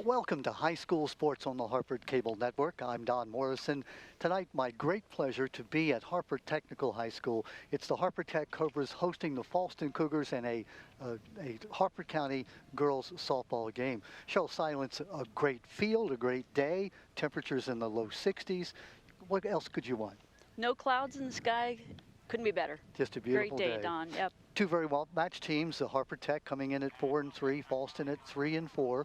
Welcome to High School Sports on the Harford Cable Network. I'm Don Morrison. Tonight, my great pleasure to be at Harford Technical High School. It's the Harford Tech Cobras hosting the Fallston Cougars in a Harford County girls softball game. Cheryl Silence, a great field, a great day, temperatures in the low 60s. What else could you want? No clouds in the sky. Couldn't be better. Just a beautiful Great day, Don. Yep. Two very well-matched teams, the Harford Tech coming in at 4-3, Fallston at 3-4.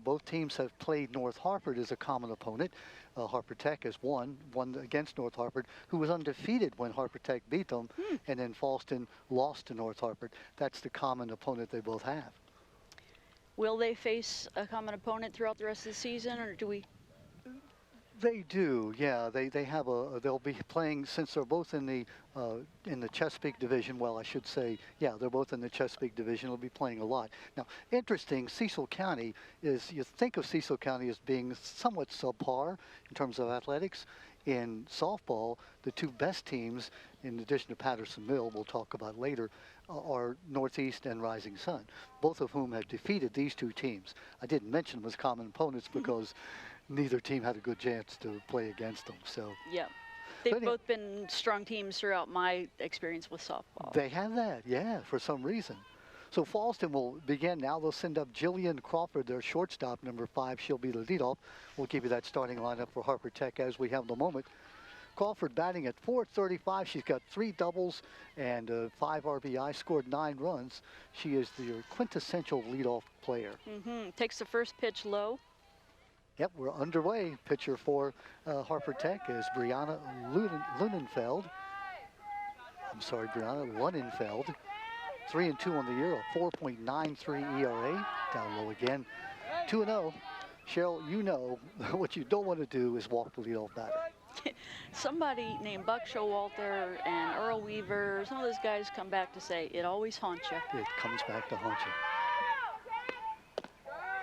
Both teams have played North Harford as a common opponent. Harford Tech has won against North Harford, who was undefeated when Harford Tech beat them, and then Fallston lost to North Harford. That's the common opponent they both have. Will they face a common opponent throughout the rest of the season, or do we? They do, yeah. They have they'll be playing, since they're both in the Chesapeake division. Well, I should say, yeah, they're both in the Chesapeake division. They'll be playing a lot. Now, interesting, Cecil County is, you think of Cecil County as being somewhat subpar in terms of athletics. In softball, the two best teams, in addition to Patterson Mill, we'll talk about later, are Northeast and Rising Sun, both of whom have defeated these two teams. I didn't mention them as common opponents because neither team had a good chance to play against them. So yeah, they've both been strong teams throughout my experience with softball. They have that, yeah, for some reason. So Fallston will begin now. They'll send up Jillian Crawford, their shortstop, number 5. She'll be the leadoff. We'll give you that starting lineup for Harford Tech as we have in a moment. Crawford batting at .435. She's got 3 doubles and 5 RBI, scored 9 runs. She is the quintessential leadoff player. Takes the first pitch low. Yep, we're underway. Pitcher for Harford Tech is Brianna Lunenfeld. I'm sorry, Brianna Lunenfeld. 3-2 on the year, a 4.93 ERA. Down low again. 2-0. Cheryl, you know what you don't want to do is walk the leadoff batter. Somebody named Buck Showalter and Earl Weaver, some of those guys come back to say, it always haunts you. It comes back to haunt you.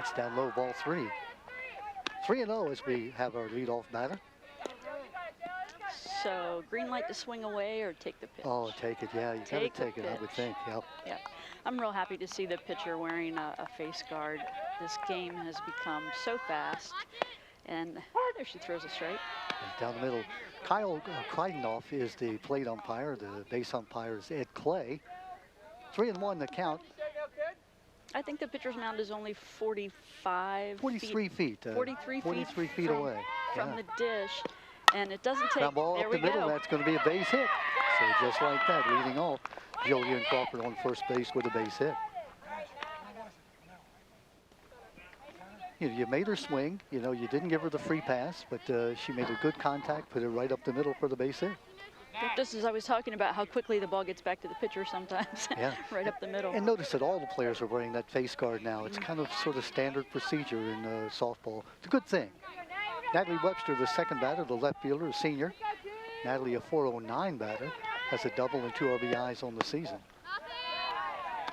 It's down low, ball 3. 3-0 as we have our leadoff batter. So green light to swing away or take the pitch? Oh, take it, yeah. You gotta take it, I would think, yep. Yeah, I'm real happy to see the pitcher wearing a face guard. This game has become so fast. And there she throws a strike. Down the middle. Kyle Kreidenoff is the plate umpire. The base umpire is Ed Clay. 3-1 the count. I think the pitcher's mound is only 43 feet. 43 feet away from the dish, and it doesn't take. That ball up the middle. That's going to be a base hit. So just like that, leading off, Jillian Crawford on first base with a base hit. You made her swing. You know, you didn't give her the free pass, but she made a good contact, put it right up the middle for the base hit. Just as I was talking about how quickly the ball gets back to the pitcher sometimes, yeah. Right up the middle. And notice that all the players are wearing that face guard now. It's kind of sort of standard procedure in softball. It's a good thing. Natalie Webster, the second batter, the left fielder, a senior. Natalie, a .409 batter, has a double and 2 RBIs on the season.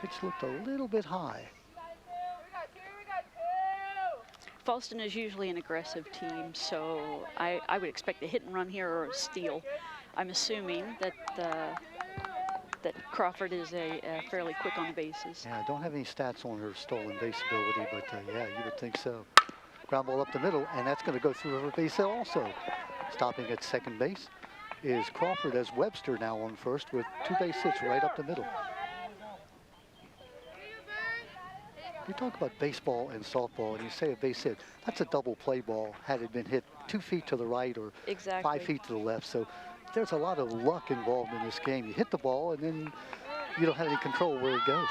Pitch looked a little bit high. Fallston is usually an aggressive team, so I would expect a hit and run here or a steal. I'm assuming that that Crawford is fairly quick on the bases. Yeah, I don't have any stats on her stolen base ability, but yeah, you would think so. Ground ball up the middle, and that's going to go through her base hit also. Stopping at second base is Crawford, as Webster now on first with 2 base hits right up the middle. You talk about baseball and softball, and you say a base hit. That's a double play ball had it been hit 2 feet to the right or 5 feet to the left. So there's a lot of luck involved in this game. You hit the ball, and then you don't have any control where it goes.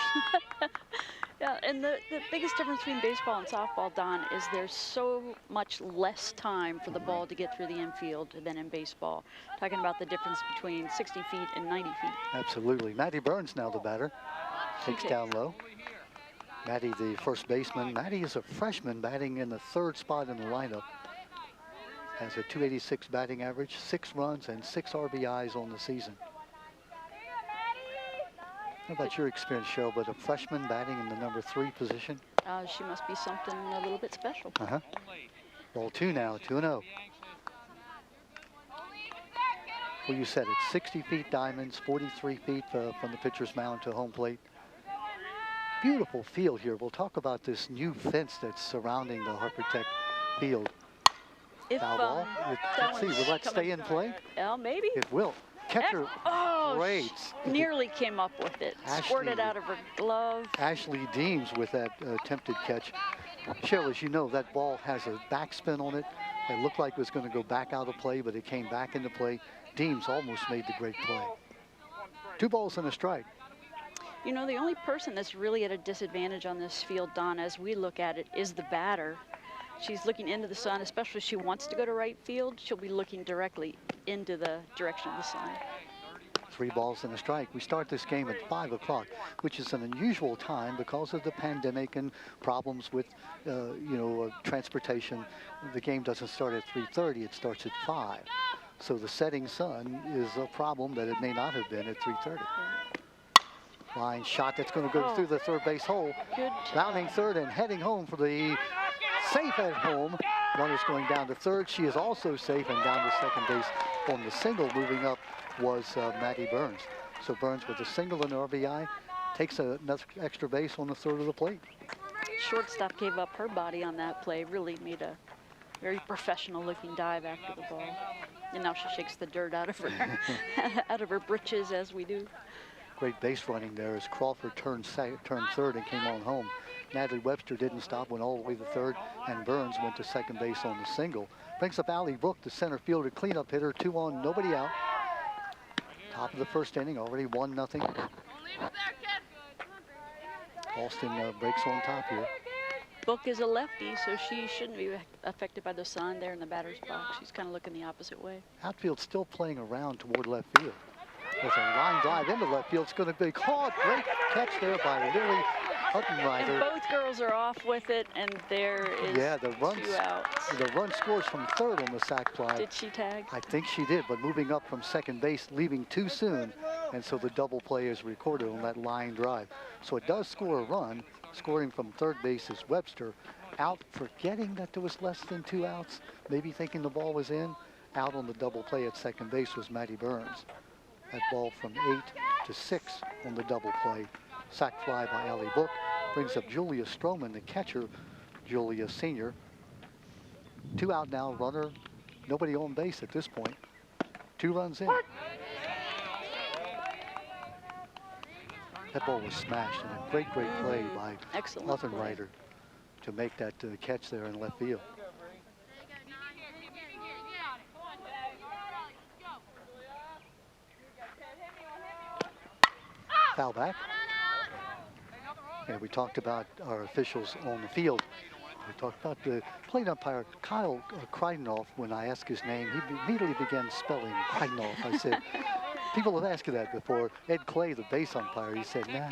Yeah, and the biggest difference between baseball and softball, Don, is there's so much less time for the ball to get through the infield than in baseball. Talking about the difference between 60 feet and 90 feet. Absolutely. Maddie Burns now the batter. Takes down low. Maddie, the first baseman. Maddie is a freshman batting in the 3rd spot in the lineup. Has a .286 batting average, 6 runs and 6 RBIs on the season. How about your experience, Cheryl, but a freshman batting in the number 3 position? She must be something a little bit special. Ball 2 now, 2-0. Well, you said it's 60 feet diamonds, 43 feet from the pitcher's mound to home plate. beautiful field here. We'll talk about this new fence that's surrounding the Harford Tech field. If, Foul ball. Let's see, will that stay in play? Yeah, maybe. It will. Catcher, great. Nearly came up with it. Squirted out of her glove. Ashley Deems with that attempted catch. Cheryl, as you know, that ball has a backspin on it. It looked like it was going to go back out of play, but it came back into play. Deems almost made the great play. 2 balls and a strike. You know, the only person that's really at a disadvantage on this field, Don, as we look at it, is the batter. She's looking into the sun, especially if she wants to go to right field. She'll be looking directly into the direction of the sun. 3 balls and a strike. We start this game at 5 o'clock, which is an unusual time because of the pandemic and problems with, transportation. The game doesn't start at 3:30, it starts at 5. So the setting sun is a problem that it may not have been at 3:30. Line shot that's going to go through the third base hole. Good. Rounding third and heading home for the safe at home. Runner's going down to third. She is also safe and down to second base on the single. Moving up was Maddie Burns. So Burns with a single and RBI takes another extra base on the third of the plate. Shortstop gave up her body on that play. Really made a very professional looking dive after the ball. And now she shakes the dirt out of her out of her britches as we do. Great base running there as Crawford turned third and came on home. Natalie Webster didn't stop, went all the way to third, and Burns went to second base on the single. Brings up Allie Book, the center fielder, cleanup hitter, 2 on, nobody out. Top of the first inning, already 1-0. Fallston breaks on top here. Book is a lefty, so she shouldn't be affected by the sun there in the batter's box. She's kind of looking the opposite way. Outfield still playing around toward left field. There's a line drive into left field. It's going to be caught. Great catch there by Lily Huttenrider. And both girls are off with it, and there is 2 outs. The run scores from third on the sac fly. Did she tag? I think she did, but moving up from second base, leaving too soon, and so the double play is recorded on that line drive. So it does score a run. Scoring from third base is Webster. Out, forgetting that there was less than 2 outs, maybe thinking the ball was in. Out on the double play at second base was Maddie Burns. That ball from 8 to 6 on the double play. Sac fly by Allie Book. Brings up Julia Stroman, the catcher, Julia Senior. 2 out now, runner, nobody on base at this point. 2 runs in. That ball was smashed, and a great play by Huttenrider to make that catch there in left field. Foul back. And we talked about our officials on the field. We talked about the plate umpire, Kyle Kreidenoff. When I asked his name, he immediately began spelling Kreidenoff. I said, people have asked you that before. Ed Clay, the base umpire, he said, nah,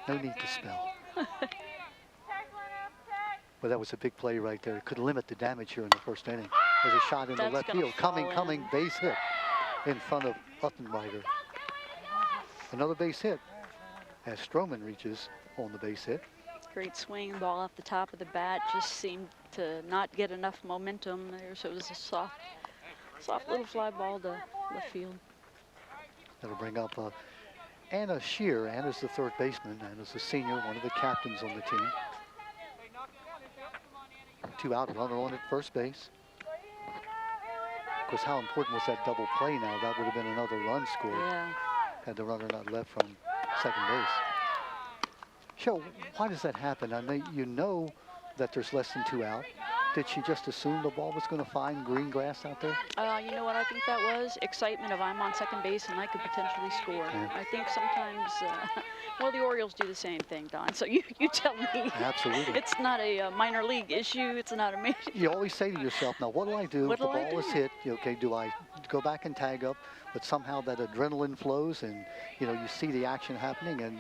no need to spell. Well, that was a big play right there. It could limit the damage here in the first inning. There's a shot in the left field. Coming, base hit in front of Huttenrider. Another base hit as Stroman reaches on the base hit. Great swing, ball off the top of the bat. Just seemed to not get enough momentum there, so it was a soft little fly ball to left field. That'll bring up Anna Shear. Anna's the third baseman. Anna's the senior, one of the captains on the team. 2 out, runner on at first base. Of course, how important was that double play now? That would have been another run scored. Yeah. Had the runner not left from second base. Cheryl, why does that happen? I mean, you know that there's less than 2 out. Did she just assume the ball was going to find green grass out there? You know what I think that was? Excitement of I'm on second base and I could potentially score. Yeah. I think sometimes, well, the Orioles do the same thing, Don. So you tell me. Absolutely. It's not a minor league issue. It's not a major. You always say to yourself, now what do I do if the ball is hit? Okay, do I go back and tag up? But somehow that adrenaline flows and, you know, you see the action happening and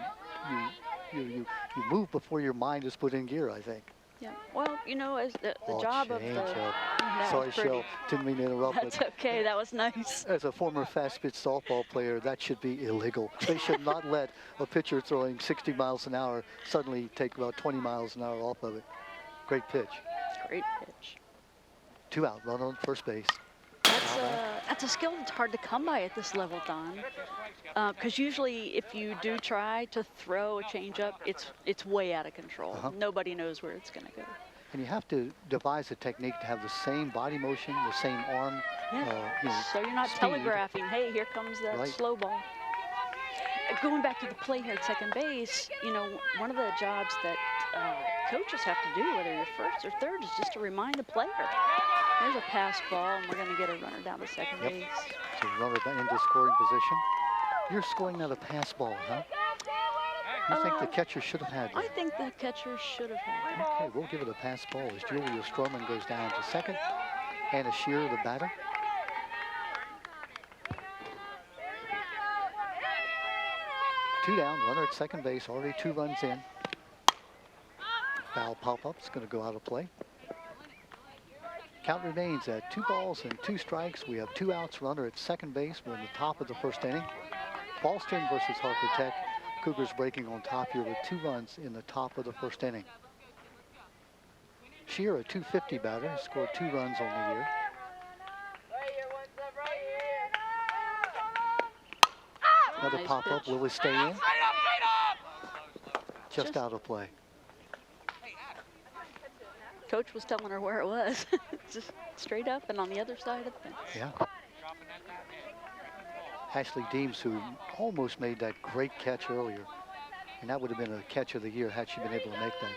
you move before your mind is put in gear, I think. Yeah, well, you know, as the job of the... Sorry, Cheryl, didn't mean to interrupt. That's okay, that was nice. As a former fast pitch softball player, that should be illegal. They should not let a pitcher throwing 60 miles an hour suddenly take about 20 miles an hour off of it. Great pitch. Great pitch. 2 out, runner on first base. that's a skill that's hard to come by at this level, Don. Because usually, if you do try to throw a changeup, it's way out of control. Nobody knows where it's going to go. And you have to devise a technique to have the same body motion, the same arm. Yeah. So you're not speed. telegraphing, hey, here comes that slow ball. Going back to the play here at second base, you know, one of the jobs that coaches have to do, whether you're first or third, is just to remind the player. There's a pass ball, and we're going to get a runner down to second base. So runner into scoring position. You're scoring out a pass ball, huh? You think the catcher should have had that? I think the catcher should have had that. Okay, we'll give it a pass ball as Julia Stroman goes down to second. Anna Shearer, the batter. Two down, runner at second base, already 2 runs in. Foul pop-up is going to go out of play. Count remains at 2 balls and 2 strikes. We have 2 outs, runner at second base. We're in the top of the first inning. Fallston versus Harford Tech. Cougars breaking on top here with 2 runs in the top of the first inning. Shearer, a .250 batter, scored 2 runs on the year. Another Nice pop-up. pitch. Will it stay in? Just out of play. Coach was telling her where it was. Just straight up and on the other side of the fence. Yeah. Ashley Deems, who almost made that great catch earlier. And that would have been a catch of the year had she been able to make that.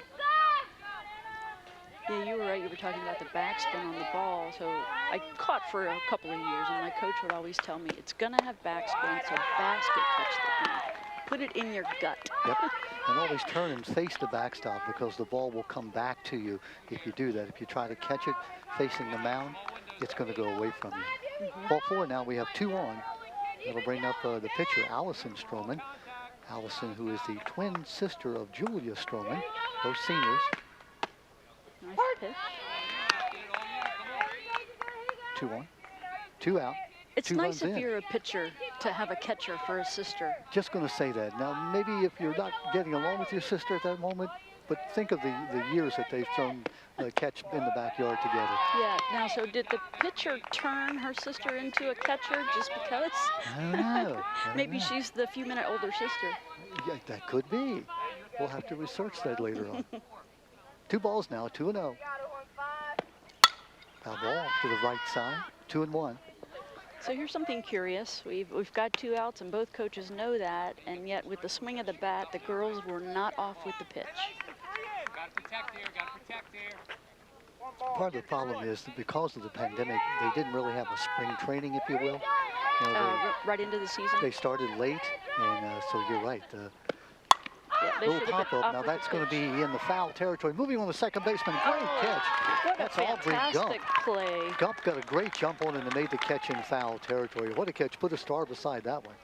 Yeah, you were right. You were talking about the backspin on the ball. So I caught for a couple of years, and my coach would always tell me, it's going to have backspin, so basket touch the thing. Put it in your gut. Yep. And always turn and face the backstop because the ball will come back to you if you do that. If you try to catch it facing the mound, it's going to go away from you. Ball 4 now. We have 2 on. That'll bring up the pitcher, Allison Stroman. Allison, who is the twin sister of Julia Stroman, both seniors. Nice pitch. 2 on, 2 out. It's 2 nice runs if in. you're a pitcher to have a catcher for a sister. Just going to say that. Now, maybe if you're not getting along with your sister at that moment, but think of the years that they've thrown catch in the backyard together. Yeah. Now, so did the pitcher turn her sister into a catcher just because? I don't know. Maybe she's the few-minute older sister. Yeah, that could be. We'll have to research that later on. 2 balls now, 2-0. Foul ball to the right side, 2-1. So here's something curious. We've got 2 outs, and both coaches know that, and yet with the swing of the bat, the girls were not off with the pitch. Part of the problem is that because of the pandemic, they didn't really have a spring training, if you will. You know, Right into the season? they started late, and so you're right. Yeah, they Little should have been pop-up. off Now with the that's going to pitch. be in the foul territory. Moving on to second baseman. Great catch. What That's a Aubrey fantastic Gump. play. Gump got a great jump on and made the catch in foul territory. What a catch. Put a star beside that one.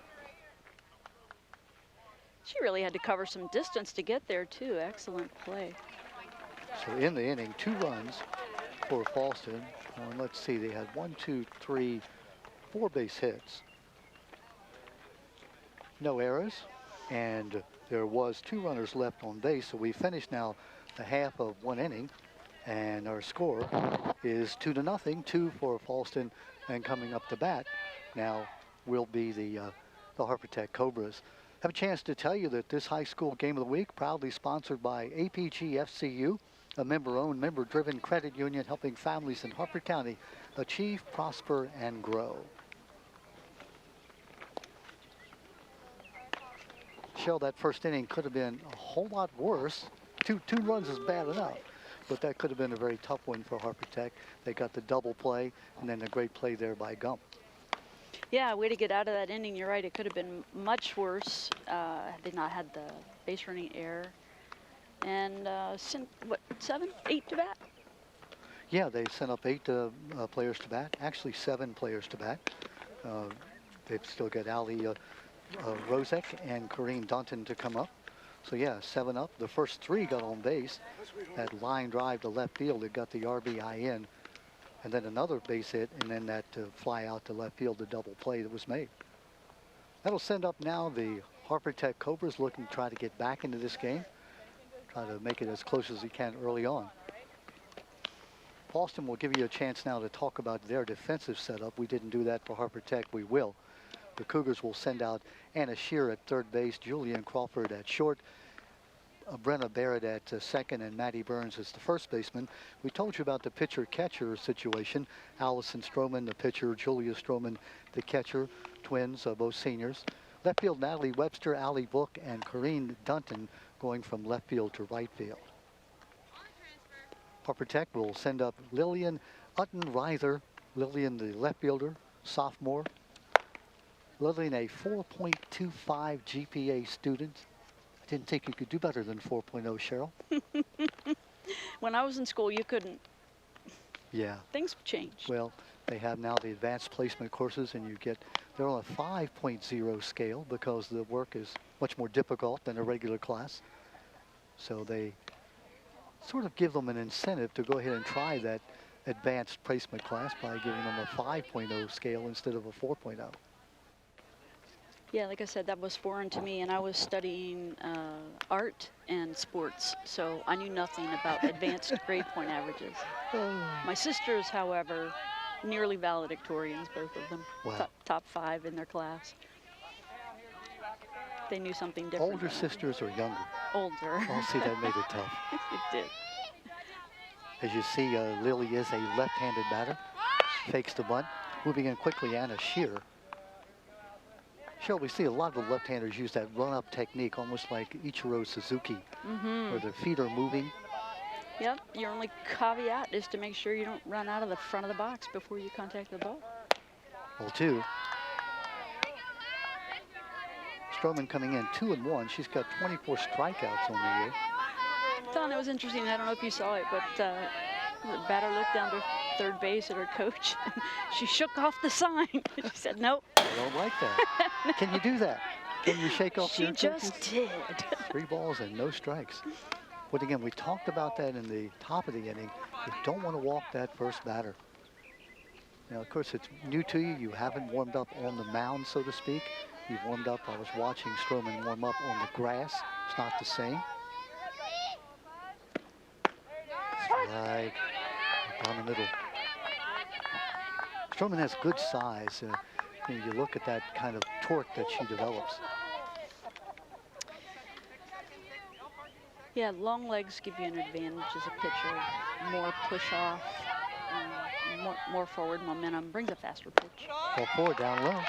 She really had to cover some distance to get there, too. Excellent play. So in the inning, 2 runs for Fallston. And let's see, they had 1, 2, 3, 4 base hits. No errors. And there was 2 runners left on base. So we finished now the half of 1 inning. And our score is 2-0, 2 for Fallston. And coming up to bat now will be the Harford Tech Cobras. Have a chance to tell you that this high school game of the week proudly sponsored by APG FCU, a member-owned, member-driven credit union helping families in Harford County achieve, prosper, and grow. Shell, that first inning could have been a whole lot worse. Two runs is bad enough, but that could have been a very tough one for Harford Tech. They got the double play, and then a great play there by Gump. Yeah, way to get out of that inning. You're right. It could have been much worse had they not had the base running error. And sent, what, 7, 8 to bat? Yeah, they sent up 8 players to bat. Actually, 7 players to bat. They've still got Ali Rozek and Corrine Dunton to come up. So yeah, 7 up. The first 3 got on base. That line drive to left field, it got the RBI in. And then another base hit, and then that fly out to left field, the double play that was made. That'll send up now the Harford Tech Cobras looking to try to get back into this game. Try to make it as close as he can early on. Fallston will give you a chance now to talk about their defensive setup. We didn't do that for Harper Tech. We will. The Cougars will send out Anna Shear at third base, Jillian Crawford at short, Brenna Barrett at second, and Maddie Burns as the first baseman. We told you about the pitcher-catcher situation. Allison Stroman, the pitcher, Julia Stroman, the catcher, twins, both seniors. Left field, Natalie Webster, Allie Book, and Corrine Dunton going from left field to right field. Harper Tech will send up Lillian Uttenreither. Lillian, the left fielder, sophomore. Lillian, a 4.25 GPA student. I didn't think you could do better than 4.0, Cheryl. When I was in school, you couldn't. Yeah. Things have changed. Well, they have now the advanced placement courses, and they're on a 5.0 scale because the work is much more difficult than a regular class. So they sort of give them an incentive to go ahead and try that advanced placement class by giving them a 5.0 scale instead of a 4.0. Yeah, like I said, that was foreign to me, and I was studying art and sports, so I knew nothing about advanced grade point averages. My sisters, however, nearly valedictorians, both of them. Wow. Top 5 in their class. They knew something different. Older sisters or younger? Older. Oh, see, that made it tough. It did. As you see, Lily is a left-handed batter. Fakes the bunt. Moving in quickly, Anna Shear. Cheryl, we see a lot of the left-handers use that run-up technique, almost like Ichiro Suzuki, where their feet are moving. Yep, your only caveat is to make sure you don't run out of the front of the box before you contact the ball. Well, 2. Stroman coming in 2-1. She's got 24 strikeouts on the year. Don, it was interesting. I don't know if you saw it, but the batter looked down to third base at her coach. She shook off the sign. She said, nope. I don't like that. Can you do that? Can you shake off your She just did. 3 balls and no strikes. But again, we talked about that in the top of the inning. You don't want to walk that first batter. Now, of course, it's new to you. You haven't warmed up on the mound, so to speak. You warmed up. I was watching Stroman warm up on the grass. It's not the same. Strike down the middle. Stroman has good size. You look at that kind of torque that she develops. Yeah, long legs give you an advantage as a pitcher. More push off, more forward momentum, brings a faster pitch. Ball 4 down low.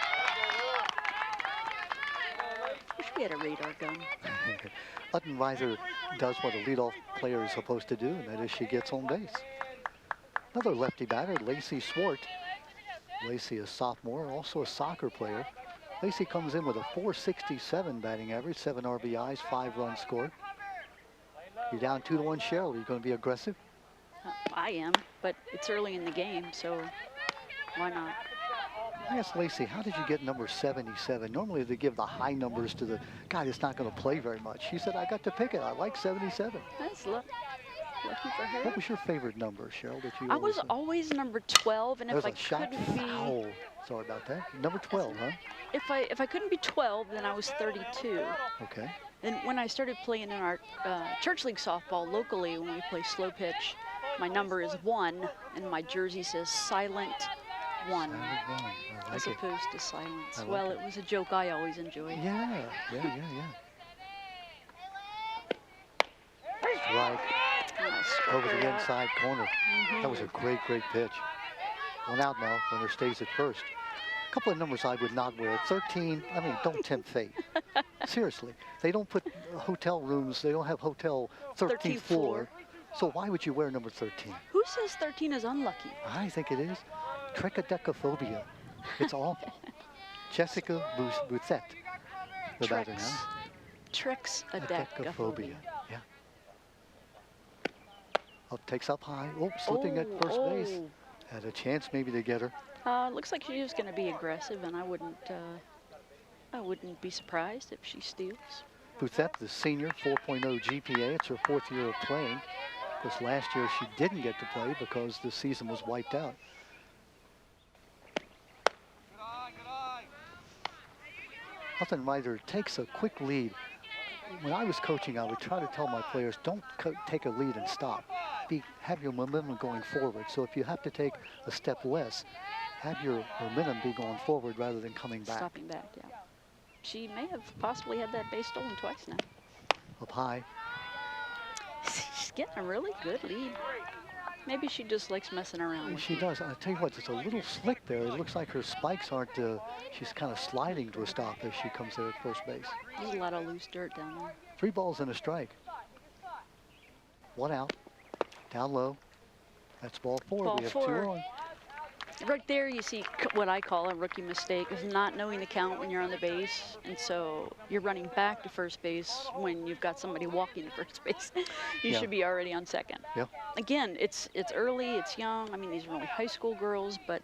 Wish we had a radar gun. Uttenreither does what a leadoff player is supposed to do, and that is she gets on base. Another lefty batter, Lacey Swart. Lacey, a sophomore, also a soccer player. Lacey comes in with a .467 batting average, 7 RBIs, 5 runs scored. You're down 2-1, Cheryl. Are you going to be aggressive? I am, but it's early in the game, so why not? I asked Lacey, how did you get number 77? Normally they give the high numbers to the guy that's not going to play very much. She said, I got to pick it. I like 77. That's lucky for her. What was your favorite number, Cheryl? That you I was always number 12, and if I shot couldn't foul. Sorry about that. Number 12, huh? If I couldn't be 12, then I was 32. Okay. Then when I started playing in our church league softball locally, when we play slow pitch, my number is 1, and my jersey says silent 1, as opposed to silence. Well, it was a joke I always enjoyed. Yeah. Strike over the inside corner. That was a great pitch. 1 out now. Runner stays at first. A couple of numbers I would not wear. 13, I mean, don't tempt fate. Seriously. They don't put hotel rooms, they don't have hotel 13th floor. So why would you wear number 13? Who says 13 is unlucky? I think it is. Trichodecaphobia. It's awful. Jessica Bouthette, the batter now. Trichodecaphobia. Yeah. Oh, takes up high. Oh, slipping at first base. Had a chance maybe to get her. Looks like she's going to be aggressive, and I wouldn't be surprised if she steals. Bouthette, the senior, 4.0 GPA. It's her 4th year of playing. Because last year she didn't get to play because the season was wiped out. Uttenreither takes a quick lead. When I was coaching, I would try to tell my players, don't take a lead and stop. have your momentum going forward. So if you have to take a step less, have your momentum be going forward rather than coming back. Stopping back, yeah. She may have possibly had that base stolen twice now. Up high. She's getting a really good lead. Maybe she just likes messing around with She you. does. I'll tell you what, it's a little slick there. It looks like her spikes aren't, she's kind of sliding to a stop as she comes there at first base. There's a lot of loose dirt down there. 3 balls and a strike. 1 out. Down low. That's ball 4. Ball We have 4. 2 on. Right there you see what I call a rookie mistake, is not knowing the count when you're on the base. And so you're running back to first base when you've got somebody walking to first base. You Yeah. should be already on second. Yeah. Again, it's early, it's young. I mean, these are only high school girls, but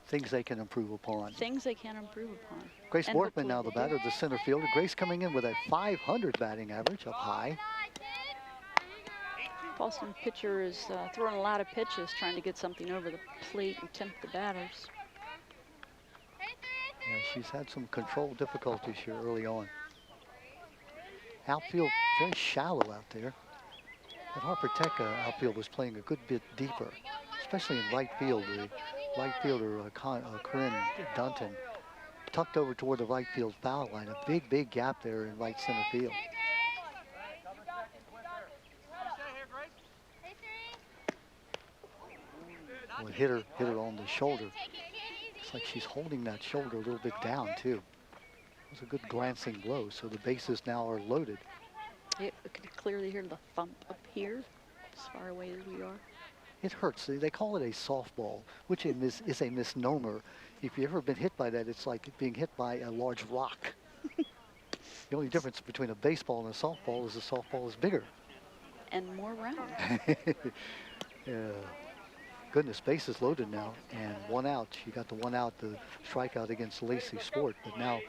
Things they can improve upon. things they can improve upon. Grace And Borkman hopefully now the they do. batter, the center fielder. Grace coming in with a .500 batting average up high. Fallston pitcher is throwing a lot of pitches, trying to get something over the plate and tempt the batters. Yeah, she's had some control difficulties here early on. Outfield very shallow out there. But Harford Tech outfield was playing a good bit deeper, especially in right field. The right fielder, Corinne Dunton, tucked over toward the right field foul line. A big gap there in right center field. Well, hit her on the shoulder. Looks like she's holding that shoulder a little bit down too. It was a good glancing blow, so the bases now are loaded. You can clearly hear the thump up here, as far away as we are. It hurts. They call it a softball, which is a misnomer. If you've ever been hit by that, it's like being hit by a large rock. The only difference between a baseball and a softball is the softball is bigger. And more round. Yeah. Goodness, base is loaded now, and 1 out. She got the 1 out, the strikeout against Lacey Sport. But now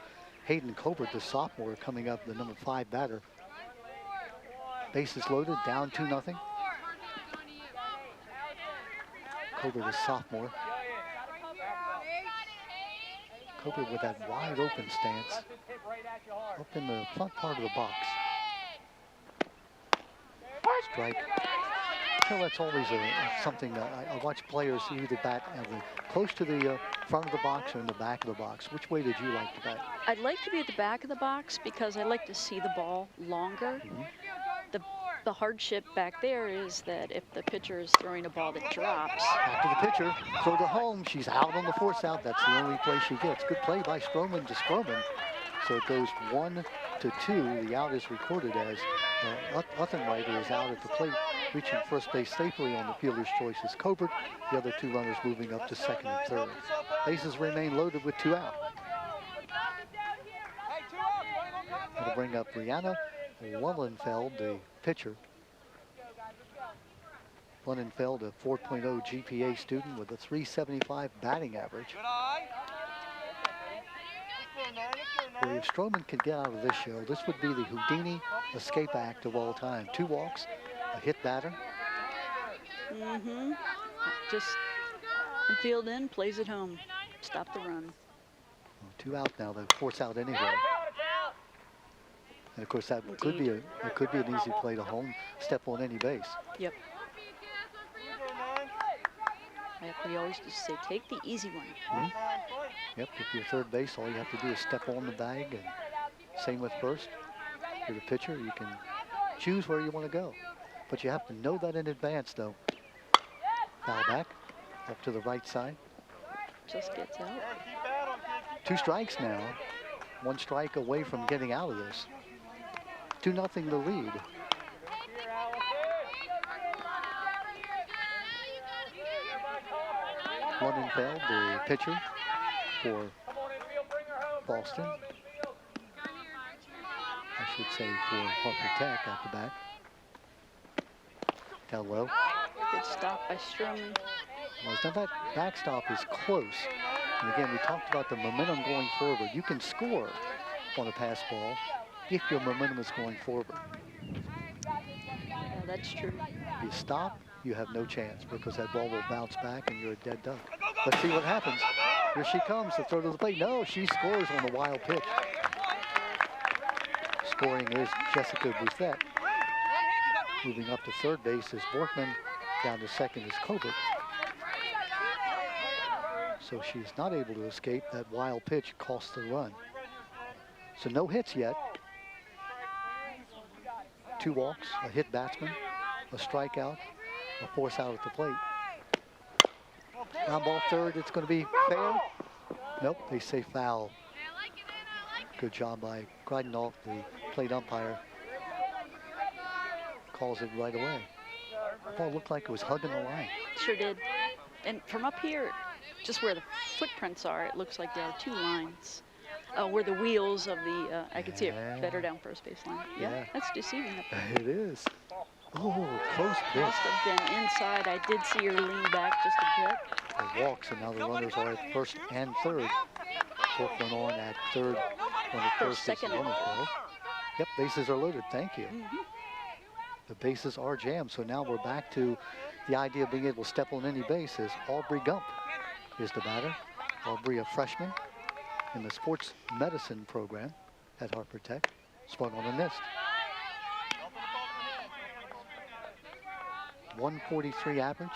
Hayden Colbert, the sophomore, coming up, the number 5 batter. Base is loaded, down 2-0. Colbert is sophomore. Colbert with that wide open stance up in the front part of the box. Strike. So that's always something that I watch players either bat close to the front of the box or in the back of the box. Which way did you like to bat? I'd like to be at the back of the box because I like to see the ball longer. The hardship back there is that if the pitcher is throwing a ball that drops. Back to the pitcher, throw to home. She's out on the force out. That's the only play she gets. Good play by Stroman to Stroman. So it goes 1-2. The out is recorded as Uthenreiter is out at the plate, reaching first base safely on the fielder's choice is Colbert. The other 2 runners moving up to second and third. Bases remain loaded with 2 out. That'll bring up Brianna Lullenfeld, the pitcher. Lullenfeld, a 4.0 GPA student with a .375 batting average. Well, if Stroman could get out of this show, this would be the Houdini escape act of all time. 2 walks, a hit batter. Just field in, plays it home. Stop the run. 2 out now, the force out anyway. And of course that could be an easy play to home, step on any base. Yep. We always just say, take the easy one. Yep, if you're third base, all you have to do is step on the bag, and same with first. If you're the pitcher, you can choose where you want to go. But you have to know that in advance, though. Foul back, up to the right side. Just gets out. 2 strikes now. 1 strike away from getting out of this. 2-0 the lead. Lundenfeld, the pitcher for Fallston. I should say for Harford Tech at the bat. Down low. Good stop by Stroman. Well, now that backstop is close. And again, we talked about the momentum going forward. You can score on a pass ball if your momentum is going forward. Yeah, that's true. If you stop, you have no chance because that ball will bounce back and you're a dead duck. Let's see what happens. Here she comes, the throw to the plate. No, she scores on the wild pitch. Scoring is Jessica Buffett. Moving up to third base is Borkman. Down to second is Covert. So she's not able to escape. That wild pitch cost the run. So no hits yet. 2 walks, a hit batsman, a strikeout, a force out at the plate. Ground ball third, it's going to be fair. Nope, they say foul. Good job by Greidenhoff, the plate umpire. Calls it right away. The ball looked like it was hugging the line. Sure did. And from up here, just where the footprints are, it looks like there are 2 lines. Where the wheels of the, I can see it better down first baseline. Yeah, that's deceiving. It is. Oh, close pitch. Must have been inside. I did see her lean back just a bit. The walks, and now the runners are at first and third. Borkman on at third. On the first, second. Yep, bases are loaded. Thank you. The bases are jammed, so now we're back to the idea of being able to step on any base. Is Aubrey Gump is the batter. Aubrey, a freshman in the sports medicine program at Harford Tech, swung on a missed. 143 average.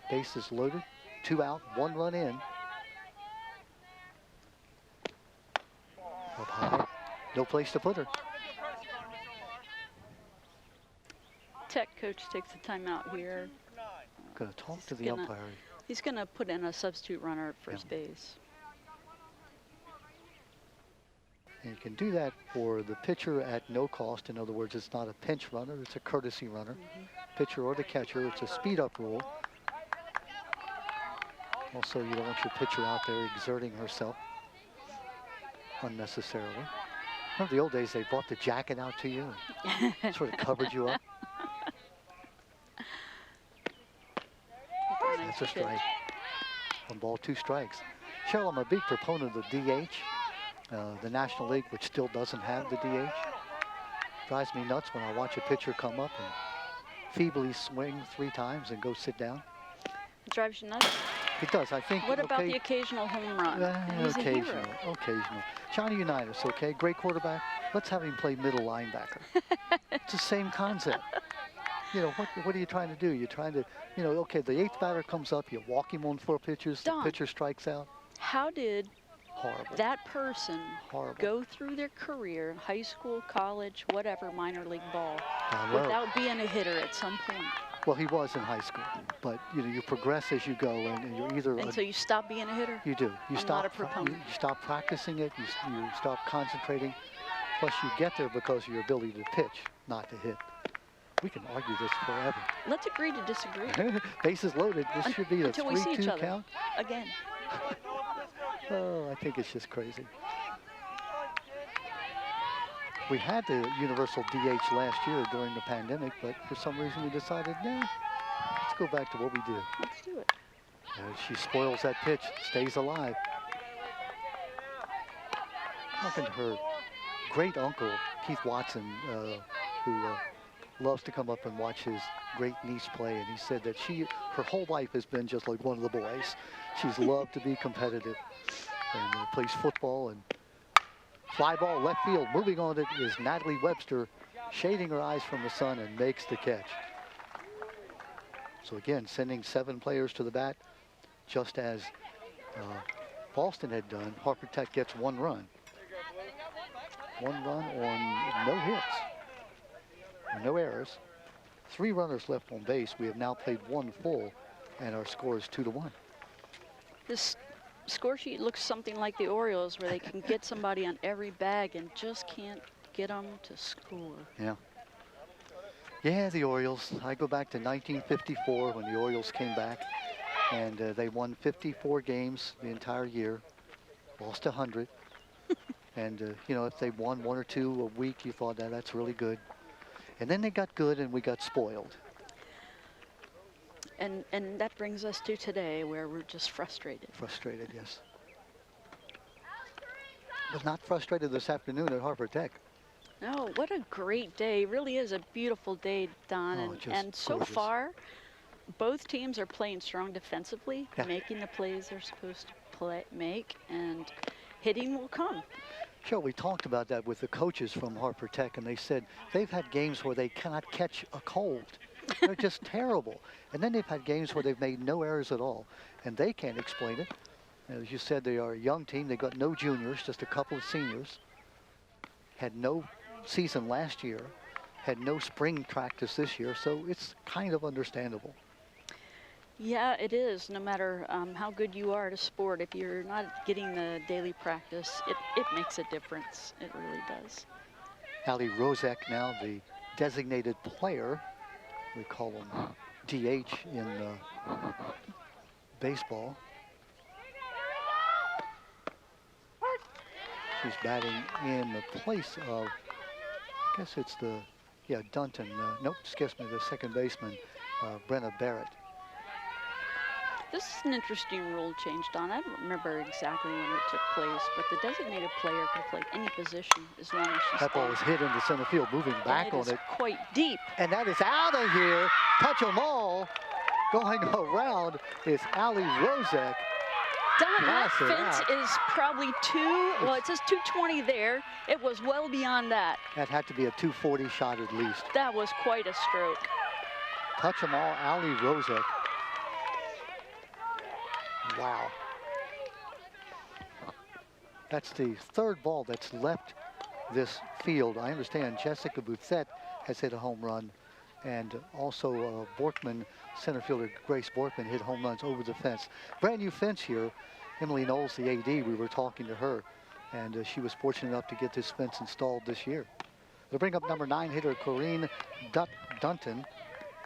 Bases loaded, 2 out, 1 run in. Up high, no place to put her. Tech coach takes the timeout here. Going to talk to the umpire. He's going to put in a substitute runner at first base. And you can do that for the pitcher at no cost. In other words, it's not a pinch runner, it's a courtesy runner. Pitcher or the catcher, it's a speed up rule. Also, you don't want your pitcher out there exerting herself unnecessarily. Remember the old days, they brought the jacket out to you and sort of covered you up. That's a strike. 1 ball, 2 strikes. Cheryl, I'm a big proponent of the DH. The National League, which still doesn't have the DH. Drives me nuts when I watch a pitcher come up and feebly swing 3 times and go sit down. It drives you nuts? It does, I think. What about the occasional home run? He's occasional. Johnny Unitas, okay, great quarterback. Let's have him play middle linebacker. It's the same concept. You know, what are you trying to do? You're trying to, you know, okay, the 8th batter comes up, you walk him on 4 pitches, Don, the pitcher strikes out. How did Horrible. that person Horrible. go through their career, high school, college, whatever, minor league ball, I know. without being a hitter at some point? Well, he was in high school, but you know, you progress as you go, and you're either. And so you stop being a hitter? You do. You I'm stop. not a proponent. You stop practicing it. You stop concentrating. Plus, you get there because of your ability to pitch, not to hit. We can argue this forever. Let's agree to disagree. Bases loaded. This should be a until we see each 3-2 other count. again. Oh, I think it's just crazy. We had the universal DH last year during the pandemic, but for some reason we decided, nah, let's go back to what we do. Let's do it. She spoils that pitch, stays alive. Talking to her great uncle, Keith Watson, who loves to come up and watch his great niece play, and he said that her whole life has been just like one of the boys. She's loved to be competitive and plays football. And fly ball left field. Moving on it is Natalie Webster, shading her eyes from the sun, and makes the catch. So again, sending 7 players to the bat, just as Fallston had done. Harford Tech gets 1 run. 1 run on no hits, no errors. 3 runners left on base. We have now played 1 full, and our score is 2-1. This score sheet looks something like the Orioles, where they can get somebody on every bag and just can't get them to score. Yeah. Yeah, the Orioles. I go back to 1954 when the Orioles came back, and they won 54 games the entire year, lost 100. And, you know, if they won 1 or 2 a week, you thought that's really good. And then they got good, and we got spoiled. And that brings us to today, where we're just frustrated. Frustrated, yes. But not frustrated this afternoon at Harford Tech. No, what a great day. It really is a beautiful day, Don. Oh, and so gorgeous. far, both teams are playing strong defensively, Yeah. making the plays they're supposed to make, and hitting will come. Sure, we talked about that with the coaches from Harford Tech, and they said they've had games where they cannot catch a cold. They're just terrible. And then they've had games where they've made no errors at all, and they can't explain it. As you said, they are a young team. They got no juniors, just a couple of seniors. Had no season last year, had no spring practice this year, so it's kind of understandable. Yeah, it is. No matter how good you are at a sport, if you're not getting the daily practice, it makes a difference. It really does. Ali Rozek now the designated player. We call him DH in baseball. She's batting in the place of, I guess it's the, Dunton. Nope, excuse me, the second baseman, Brenna Barrett. This is an interesting rule change, Don. I don't remember exactly when it took place, but the designated player can play any position as long as she's That ball was hit into center field, moving back on it. Quite deep. And that is out of here. Touch 'em all. Going around is Ali Rozek. Don, that fence is probably well, it says 220 there. It was well beyond that. That had to be a 240 shot at least. That was quite a stroke. Touch 'em all, Ali Rozek. Wow. That's the third ball that's left this field. I understand Jessica Bouthette has hit a home run, and also Borkman, center fielder Grace Borkman, hit home runs over the fence. Brand new fence here. Emily Knowles, the AD, we were talking to her, and she was fortunate enough to get this fence installed this year. They'll bring up number 9 hitter Corinne Dunton.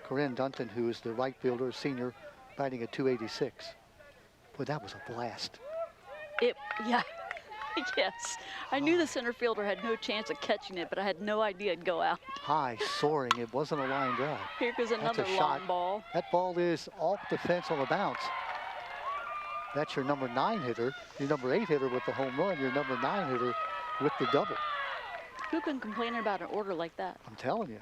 Corinne Dunton, who is the right fielder, senior, batting at 286. Boy, that was a blast. Yeah, yes. I knew the center fielder had no chance of catching it, but I had no idea it'd go out. High, soaring. It wasn't a line drive. Here goes another long ball. That ball is off the fence on a bounce. That's your number 9 hitter, your number 8 hitter with the home run, your number 9 hitter with the double. Who can complain about an order like that? I'm telling you.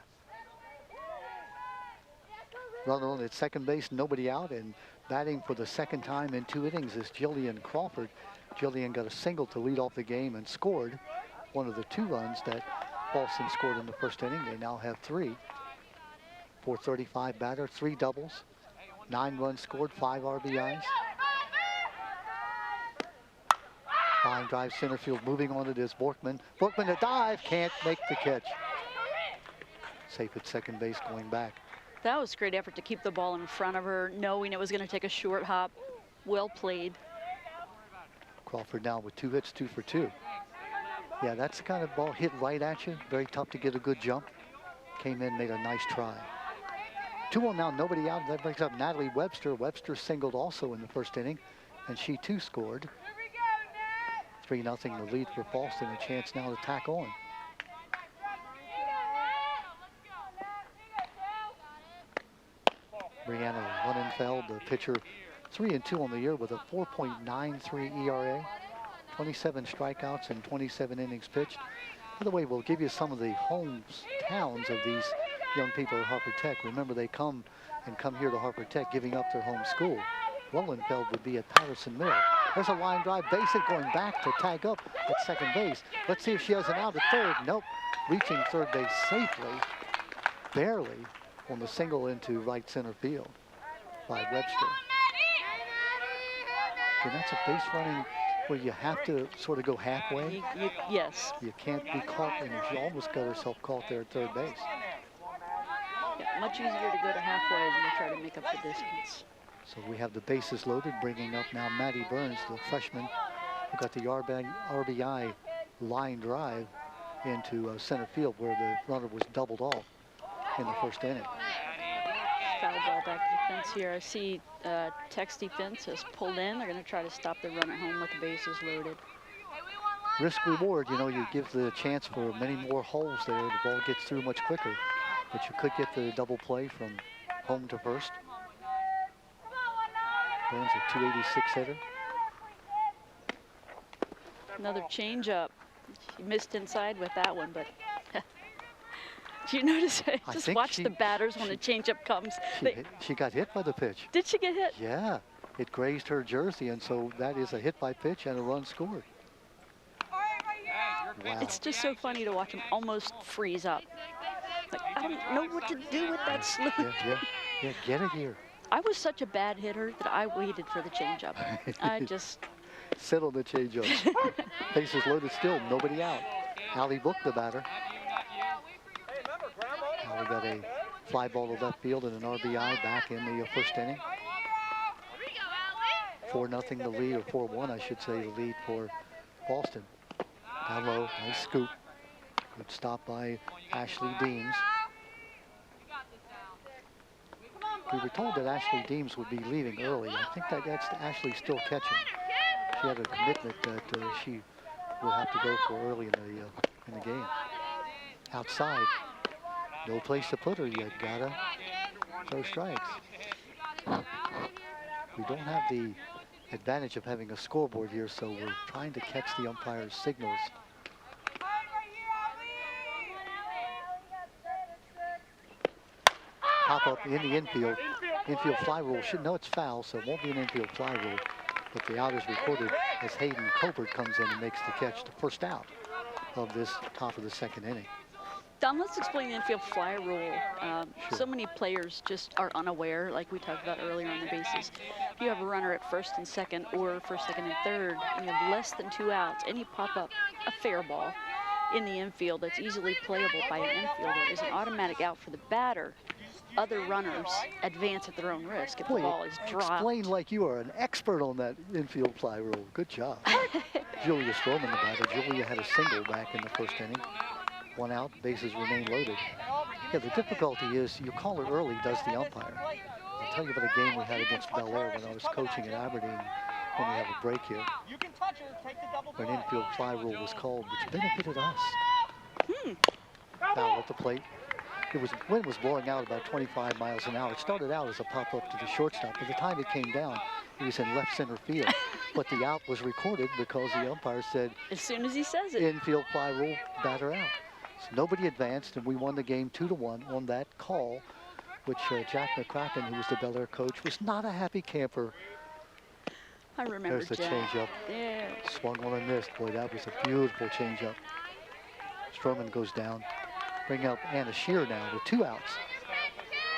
Runner on at second base, nobody out, and batting for the second time in 2 innings is Jillian Crawford. Jillian got a single to lead off the game and scored one of the 2 runs that Fallston scored in the first inning. They now have 3. 435 batter, 3 doubles, 9 runs scored, 5 RBIs. Line drive center field, moving on it is Borkman. Borkman to dive, can't make the catch. Safe at second base going back. That was a great effort to keep the ball in front of her, knowing it was going to take a short hop. Well played. Crawford now with 2 hits, 2 for 2. Yeah, that's the kind of ball hit right at you. Very tough to get a good jump. Came in, made a nice try. 2-1 now, nobody out. That brings up Natalie Webster. Webster singled also in the first inning, and she too scored. 3-0 the lead for Fallston. A chance now to tack on. Brianna Lunenfeld, the pitcher, 3-2 on the year with a 4.93 ERA, 27 strikeouts and 27 innings pitched. By the way, we'll give you some of the hometowns of these young people at Harford Tech. Remember, they come here to Harford Tech, giving up their home school. Lunenfeld would be at Patterson Mill. There's a line drive, base hit going back to tag up at second base. Let's see if she has an out at third. Nope, reaching third base safely, barely, on the single into right center field by Webster. And that's a base running where you have to sort of go halfway. Yes. You can't be caught, and she almost got herself caught there at third base. Yeah, much easier to go to halfway than to try to make up the distance. So we have the bases loaded, bringing up now Maddie Burns, the freshman, who got the RBI line drive into center field, where the runner was doubled off in the first inning. Foul ball back to the fence here. I see Tech's defense has pulled in. They're going to try to stop the run at home with the bases loaded. Risk reward, you know, you give the chance for many more holes there. The ball gets through much quicker, but you could get the double play from home to first. Burns a 286 hitter. Another changeup. She missed inside with that one, but do you notice? Just watch the batters when the changeup comes. She got hit by the pitch. Did she get hit? Yeah, it grazed her jersey, and so that is a hit by pitch and a run scored. Wow. It's just so funny to watch him almost freeze up. Like, I don't know what to do with that slow. Yeah, get it here. I was such a bad hitter that I waited for the changeup. I just... Sit on the changeup. Bases loaded still, nobody out. Allie booked the batter. Allie got a fly ball to left field and an RBI back in the first inning. 4-0 the lead, or 4-1, I should say, the lead for Fallston. Down low, nice scoop. Good stop by Ashley Deems. We were told that Ashley Deems would be leaving early. I think that's Ashley still catching. She had a commitment that she would have to go for early in the game. Outside, no place to put her. You gotta throw strikes. We don't have the advantage of having a scoreboard here, so we're trying to catch the umpire's signals. Pop up in the infield. Infield fly rule should know it's foul, so it won't be an infield fly rule. But the out is recorded as Hayden Colbert comes in and makes the catch, the first out of this top of the second inning. Don, let's explain the infield fly rule. Sure. So many players just are unaware, like we talked about earlier on the bases. If you have a runner at first and second, or first, second, and third, and you have less than 2 outs, and you pop up a fair ball in the infield that's easily playable by an infielder, is an automatic out for the batter. Other runners advance at their own risk if the ball is dropped. Explain like you are an expert on that infield fly rule. Good job. Julia Stroman, the batter. Julia had a single back in the first inning. 1 out, bases remain loaded. Yeah, the difficulty is you call it early, does the umpire. I'll tell you about a game we had against Bel Air when I was coaching at Aberdeen when we have a break here. Where an infield fly rule was called, which benefited us. Foul at the plate. Wind was blowing out about 25 miles an hour. It started out as a pop-up to the shortstop. By the time it came down, he was in left center field. But the out was recorded because the umpire said, as soon as he says it, infield fly rule, batter out. So nobody advanced, and we won the game 2-1 on that call, which Jack McCracken, who was the Bel Air coach, was not a happy camper. I remember There's the Jack. changeup. Yeah. Swung on and missed. Boy, that was a beautiful changeup. Stroman goes down. Bring up Anna Shear now with 2 outs.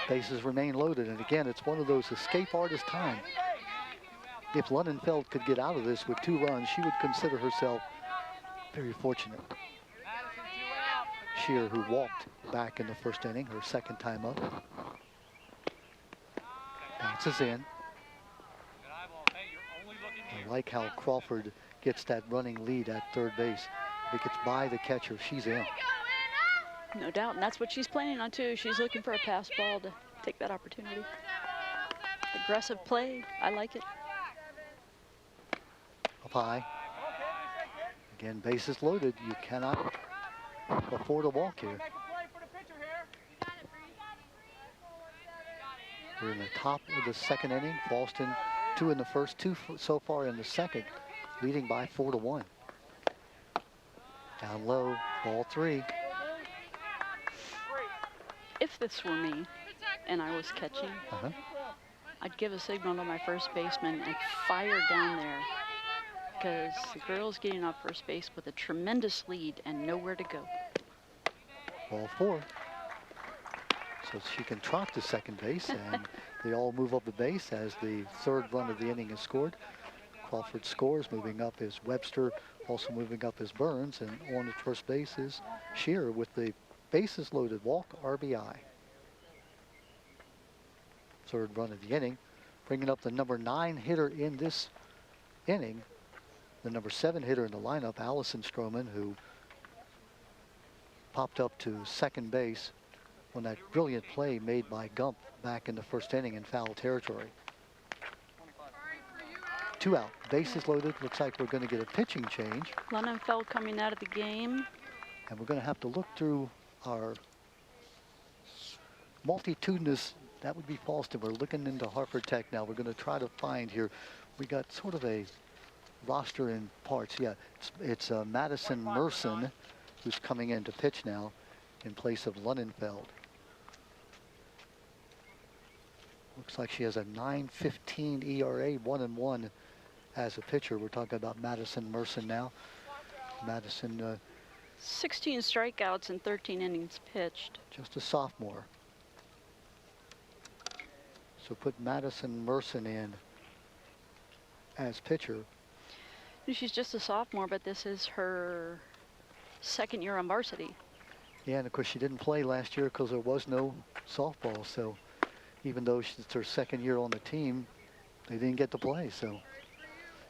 Bases remain loaded, and again, it's one of those escape artist time. If Lunenfeld could get out of this with 2 runs, she would consider herself very fortunate. Shear, who walked back in the first inning, her second time up. Bounces in. I like how Crawford gets that running lead at third base. If it gets by the catcher, she's in. No doubt, and that's what she's planning on too. She's looking for a pass ball to take that opportunity. Aggressive play, I like it. Up high. Again, bases loaded. You cannot afford a walk here. We're in the top of the second inning. Fallston 2 in the first, 2 so far in the second, leading by 4-1. Down low, ball 3. If this were me and I was catching, I'd give a signal to my first baseman and fire down there, because the girl's getting off first base with a tremendous lead and nowhere to go. Ball 4. So she can trot to second base, and they all move up the base as the third run of the inning is scored. Crawford scores. Moving up is Webster, also moving up is Burns, and on at first base is Shearer with the bases loaded walk, RBI. Third run of the inning, bringing up the number 9 hitter in this inning, the number 7 hitter in the lineup, Allison Stroman, who popped up to second base on that brilliant play made by Gump back in the first inning in foul territory. 2 out, bases loaded. Looks like we're going to get a pitching change. Lunenfeld coming out of the game. And we're going to have to look through our multitudinous, that would be Fallston. We're looking into Harford Tech now. We're going to try to find here. We got sort of a roster in parts. Yeah, it's Madison Merson who's coming in to pitch now in place of Lunenfeld. Looks like she has a 9.15 ERA, 1-1 as a pitcher. We're talking about Madison Merson now. Madison 16 strikeouts and 13 innings pitched. Just a sophomore. So put Madison Merson in as pitcher. She's just a sophomore, but this is her second year on varsity. Yeah, and of course she didn't play last year because there was no softball. So even though it's her second year on the team, they didn't get to play. So, you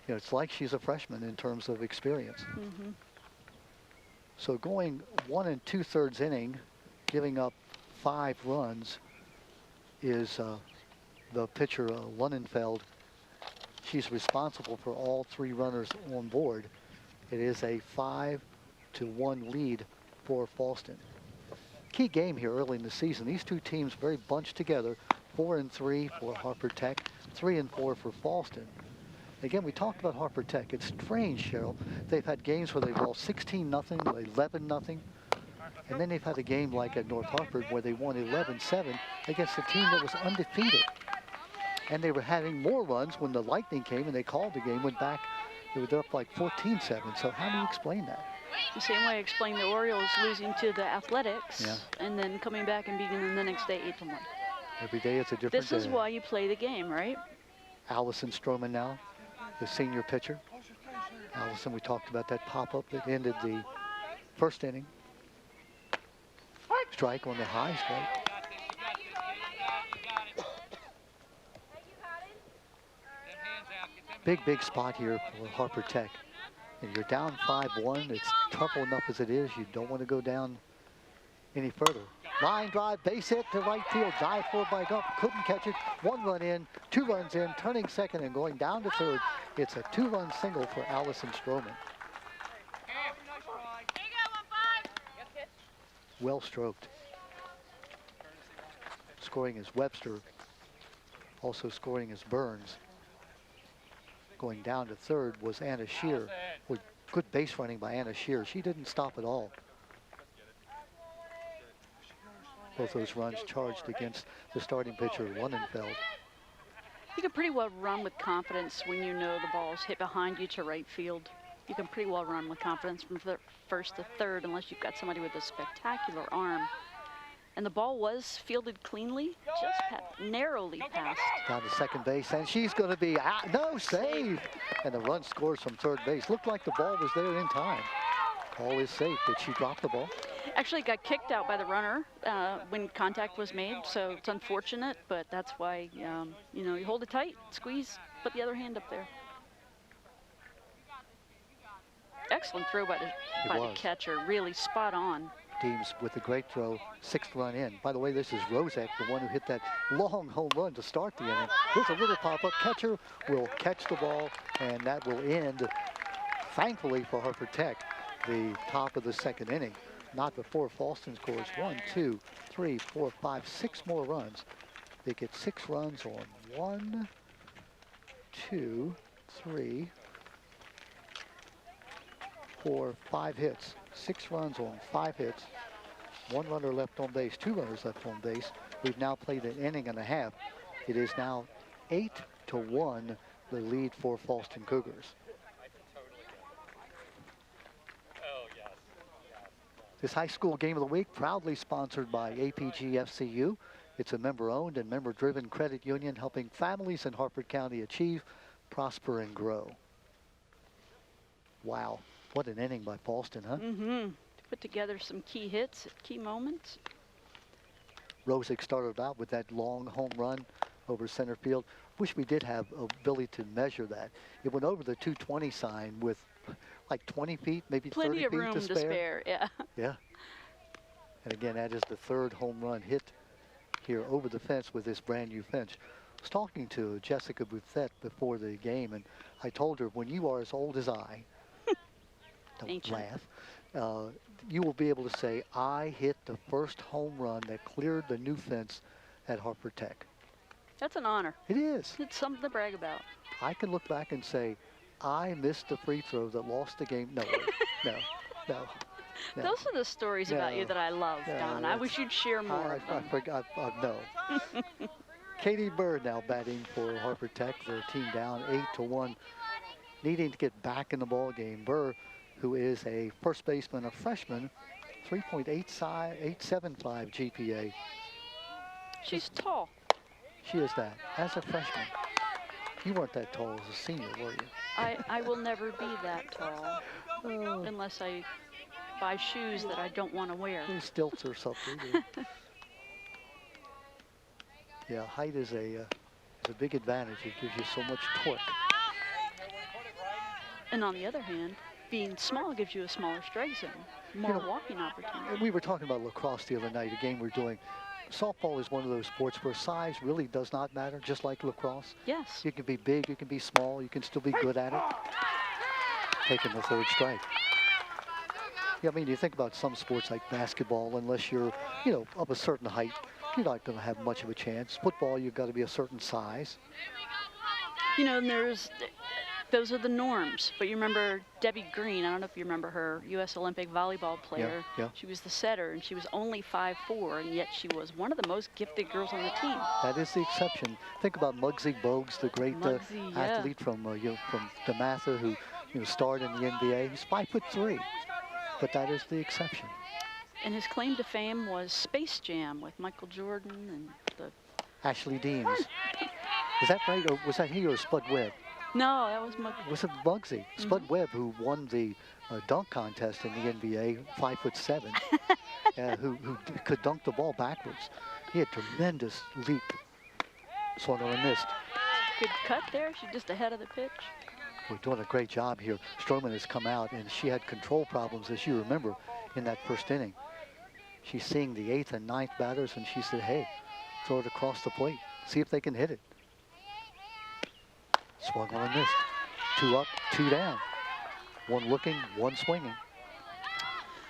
know, it's like she's a freshman in terms of experience. Mm-hmm. So going 1 2/3 inning, giving up 5 runs is the pitcher, Lunenfeld. She's responsible for all 3 runners on board. It is a 5-1 lead for Fallston. Key game here early in the season. These two teams very bunched together. 4-3 for Harford Tech, 3-4 for Fallston. Again, we talked about Harford Tech. It's strange, Cheryl. They've had games where they've lost 16-0, 11-0. And then they've had a game like at North Harford where they won 11-7 against a team that was undefeated. And they were having more runs when the Lightning came and they called the game, went back, they were up like 14-7. So how do you explain that? The same way I explained the Orioles losing to the Athletics, Yeah. and then coming back and beating them the next day 8-1. Every day it's a different This day. is why you play the game, right? Allison Stroman now, the senior pitcher. Allison, we talked about that pop-up that ended the first inning. Strike on the high strike. Big spot here for Harford Tech. And you're down 5-1. It's trouble enough as it is. You don't want to go down any further. Line drive, base hit to right field. Dive for by Gump. Couldn't catch it. 1 run in, 2 runs in, turning second and going down to third. It's a 2-run single for Allison Stroman. Well stroked. Scoring is Webster. Also scoring is Burns. Going down to third was Anna Shear. With good base running by Anna Shear. She didn't stop at all. Both those runs charged against the starting pitcher, Lunenfeld. You can pretty well run with confidence when you know the ball's hit behind you to right field. You can pretty well run with confidence from first to third unless you've got somebody with a spectacular arm. And the ball was fielded cleanly, just narrowly passed. Down to second base, and she's going to be out. No, save! And the run scores from third base. Looked like the ball was there in time. Ball is safe. Did she drop the ball? Actually got kicked out by the runner when contact was made, so it's unfortunate, but that's why, you know, you hold it tight, squeeze, put the other hand up there. Excellent throw by the catcher, really spot on. Deems with a great throw, 6th run in. By the way, this is Rozek, the one who hit that long home run to start the inning. There's a little pop-up. Catcher will catch the ball, and that will end, thankfully for Harford Tech, the top of the 2nd inning. Not before Fallston scores 1, 2, 3, 4, 5, 6 more runs. They get 6 runs on 1, 2, 3, 4, 5 hits. 6 runs on 5 hits. 1 runner left on base, 2 runners left on base. We've now played an inning and a half. It is now 8-1, the lead for Fallston Cougars. This high school game of the week proudly sponsored by APG FCU. It's a member-owned and member-driven credit union helping families in Harford County achieve, prosper, and grow. Wow, what an inning by Fallston, huh? Mm-hmm. Put together some key hits at key moments. Rozek started out with that long home run over center field. Wish we did have ability to measure that. It went over the 220 sign with like 20 feet, maybe 30 Plenty feet of room to spare, yeah. Yeah. And again, that is the 3rd home run hit here over the fence with this brand new fence. I was talking to Jessica Bouthette before the game, and I told her, when you are as old as I, don't Ancient. laugh, you will be able to say, I hit the first home run that cleared the new fence at Harford Tech. That's an honor. It is. It's something to brag about. I can look back and say, I missed the free throw that lost the game. No, no, no. No. Those are the stories about you that I love, No, Don. I wish you'd share more of I them. forgot. No. Katie Burr now batting for Harford Tech. Their team down 8-1, needing to get back in the ball game. Burr who is a first baseman, a freshman, 3.875 GPA. She's tall. She is that, as a freshman. You weren't that tall as a senior, were you? I will never be that tall unless I buy shoes that I don't want to wear. Stilts or something. Yeah, height is a big advantage. It gives you so much torque. And on the other hand, being small gives you a smaller strike zone, more walking opportunity. We were talking about lacrosse the other night, a game we're doing. Softball is one of those sports where size really does not matter, just like lacrosse. Yes. You can be big, you can be small, you can still be good at it. Taking the third strike. Yeah, I mean, you think about some sports like basketball, unless you're, of a certain height, you're not going to have much of a chance. Football, you've got to be a certain size. And those are the norms. But you remember Debbie Green, I don't know if you remember her, U.S. Olympic volleyball player. Yeah. She was the setter, and she was only 5'4", and yet she was one of the most gifted girls on the team. That is the exception. Think about Muggsy Bogues, the great athlete from DeMatha who starred in the NBA. He's 5'3", but that is the exception. And his claim to fame was Space Jam with Michael Jordan and the... Ashley Deans. Is that right, or was that he or Spud Webb? No, that was Muggsy. Was it Muggsy? Spud Webb, who won the dunk contest in the NBA, 5'7", who could dunk the ball backwards. He had tremendous leap. Swung on and missed. Good cut there. She's just ahead of the pitch. We're doing a great job here. Stroman has come out, and she had control problems, as you remember, in that first inning. She's seeing the 8th and 9th batters, and she said, hey, throw it across the plate. See if they can hit it. Swung on and missed. 2 up, 2 down. 1 looking, 1 swinging.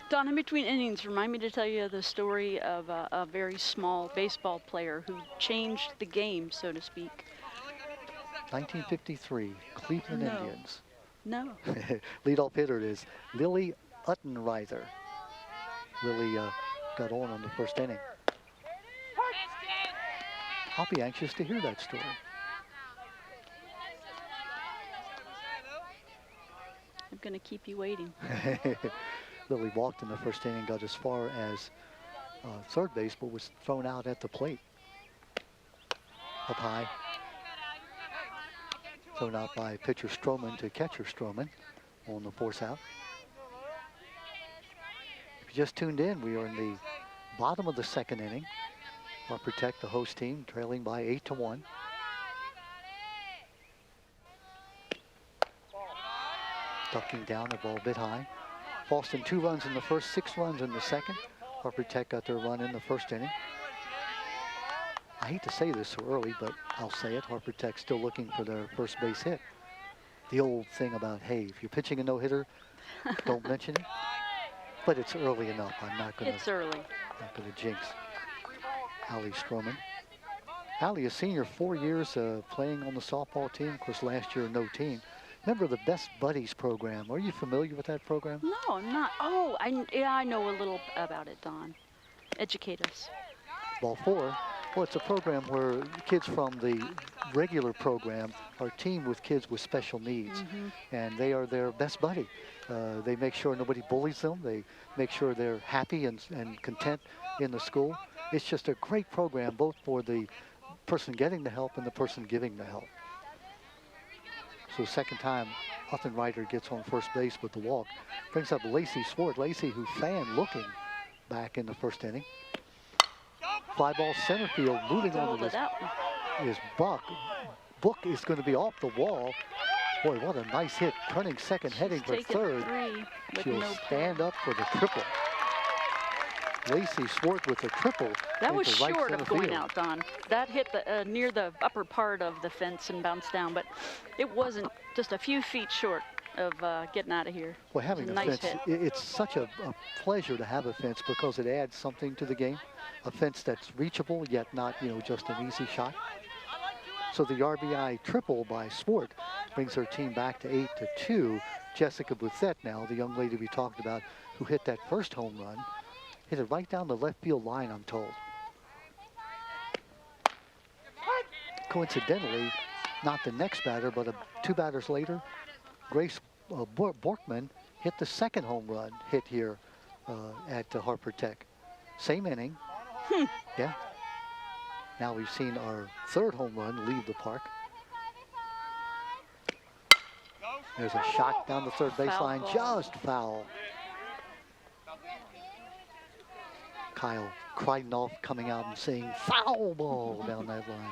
Don, in between innings, remind me to tell you the story of a very small baseball player who changed the game, so to speak. 1953, Cleveland Indians. No. Leadoff hitter is Lily Uttenreither. Lily got on the first inning. I'll be anxious to hear that story. I'm going to keep you waiting. Lily walked in the first inning, got as far as third base, but was thrown out at the plate. Up high. Thrown out by pitcher Stroman to catcher Stroman on the force out. If you just tuned in, we are in the bottom of the second inning. I'll protect the host team, trailing by 8-1. Ducking down, a ball a bit high. Fallston 2 runs in the first, 6 runs in the second. Harford Tech got their run in the first inning. I hate to say this so early, but I'll say it. Harford Tech still looking for their first base hit. The old thing about, hey, if you're pitching a no-hitter, don't mention it. But it's early enough. I'm not going to. It's early. Not going to jinx Allie Stroman. Allie, a senior, 4 years playing on the softball team. Of course, last year, no team. Remember the Best Buddies program. Are you familiar with that program? No, I'm not. Oh, I know a little about it, Don. Educate us. Ball 4. Well, it's a program where kids from the regular program are teamed with kids with special needs, and they are their best buddy. They make sure nobody bullies them. They make sure they're happy and content in the school. It's just a great program, both for the person getting the help and the person giving the help. So second time, Uttenreither gets on first base with the walk. Brings up Lacey Swart. Lacey, who fanned looking back in the first inning. Fly ball center field, moving on to this is Buck. Book is going to be off the wall. Boy, what a nice hit. Turning second, heading for third. She'll stand up for the triple. Lacey Swart with the triple. That was short of going out, Don. That hit the near the upper part of the fence and bounced down, but it wasn't, just a few feet short of getting out of here. Well, having a nice fence, hit. It's such a pleasure to have a fence because it adds something to the game. A fence that's reachable, yet not, just an easy shot. So the RBI triple by Swart brings her team back to 8-2. Jessica Bouthette now, the young lady we talked about, who hit that first home run, hit it right down the left field line, I'm told. Coincidentally, not the next batter, but 2 batters later, Grace Borkman hit the second home run hit here at Harford Tech. Same inning. Yeah. Now we've seen our third home run leave the park. There's a shot down the third baseline, just foul. Kyle Kreidenoff coming out and saying foul ball down that line.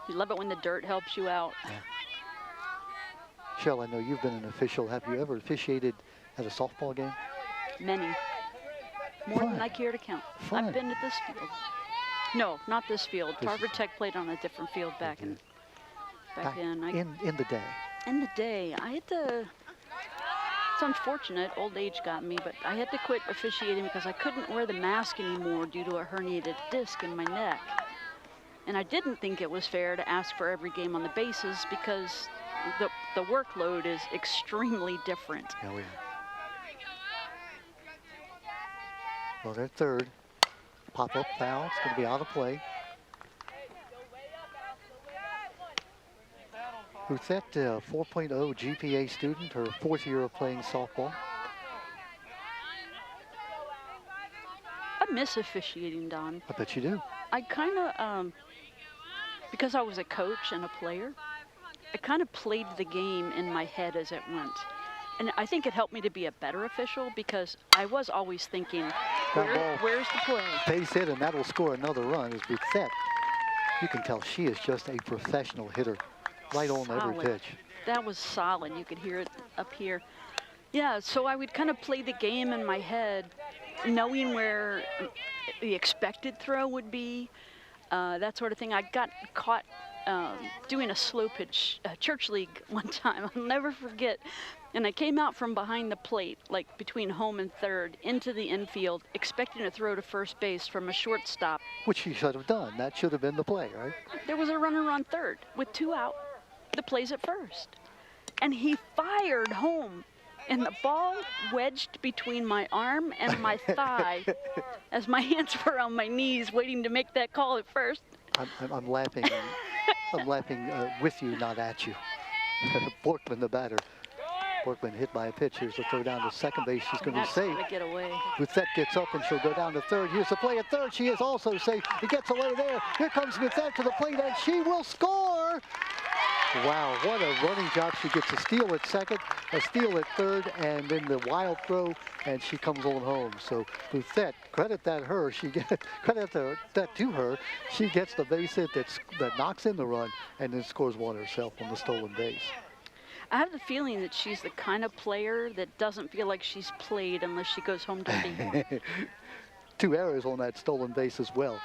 You love it when the dirt helps you out. Yeah. Cheryl, I know you've been an official. Have you ever officiated at a softball game? Many. More than I care to count. Fun. I've been at this field. No, not this field. Harvard Tech played on a different field back then. In the day. In the day, I had to. It's unfortunate, old age got me, but I had to quit officiating because I couldn't wear the mask anymore due to a herniated disc in my neck. And I didn't think it was fair to ask for every game on the bases because the workload is extremely different. Yeah, we are. Well, they're third. Pop-up foul. It's going to be out of play. Ruthette, 4.0 GPA student, her fourth year of playing softball. I miss officiating, Don. I bet you do. I kind of, because I was a coach and a player, I kind of played the game in my head as it went. And I think it helped me to be a better official because I was always thinking, where's the play? Base hit, and that'll score another run is Ruthette. You can tell she is just a professional hitter. Right on every pitch. That was solid. You could hear it up here. Yeah, so I would kind of play the game in my head, knowing where the expected throw would be, that sort of thing. I got caught doing a slow pitch church league one time. I'll never forget. And I came out from behind the plate, like between home and third, into the infield, expecting to throw to first base from a shortstop. Which he should have done. That should have been the play, right? There was a runner on third with 2 out. The play's at first. And he fired home. And the ball wedged between my arm and my thigh as my hands were on my knees waiting to make that call at first. I'm laughing. I'm laughing with you, not at you. Borkman, the batter. Borkman hit by a pitch. Here's the throw down to second base. She's going to be safe. Get away. Ruthette gets up and she'll go down to third. Here's the play at third. She is also safe. It gets away there. Here comes Ruthette to the plate and she will score. Wow, what a running job. She gets a steal at second, a steal at third, and then the wild throw, and she comes on home. So Ruthette, credit that her. Credit that to her. She gets the base hit that knocks in the run and then scores one herself on the stolen base. I have the feeling that she's the kind of player that doesn't feel like she's played unless she goes home to be. 2 errors on that stolen base as well.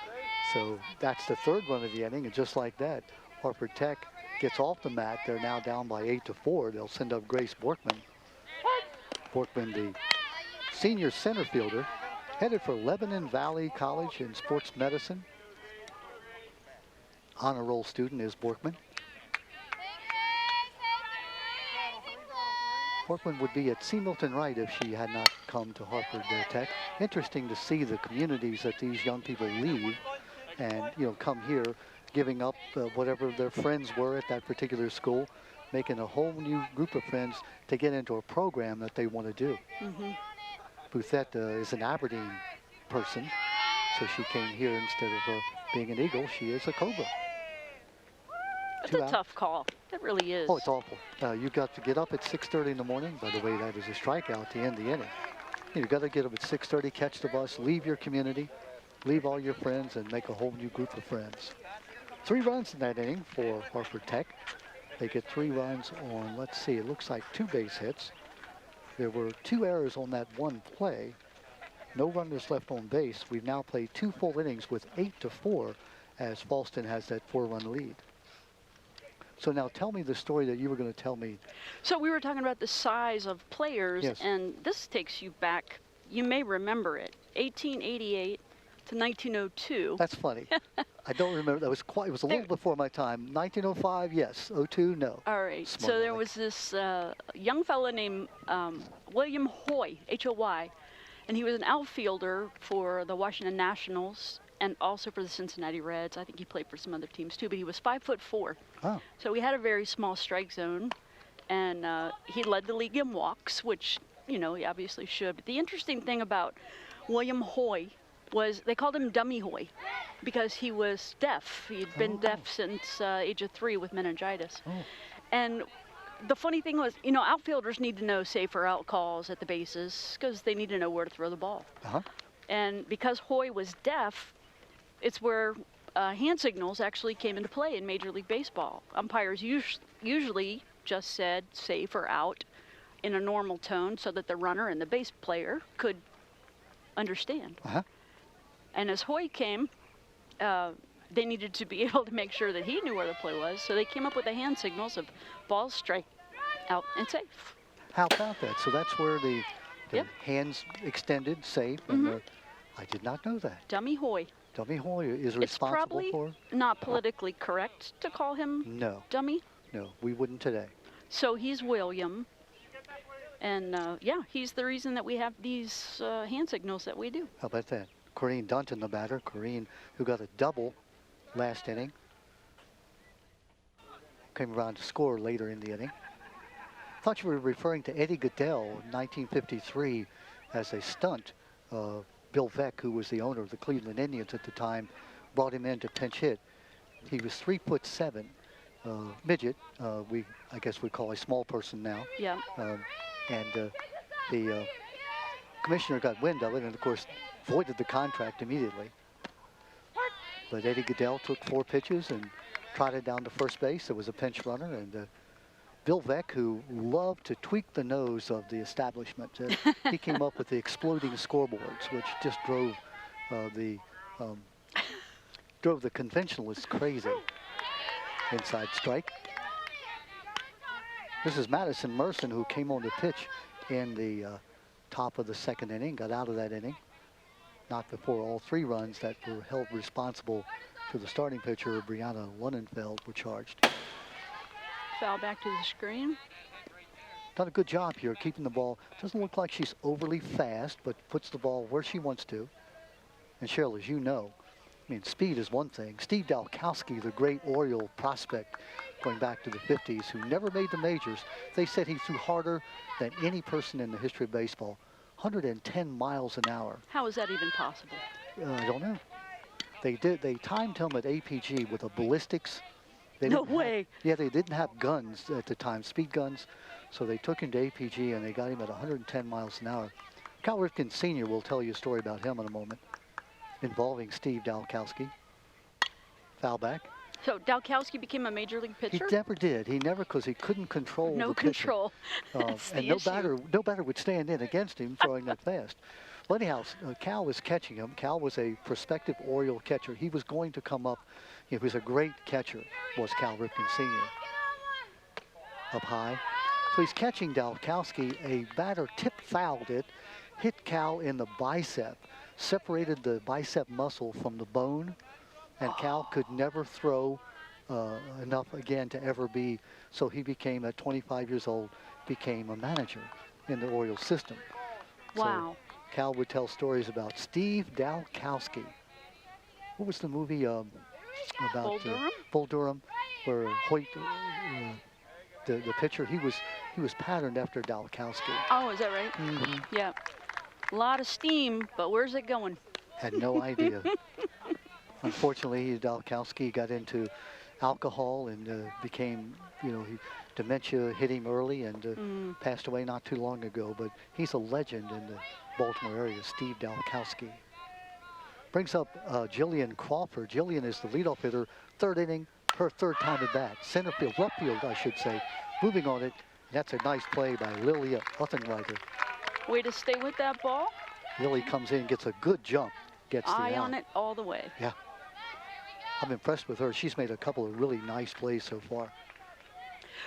So that's the third run of the inning, and just like that, Harford Tech gets off the mat. They're now down by 8-4. They'll send up Grace Borkman. Borkman, the senior center fielder, headed for Lebanon Valley College in sports medicine. Honor roll student is Borkman. Borkman would be at C. Milton Wright if she had not come to Harford Tech. Interesting to see the communities that these young people leave and, come here, giving up whatever their friends were at that particular school, making a whole new group of friends to get into a program that they want to do. Ruthette is an Aberdeen person, so she came here instead of being an Eagle. She is a Cobra. It's a tough call. It really is. Oh, it's awful. You got to get up at 6:30 in the morning. By the way, that is a strikeout to end the inning. You got to get up at 6:30, catch the bus, leave your community, leave all your friends, and make a whole new group of friends. 3 runs in that inning for Harford Tech. They get 3 runs on, let's see, it looks like 2 base hits. There were 2 errors on that one play. No runners left on base. We've now played 2 full innings with 8-4 as Fallston has that 4-run lead. So now tell me the story that you were going to tell me. So we were talking about the size of players, yes. And this takes you back, you may remember it, 1888 to 1902. That's funny. I don't remember. It was a little before my time. 1905, yes. 02, no. All right. Smart so there aleck. was this young fella named William Hoy, H-O-Y, and he was an outfielder for the Washington Nationals and also for the Cincinnati Reds. I think he played for some other teams too, but he was 5'4". Oh. So we had a very small strike zone, and he led the league in walks, which, you know, he obviously should. But the interesting thing about William Hoy was they called him Dummy Hoy because he was deaf. He'd been deaf since age of 3 with meningitis. And the funny thing was, you know, outfielders need to know safe or out calls at the bases because they need to know where to throw the ball. And because Hoy was deaf, it's where hand signals actually came into play in Major League Baseball. Umpires usually just said safe or out in a normal tone so that the runner and the base player could understand. And as Hoy came, they needed to be able to make sure that he knew where the play was, so they came up with the hand signals of ball, strike, out, and safe. How about that? So that's where the hands extended, safe, and I did not know that. Dummy Hoy. Dummy Hoy is responsible it's probably for? Not politically correct to call him Dummy. No, we wouldn't today. So he's William. And yeah, he's the reason that we have these hand signals that we do. How about that? Corrine Dunton, the batter. Corrine, who got a double last inning. Came around to score later in the inning. Thought you were referring to Eddie Goodell in 1953 as a stunt. Bill Veeck, who was the owner of the Cleveland Indians at the time, brought him in to pinch hit. He was 3'7", midget. I guess we call a small person now. Yeah. And the commissioner got wind of it, and of course voided the contract immediately. But Eddie Goodell took 4 pitches and trotted down to first base. There was a pinch runner, and Bill Veeck, who loved to tweak the nose of the establishment, he came up with the exploding scoreboards, which just drove the conventionalists crazy. Inside strike. This is Madison Merson, who came on the pitch in the top of the 2nd inning, got out of that inning. Not before all 3 runs that were held responsible to the starting pitcher, Brianna Lunenfeld, were charged. Foul back to the screen. Done a good job here keeping the ball. Doesn't look like she's overly fast, but puts the ball where she wants to. And Cheryl, as you know, I mean, speed is one thing. Steve Dalkowski, the great Oriole prospect going back to the 50s, who never made the majors, they said he threw harder than any person in the history of baseball. 110 miles an hour. How is that even possible? I don't know. They timed him at APG with a ballistics. No way. Yeah, they didn't have guns at the time, speed guns. So they took him to APG and they got him at 110 miles an hour. Cal Ripken Sr. will tell you a story about him in a moment, involving Steve Dalkowski. Foul back. So Dalkowski became a major league pitcher? He never did. He never, because he couldn't control no the control. And no batter would stand in against him throwing that fast. Well, anyhow, Cal was catching him. Cal was a prospective Oriole catcher. He was going to come up. He was a great catcher, was Cal Ripken Sr. Up high. So he's catching Dalkowski. A batter tip-fouled it, hit Cal in the bicep, separated the bicep muscle from the bone, and Cal could never throw enough again to ever be. So he became, at 25 years old, became a manager in the Orioles system. Wow. So Cal would tell stories about Steve Dalkowski. What was the movie about Bull Durham, where Hoyt, the pitcher, he was patterned after Dalkowski. Oh, is that right? Yeah. A lot of steam, but where's it going? Had no idea. Unfortunately, Dalkowski got into alcohol and became, dementia hit him early and passed away not too long ago. But he's a legend in the Baltimore area, Steve Dalkowski. Brings up Jillian Crawford. Jillian is the leadoff hitter, 3rd inning, her 3rd time at bat. Center field, left field, I should say. Moving on it. That's a nice play by Lilia Uthenreiter. Way to stay with that ball. Lily comes in, gets a good jump, gets the eye out. on it all the way. Yeah. I'm impressed with her. She's made a couple of really nice plays so far.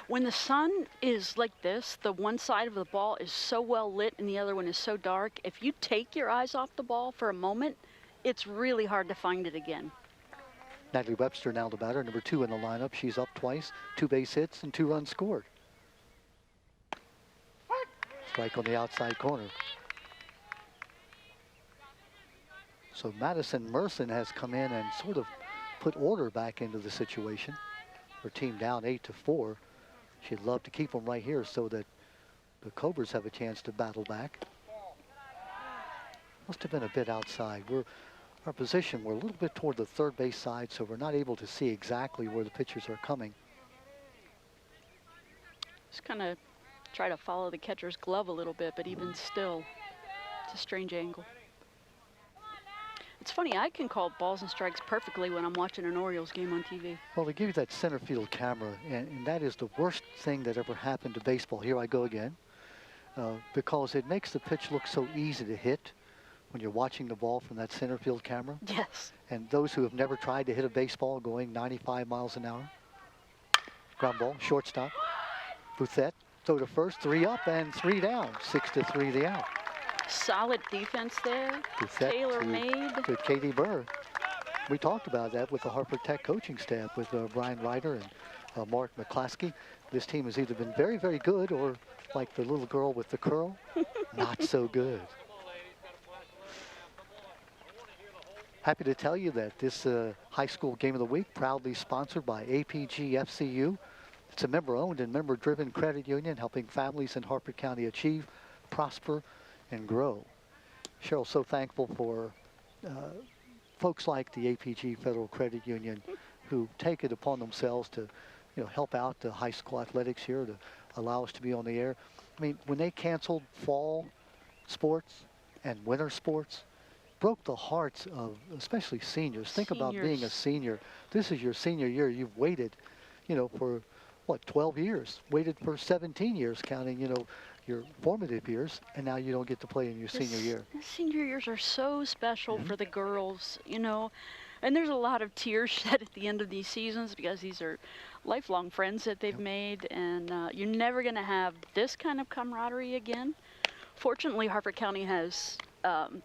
When the sun is like this, the one side of the ball is so well lit and the other one is so dark. If you take your eyes off the ball for a moment, it's really hard to find it again. Natalie Webster now the batter, number 2 in the lineup. She's up twice, 2 base hits and 2 runs scored. Strike on the outside corner. So Madison Merson has come in and sort of put order back into the situation. Her team down 8-4. She'd love to keep them right here so that the Cobras have a chance to battle back. Must have been a bit outside. Our position, we're a little bit toward the third base side, so we're not able to see exactly where the pitchers are coming. Just kind of try to follow the catcher's glove a little bit, but even still, it's a strange angle. It's funny, I can call balls and strikes perfectly when I'm watching an Orioles game on TV. Well, they give you that center field camera, and that is the worst thing that ever happened to baseball. Here I go again. Because it makes the pitch look so easy to hit when you're watching the ball from that center field camera. Yes. And those who have never tried to hit a baseball going 95 miles an hour. Ground ball, shortstop. Bouthette, throw to first, 3 up and 3 down. 6-3 the out. Solid defense there. Bouthette Tailor-made. to Katie Burr. We talked about that with the Harford Tech coaching staff with Brian Ryder and Mark McClaskey. This team has either been very, very good or like the little girl with the curl, not so good. Happy to tell you that this high school game of the week proudly sponsored by APG FCU. It's a member-owned and member-driven credit union helping families in Harford County achieve, prosper, and grow. Cheryl's so thankful for folks like the APG Federal Credit Union who take it upon themselves to help out the high school athletics here, to allow us to be on the air. I mean, when they canceled fall sports and winter sports, broke the hearts of especially seniors. Think about being a senior. This is your senior year. You've waited, for what, 12 years? Waited for 17 years, counting, your formative years, and now you don't get to play in your senior year. Senior years are so special for the girls, and there's a lot of tears shed at the end of these seasons because these are lifelong friends that they've made, and you're never going to have this kind of camaraderie again. Fortunately, Harford County has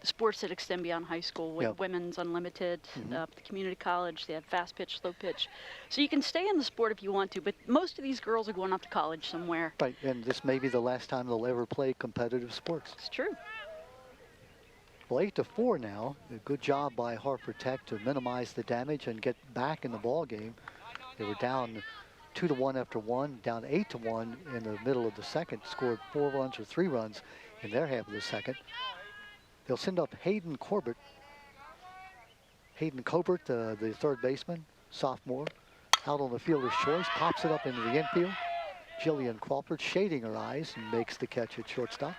sports that extend beyond high school, with women's unlimited, the community college, they have fast pitch, slow pitch. So you can stay in the sport if you want to, but most of these girls are going off to college somewhere. Right, and this may be the last time they'll ever play competitive sports. It's true. Well, 8-4 now. A good job by Harford Tech to minimize the damage and get back in the ball game. They were down 2-1 after 1, down 8-1 in the middle of the second, scored 4 runs or 3 runs in their half of the second. They'll send up Hayden Corbett. Hayden Corbett, the third baseman, sophomore, out on the fielder's choice, pops it up into the infield. Jillian Crawford shading her eyes and makes the catch at shortstop.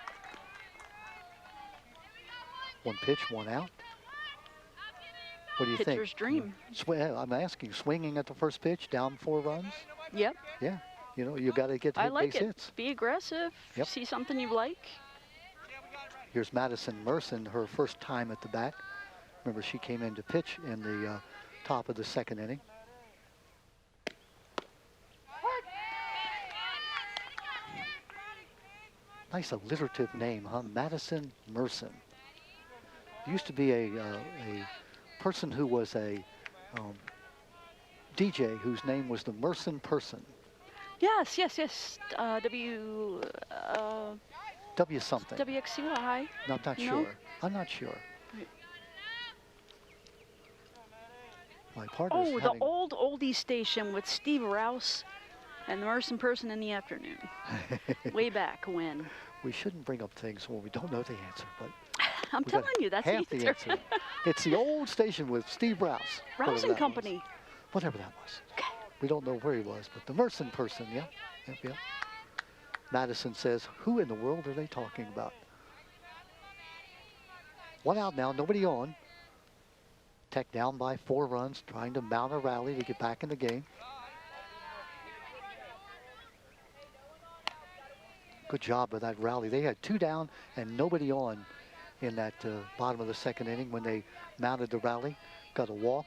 1 pitch, 1 out. What do you think? Pitcher's dream. I'm asking, swinging at the first pitch, down 4 runs? Yep. Yeah, you got to get base hits. Be aggressive. Yep. See something you like. Here's Madison Merson, her first time at the bat. Remember, she came in to pitch in the top of the second inning. Nice alliterative name, huh? Madison Merson. Used to be a person who was a DJ whose name was the Merson Person. Yes. W something. WXCY. No, I'm not sure. I'm not sure. My partner's the old oldie station with Steve Rouse and the Merson Person in the afternoon. Way back when. We shouldn't bring up things when we don't know the answer, but I'm telling you, that's half the answer. It's the old station with Steve Rouse. Rouse and Company. Whatever that was. Okay. We don't know where he was, but the Merson Person, yeah. Madison says, who in the world are they talking about? 1 out now, nobody on. Tech down by 4 runs, trying to mount a rally to get back in the game. Good job with that rally. They had 2 down and nobody on in that bottom of the second inning when they mounted the rally. Got a walk.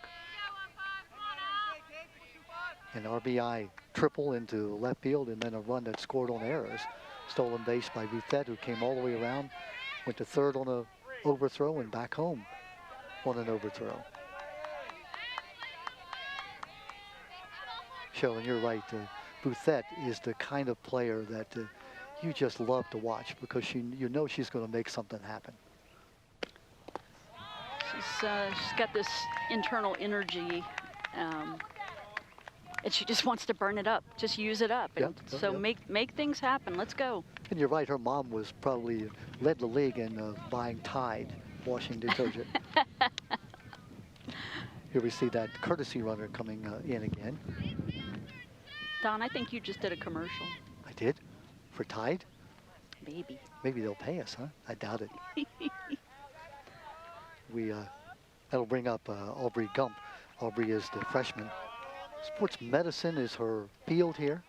An RBI triple into left field, and then a run that scored on errors. Stolen base by Bouthette, who came all the way around, went to third on a overthrow and back home on an overthrow. Sheldon, you're right. Bouthette is the kind of player that you just love to watch because you know she's going to make something happen. She's got this internal energy. And she just wants to burn it up, just use it up. And Yep, so yep. make things happen. Let's go. And you're right, her mom was probably led the league in buying Tide washing detergent. Here we see that courtesy runner coming in again. Don, I think you just did a commercial. I did? For Tide? Maybe. Maybe they'll pay us, huh? I doubt it. That'll bring up Aubrey Gump. Aubrey is the freshman. Sports medicine is her field here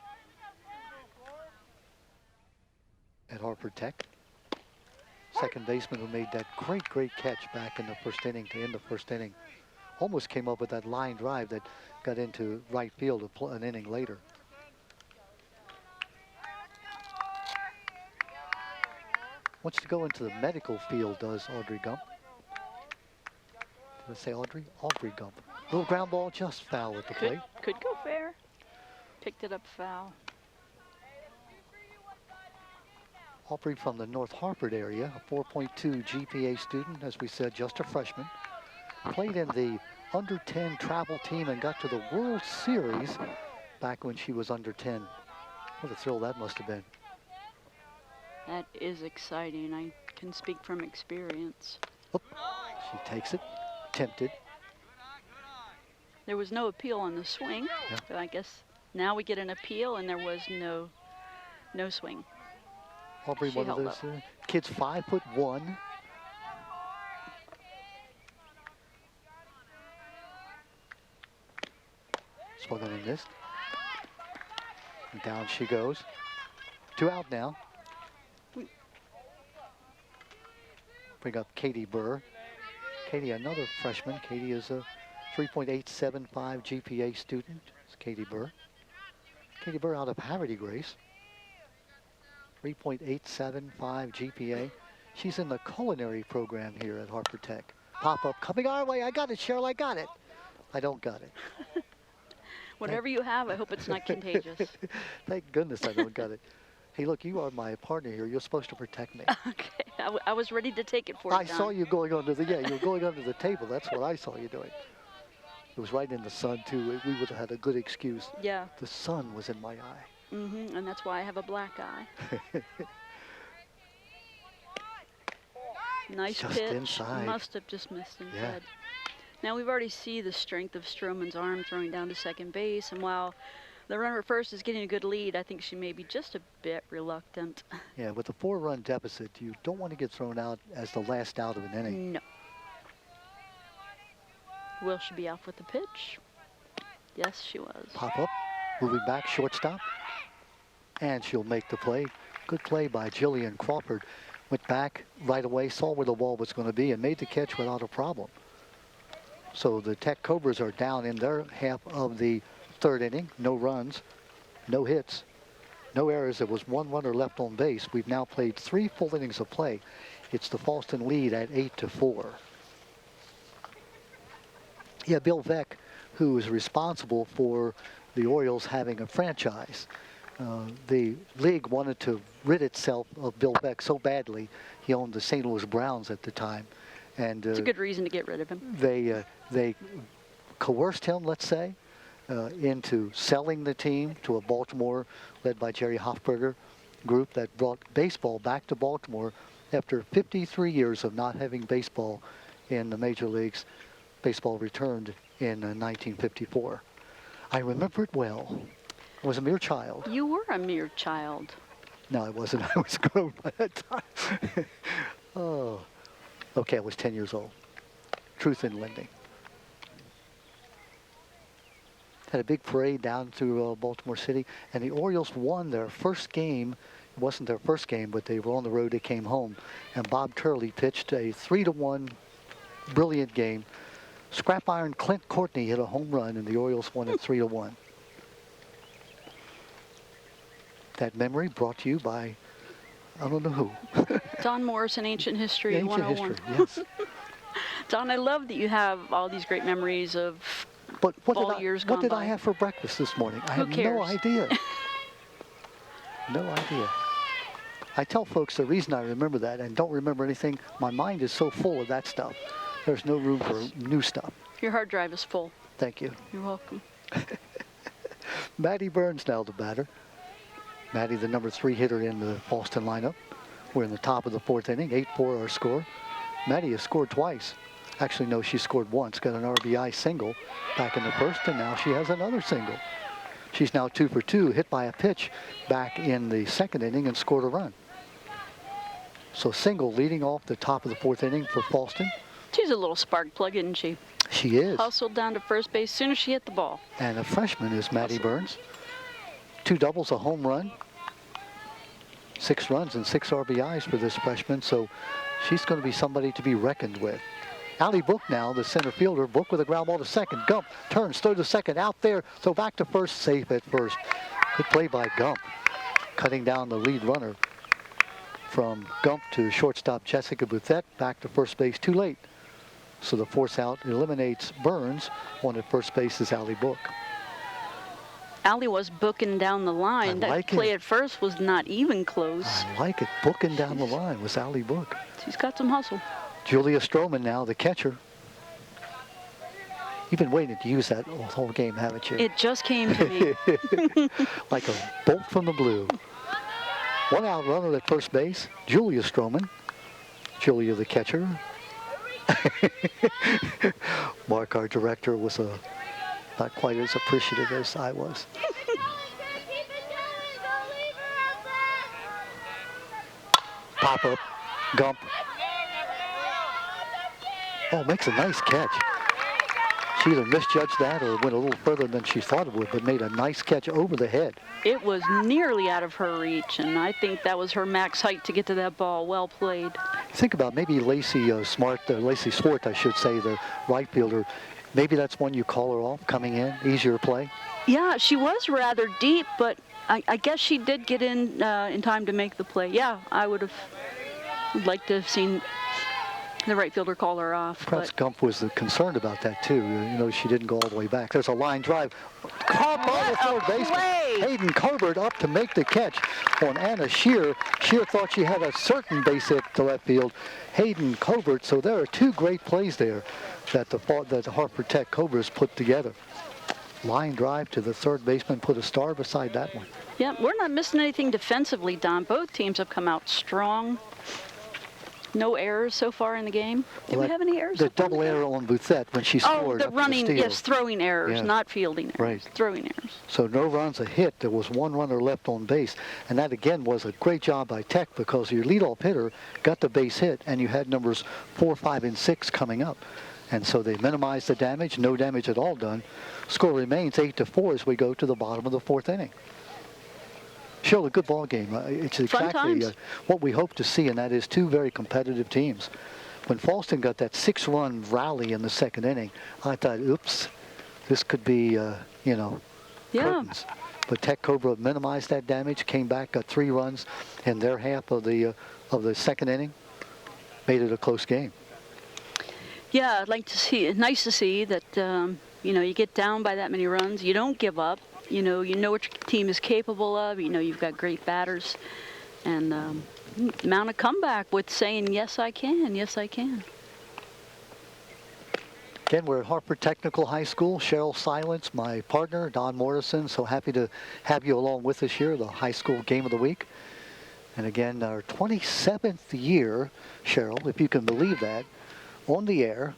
at Harford Tech. Second baseman who made that great catch back in the first inning to end the first inning. Almost came up with that line drive that got into right field an inning later. Wants to go into the medical field, does Audrey Gump. Did I say Audrey? Aubrey Gump. Little ground ball, just foul at the plate. Could go fair. Picked it up foul. Aubrey from the North Harford area, a 4.2 GPA student, as we said, just a freshman. Played in the under 10 travel team and got to the World Series back when she was under 10. What a thrill that must have been. That is exciting. I can speak from experience. Oh, she takes it, tempted. There was no appeal on the swing. Yeah. So I guess now we get an appeal, and there was no swing. Aubrey, She one of held those up. kids, 5'1". Swung on and missed. And down she goes. 2 out now. Bring up Katie Burr. Katie, another freshman. Katie is a 3.875 GPA student. It's Katie Burr. Katie Burr out of Harvard Grace. 3.875 GPA. She's in the culinary program here at Harford Tech. Pop-up coming our way. I got it, Cheryl. I got it. I don't got it. Whatever you have, I hope it's not contagious. Thank goodness I don't got it. Hey, look, you are my partner here. You're supposed to protect me. Okay, I was ready to take it for you, I saw you going under the, you were going under the table. That's what I saw you doing. It was right in the sun, too. We would have had a good excuse. Yeah. The sun was in my eye. Mm-hmm, and that's why I have a black eye. Nice Just pitch. inside. Must have just missed inside. Yeah. Now we've already seen the strength of Stroman's arm throwing down to second base, and while the runner at first is getting a good lead, I think she may be just a bit reluctant. Yeah, with a 4-run deficit, you don't want to get thrown out as the last out of an inning. No. Will she be off with the pitch? Yes, she was. Pop up, moving back, shortstop, and she'll make the play. Good play by Jillian Crawford. Went back right away, saw where the ball was going to be, and made the catch without a problem. So the Tech Cobras are down in their half of the third inning. No runs, no hits, no errors. There was 1 runner left on base. We've now played 3 full innings of play. It's the Fallston lead at 8-4. Yeah, Bill Veck, who is responsible for the Orioles having a franchise. The league wanted to rid itself of Bill Veck so badly. He owned the St. Louis Browns at the time. And It's a good reason to get rid of him. they coerced him, let's say, into selling the team to a Baltimore, led by Jerry Hofberger, group that brought baseball back to Baltimore after 53 years of not having baseball in the major leagues. Baseball returned in 1954. I remember it well. I was a mere child. You were a mere child. No, I wasn't. I was grown by that time. Oh, okay, I was 10 years old. Truth in lending. Had a big parade down through Baltimore City, and the Orioles won their first game. It wasn't their first game, but they were on the road. They came home, and Bob Turley pitched a 3-1 brilliant game. Scrap iron Clint Courtney hit a home run, and the Orioles won it 3-1. That memory brought to you by, I don't know who. Don Morrison, Ancient History Ancient 101. history, yes. Don, I love that you have all these great memories of But what years what gone did by. I have for breakfast this morning? I Who have cares? no idea. No idea. I tell folks the reason I remember that and don't remember anything, my mind is so full of that stuff. There's no room for new stuff. Your hard drive is full. Thank you. You're welcome. Maddie Burns now the batter. Maddie, the number 3 hitter in the Fallston lineup. We're in the top of the 4th inning, 8-4 our score. Maddie has scored twice. Actually, no, she scored once, got an RBI single back in the first, and now she has another single. She's now 2 for 2, hit by a pitch back in the 2nd inning and scored a run. So single leading off the top of the 4th inning for Fallston. She's a little spark plug, isn't she? She is. Hustled down to first base as soon as she hit the ball. And a freshman is Maddie Burns. 2 doubles, a home run. 6 runs and 6 RBIs for this freshman, so she's going to be somebody to be reckoned with. Allie Book now, the center fielder. Book with a ground ball to second. Gump turns, throw to second, out there, so back to first, safe at first. Good play by Gump, cutting down the lead runner. From Gump to shortstop Jessica Bouthette, back to first base too late. So the force out eliminates Burns. On at first base is Allie Book. Allie was booking down the line. I like that play it. at first was not even close. I like it. Booking down the line was Allie Book. She's got some hustle. Julia Stroman now, the catcher. You've been waiting to use that whole game, haven't you? It just came to me. Like a bolt from the blue. 1 out runner at first base, Julia Stroman. Julia the catcher. Mark, our director, was not quite as appreciative as I was. Pop up, Gump. Oh, makes a nice catch. She either misjudged that or went a little further than she thought it would, but made a nice catch over the head. It was nearly out of her reach, and I think that was her max height to get to that ball. Well played. Think about maybe Lacey Lacey Swart, I should say, the right fielder. Maybe that's one you call her off, coming in, easier play. Yeah, she was rather deep, but I guess she did get in time to make the play. Yeah, I would like to have seen the right fielder call her off. Perhaps Gump was concerned about that too. You know, she didn't go all the way back. There's a line drive. Caught by the third baseman. Hayden Covert up to make the catch on Anna Shear. Shear thought she had a certain base hit to left field. Hayden Covert. So there are 2 great plays there that the Harford Tech Cobras put together. Line drive to the third baseman, put a star beside that one. Yeah, we're not missing anything defensively, Don. Both teams have come out strong. No errors so far in the game. Did we have any errors? The double error on Bouthette when she scored. Oh, the running, yes, throwing errors, Yeah. not fielding errors. Right. Throwing errors. So no runs, a hit. There was 1 runner left on base. And that, again, was a great job by Tech because your leadoff hitter got the base hit, and you had numbers 4, 5, and 6 coming up. And so they minimized the damage, no damage at all done. Score remains 8-4 as we go to the bottom of the 4th inning. Showed a good ball game. It's exactly what we hope to see, and that is 2 very competitive teams. When Fallston got that 6-run rally in the 2nd inning, I thought, oops, this could be, curtains. But Tech Cobra minimized that damage, came back, got 3 runs in their half of the 2nd inning, made it a close game. Yeah, I'd like to see. Nice to see that you get down by that many runs, you don't give up. You know what your team is capable of. You know you've got great batters, and mount a comeback with saying, "Yes, I can. Yes, I can." Again, we're at Harford Technical High School. Cheryl Silence, my partner, Don Morrison. So happy to have you along with us here, the high school game of the week. And again, our 27th year, Cheryl, if you can believe that, on the air.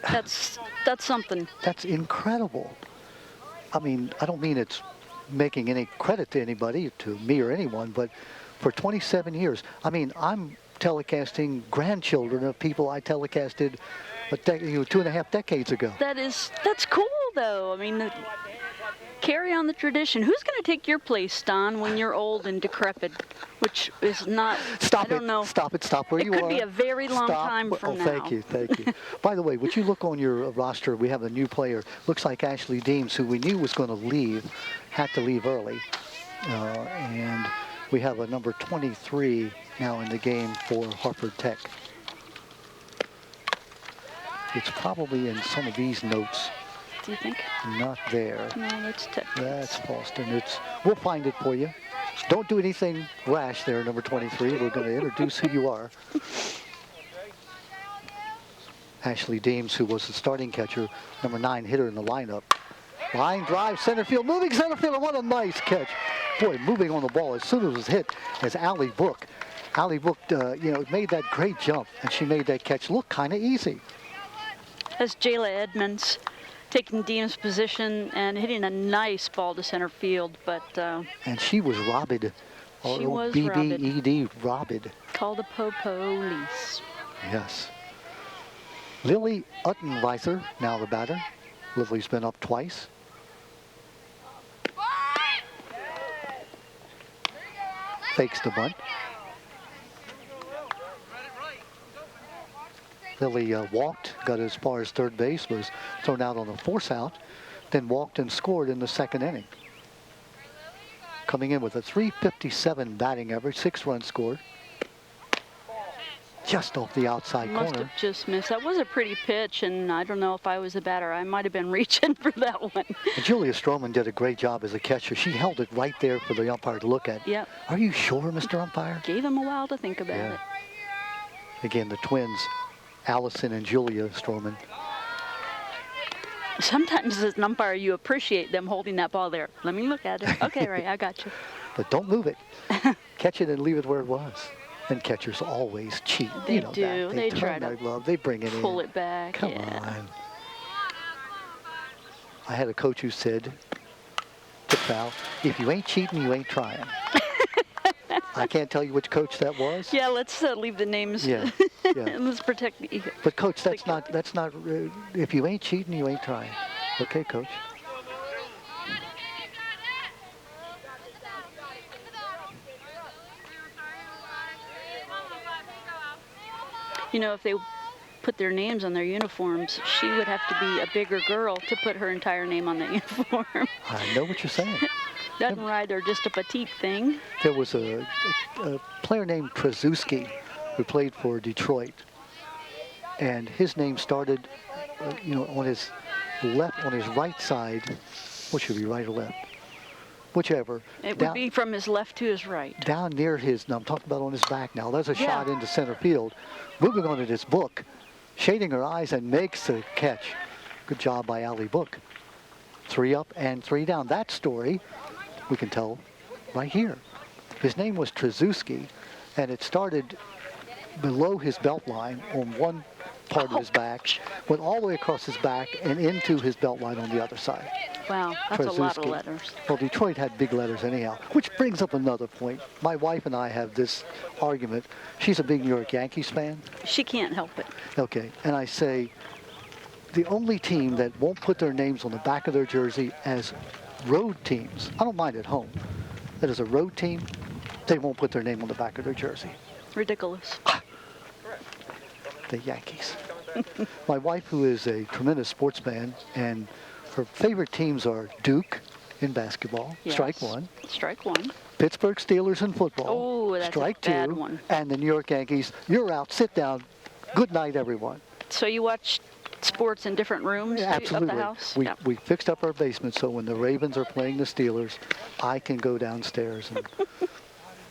That's something. That's incredible. I mean, I don't mean it's making any credit to anybody, to me or anyone, but for 27 years, I mean, I'm telecasting grandchildren of people I telecasted 2.5 decades ago. That's cool, though. I mean, carry on the tradition. Who's going to take your place, Don, when you're old and decrepit? Which is not, I don't know. Stop where you are. It could be a very long time from now. Thank you. By the way, would you look on your roster? We have a new player. Looks like Ashley Deems, who we knew was going to leave, had to leave early. And we have a number 23 now in the game for Harford Tech. It's probably in some of these notes. Do you think? Not there. No, that's Tech. That's Fallston. We'll find it for you. Don't do anything rash there, number 23. We're going to introduce who you are. Ashley Deems, who was the starting catcher, number 9 hitter in the lineup. Line drive, center field, moving center field, and what a nice catch. Boy, moving on the ball as soon as it was hit as Allie Book. Allie Book, made that great jump, and she made that catch look kind of easy. That's Jayla Edmonds taking Dean's position and hitting a nice ball to center field, but... and she was robbed. She was BBED, robbed. Call the police. Yes. Lily Uttenweiser, now the batter. Lily's been up twice. Fakes the bunt. Lily walked, got as far as third base, was thrown out on a force out, then walked and scored in the second inning. Coming in with a .357 batting average, 6 runs scored. Just off the outside Must corner. have just missed. That was a pretty pitch, and I don't know if I was the batter. I might have been reaching for that one. And Julia Stroman did a great job as a catcher. She held it right there for the umpire to look at. Yep. Are you sure, Mr. Umpire? Gave him a while to think about it. Again, the twins, Allison and Julia Stroman. Sometimes as an umpire, you appreciate them holding that ball there. Let me look at it. Okay, right, I got you. But don't move it. Catch it and leave it where it was. And catchers always cheat. They you know do. That. They turn try their to glove. They bring it in. pull it back. Come on. I had a coach who said to foul, if you ain't cheating, you ain't trying. I can't tell you which coach that was. Yeah, let's leave the names. Yeah. And let's protect the... But coach, that's not, if you ain't cheating, you ain't trying. Okay, coach. You know, if they put their names on their uniforms, she would have to be a bigger girl to put her entire name on the uniform. I know what you're saying. Doesn't ride, they're just a petite thing. There was a player named Trzaskowski who played for Detroit, and his name started, on his left, on his right side. What should be right or left? Whichever. It would be from his left to his right. Down near his, now I'm talking about on his back now. There's a shot into center field. Moving on to this Book, shading her eyes and makes the catch. Good job by Allie Book. 3 up and 3 down. That story we can tell right here. His name was Trzaskowski, and it started below his belt line on one part of his back, went all the way across his back and into his belt line on the other side. Wow, that's a lot of Trzaskowski. letters. Well, Detroit had big letters anyhow, which brings up another point. My wife and I have this argument. She's a big New York Yankees fan. She can't help it. Okay, and I say the only team that won't put their names on the back of their jersey as road teams, I don't mind at home, that is a road team, they won't put their name on the back of their jersey. Ridiculous. The Yankees. My wife, who is a tremendous sports fan, and her favorite teams are Duke in basketball, Yes. strike one. Strike one. Pittsburgh Steelers in football, Oh, that's strike a bad two. one. And the New York Yankees, you're out, sit down, good night everyone. So you watch sports in different rooms Absolutely. of the house? We fixed up our basement so when the Ravens are playing the Steelers, I can go downstairs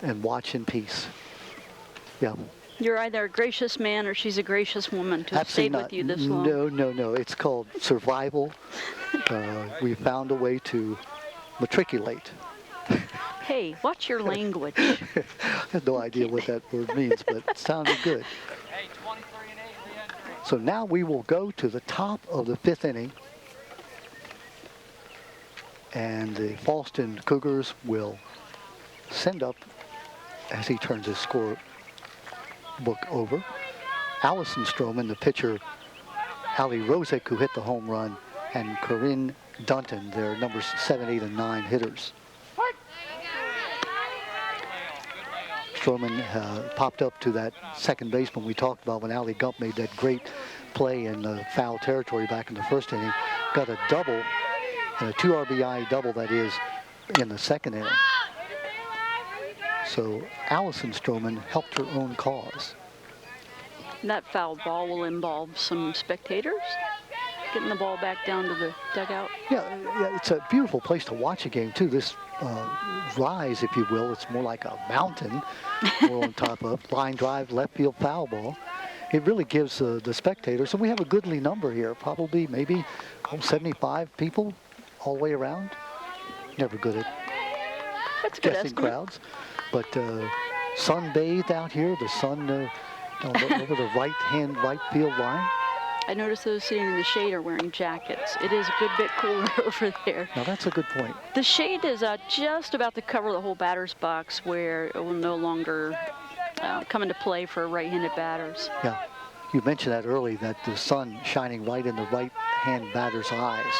and watch in peace. Yeah. You're either a gracious man or she's a gracious woman to have Absolutely stayed not. with you this long. No. It's called survival. We found a way to matriculate. Hey, watch your language. I have no idea what that word means, but it sounded good. So now we will go to the top of the 5th inning. And the Fallston Cougars will send up, as he turns his score book over, Allison Stroman, the pitcher, Allie Rosick, who hit the home run, and Corinne Dunton, their numbers 7, 8, and 9 hitters. Stroman popped up to that second baseman we talked about when Allie Gump made that great play in foul territory back in the first inning. Got a double, and a 2 RBI double, that is, in the second inning. So Allison Stroman helped her own cause. That foul ball will involve some spectators getting the ball back down to the dugout. Yeah, it's a beautiful place to watch a game, too. This rise, if you will, it's more like a mountain we're on top of. Line drive, left field foul ball. It really gives the spectators, and we have a goodly number here, probably maybe 75 people all the way around. Never good at That's a good guessing estimate. crowds. But sun-bathed out here, the sun over the right field line. I noticed those sitting in the shade are wearing jackets. It is a good bit cooler over there. Now that's a good point. The shade is just about to cover the whole batter's box, where it will no longer come into play for right-handed batters. Yeah, you mentioned that early, that the sun shining right in the right-hand batter's eyes.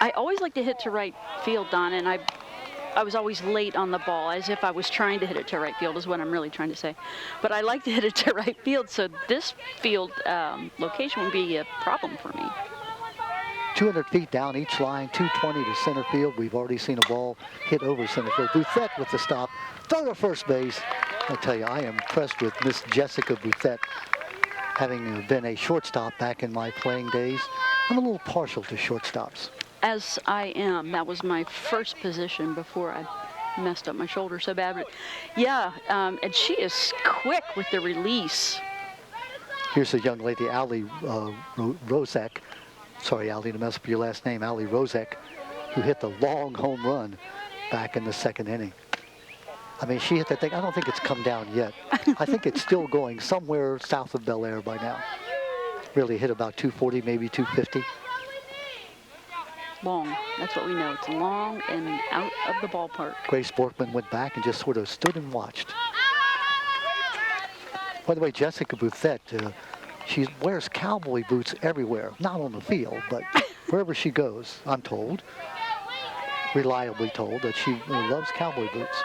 I always like to hit to right field, Don, and I was always late on the ball, as if I was trying to hit it to right field, is what I'm really trying to say. But I like to hit it to right field, so this field location would be a problem for me. 200 feet down each line, 220 to center field. We've already seen a ball hit over center field. Bouthette with the stop, throw to first base. I tell you, I am impressed with Miss Jessica Bouthette, having been a shortstop back in my playing days. I'm a little partial to shortstops. As I am. That was my first position before I messed up my shoulder so bad. But yeah, and she is quick with the release. Here's a young lady, Allie Rozek. Sorry, Allie, to mess up your last name, Allie Rozek, who hit the long home run back in the second inning. I mean, she hit that thing. I don't think it's come down yet. I think it's still going somewhere south of Bel Air by now. Really hit about 240, maybe 250. Long. That's what we know. It's long and out of the ballpark. Grace Borkman went back and just sort of stood and watched. By the way, Jessica Bouthette, she wears cowboy boots everywhere. Not on the field, but wherever she goes, I'm told, reliably told, that she loves cowboy boots.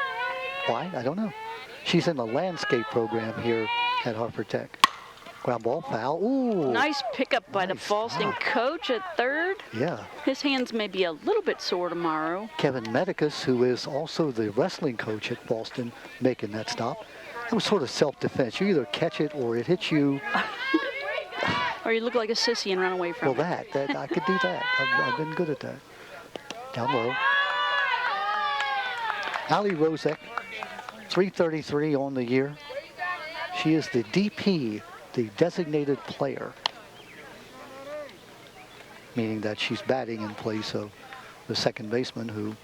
Why? I don't know. She's in the landscape program here at Harford Tech. Ground ball, foul. Ooh. Nice pickup by the Nice. Fallston coach at third. Yeah. His hands may be a little bit sore tomorrow. Kevin Medicus, who is also the wrestling coach at Fallston, making that stop. It was sort of self-defense. You either catch it or it hits you. Or you look like a sissy and run away from Well, it. that I could do that. I've been good at that. Down low. Allie Rozek, 333 on the year. She is the DP, the designated player, meaning that she's batting in place of the second baseman who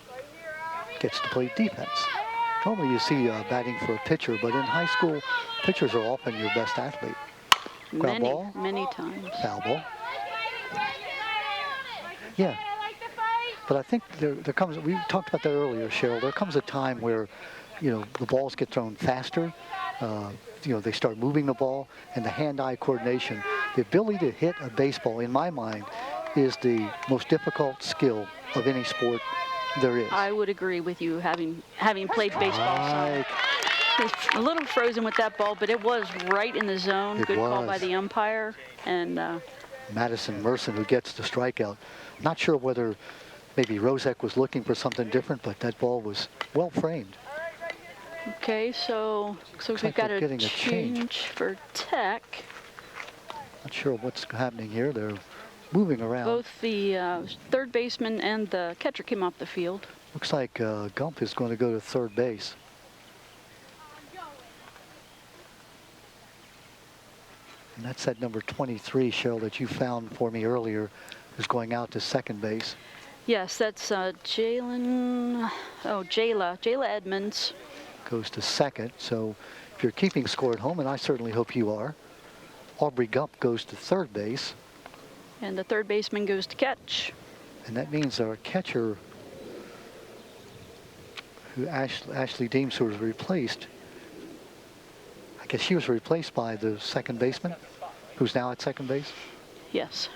gets to play defense. Normally you see batting for a pitcher, but in high school, pitchers are often your best athlete. Ground ball. Many times. Foul ball. Yeah. But I think there comes, we talked about that earlier, Cheryl, there comes a time where, you know, the balls get thrown faster. You know, they start moving the ball, and the hand-eye coordination, the ability to hit a baseball, in my mind, is the most difficult skill of any sport there is. I would agree with you, having played baseball. Right. So it's a little frozen with that ball, but it was right in the zone. It Good call by was. the umpire. And Madison Merson, who gets the strikeout. Not sure whether maybe Rozek was looking for something different, but that ball was well framed. okay, so we've like got we're a getting a change. change for Tech. Not sure what's happening here. They're moving around. Both the third baseman and the catcher came off the field. Looks like Gump is going to go to third base. And that's that number 23, Cheryl, that you found for me earlier, who's going out to second base. Yes, that's Jayla Edmonds. Goes to second. So if you're keeping score at home, and I certainly hope you are, Aubrey Gump goes to third base. And the third baseman goes to catch. And that means our catcher, who Ashley Deems, who was replaced, I guess she was replaced by the second baseman, who's now at second base. Yes.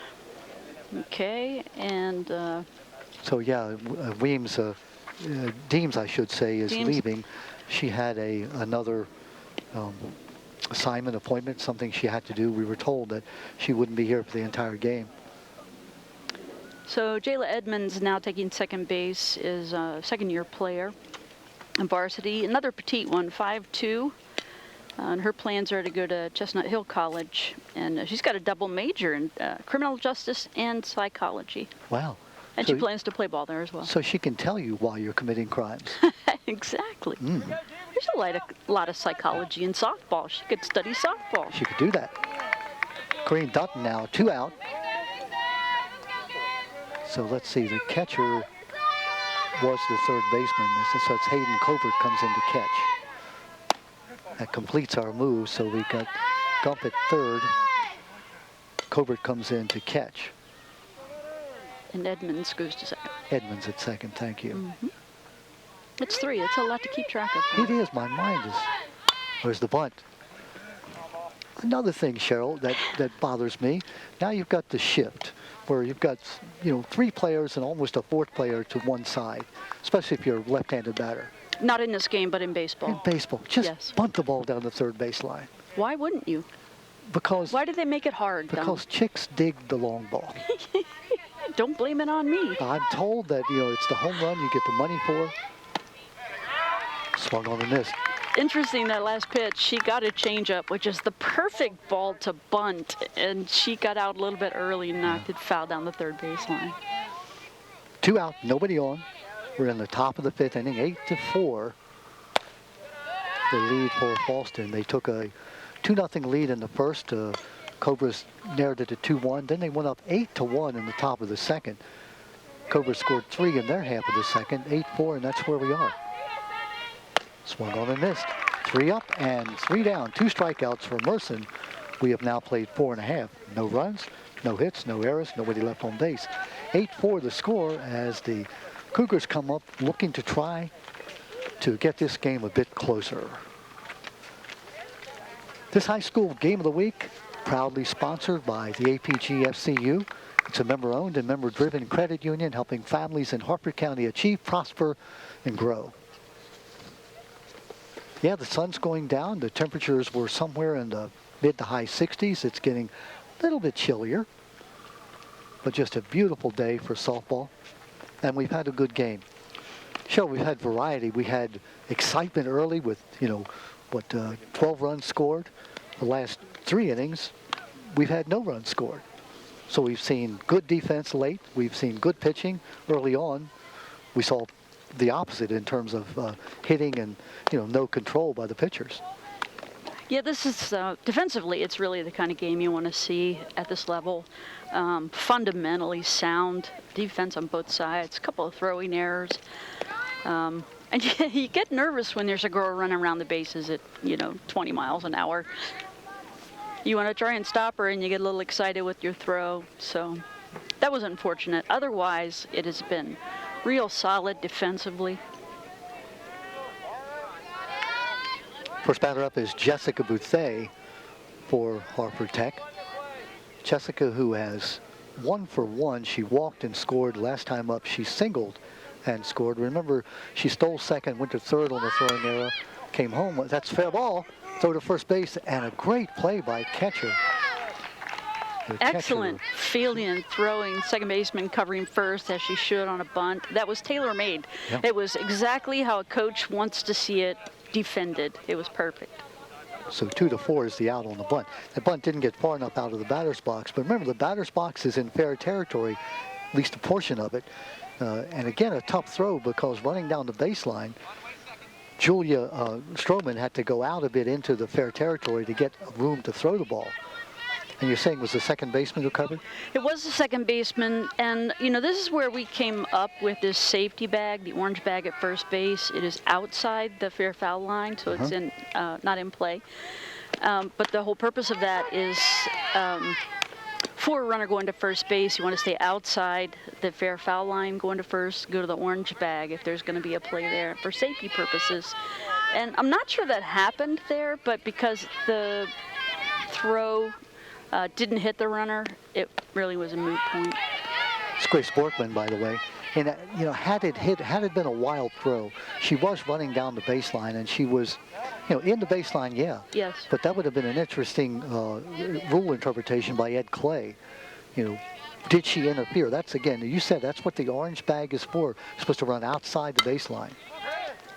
Okay, and So yeah, Weems, Deems, I should say, is Deems. leaving. She had another assignment, appointment, something she had to do. We were told that she wouldn't be here for the entire game. so Jayla Edmonds, now taking second base, is a second-year player in varsity. Another petite one, 5'2". And her plans are to go to Chestnut Hill College. And she's got a double major in criminal justice and psychology. Wow. And So- she plans to play ball there as well. So she can tell you why you're committing crimes. Exactly. Mm. There's a lot of psychology in softball. She could study softball. She could do that. Corinne Dutton now, 2 out. So let's see, the catcher was the third baseman. So it's Hayden Covert comes in to catch. That completes our move, so we got Gump at third. Covert comes in to catch. And Edmonds goes to second. Edmonds at second, thank you. Mm-hmm. It's 3. It's a lot to keep track of. It is, my mind is. Where's the bunt? Another thing, Cheryl, that bothers me, now you've got the shift, where you've got, 3 players and almost a 4th player to one side, especially if you're a left-handed batter. Not in this game, but in baseball. In baseball, just bunt the ball down the third baseline. Why wouldn't you? Because... Why did they make it hard, Because chicks dig the long ball. Don't blame it on me. I'm told that, it's the home run you get the money for. Swung on and missed. Interesting, that last pitch, she got a changeup, which is the perfect ball to bunt, and she got out a little bit early and knocked it foul down the third baseline. 2 out, nobody on. We're in the top of the 5th inning, 8-4. The lead for Fallston. They took a 2-0 lead in the first. Cobras narrowed it to 2-1. Then they went up 8-1 in the top of the second. Cobras scored 3 in their half of the second, 8-4, and that's where we are. Swung on and missed. 3 up and 3 down. 2 strikeouts for Merson. We have now played 4.5. No runs, no hits, no errors, nobody left on base. 8-4 the score as the Cougars come up looking to try to get this game a bit closer. This high school game of the week, proudly sponsored by the APG FCU. It's a member-owned and member-driven credit union helping families in Harford County achieve, prosper, and grow. Yeah, the sun's going down. The temperatures were somewhere in the mid to high 60s. It's getting a little bit chillier, but just a beautiful day for softball. And we've had a good game. Sure, we've had variety. We had excitement early with, 12 runs scored. The last 3 innings, we've had no runs scored. So we've seen good defense late. We've seen good pitching early on. We saw the opposite in terms of hitting and, no control by the pitchers. Yeah, this is defensively, it's really the kind of game you want to see at this level. Fundamentally sound defense on both sides, a couple of throwing errors. And you get nervous when there's a girl running around the bases at, 20 miles an hour. You want to try and stop her and you get a little excited with your throw. So that was unfortunate. Otherwise, it has been real solid defensively. First batter up is Jessica Bouthé for Harford Tech. Jessica, who has 1 for 1. She walked and scored. Last time up, she singled and scored. Remember, she stole second, went to third on the throwing error, came home. That's fair ball. Throw to first base, and a great play by catcher. Excellent fielding and throwing. Second baseman covering first as she should on a bunt. That was tailor-made. Yep. It was exactly how a coach wants to see it defended. It was perfect. So 2-4 is the out on the bunt. The bunt didn't get far enough out of the batter's box, but remember the batter's box is in fair territory, at least a portion of it. And again, a tough throw because running down the baseline, Julia Stroman had to go out a bit into the fair territory to get room to throw the ball. And you're saying it was the second baseman who covered? It was the second baseman, and this is where we came up with this safety bag, the orange bag at first base. It is outside the fair foul line, so it's not in play. But the whole purpose of that is for a runner going to first base, you want to stay outside the fair foul line, going to first, go to the orange bag if there's going to be a play there for safety purposes. And I'm not sure that happened there, but because the throw didn't hit the runner, it really was a moot point. It's Grace Borkman, by the way. And, had it been a wild throw, she was running down the baseline, and she was, in the baseline, yeah. Yes. But that would have been an interesting rule interpretation by Ed Clay. Did she interfere? That's, again, you said that's what the orange bag is for. It's supposed to run outside the baseline.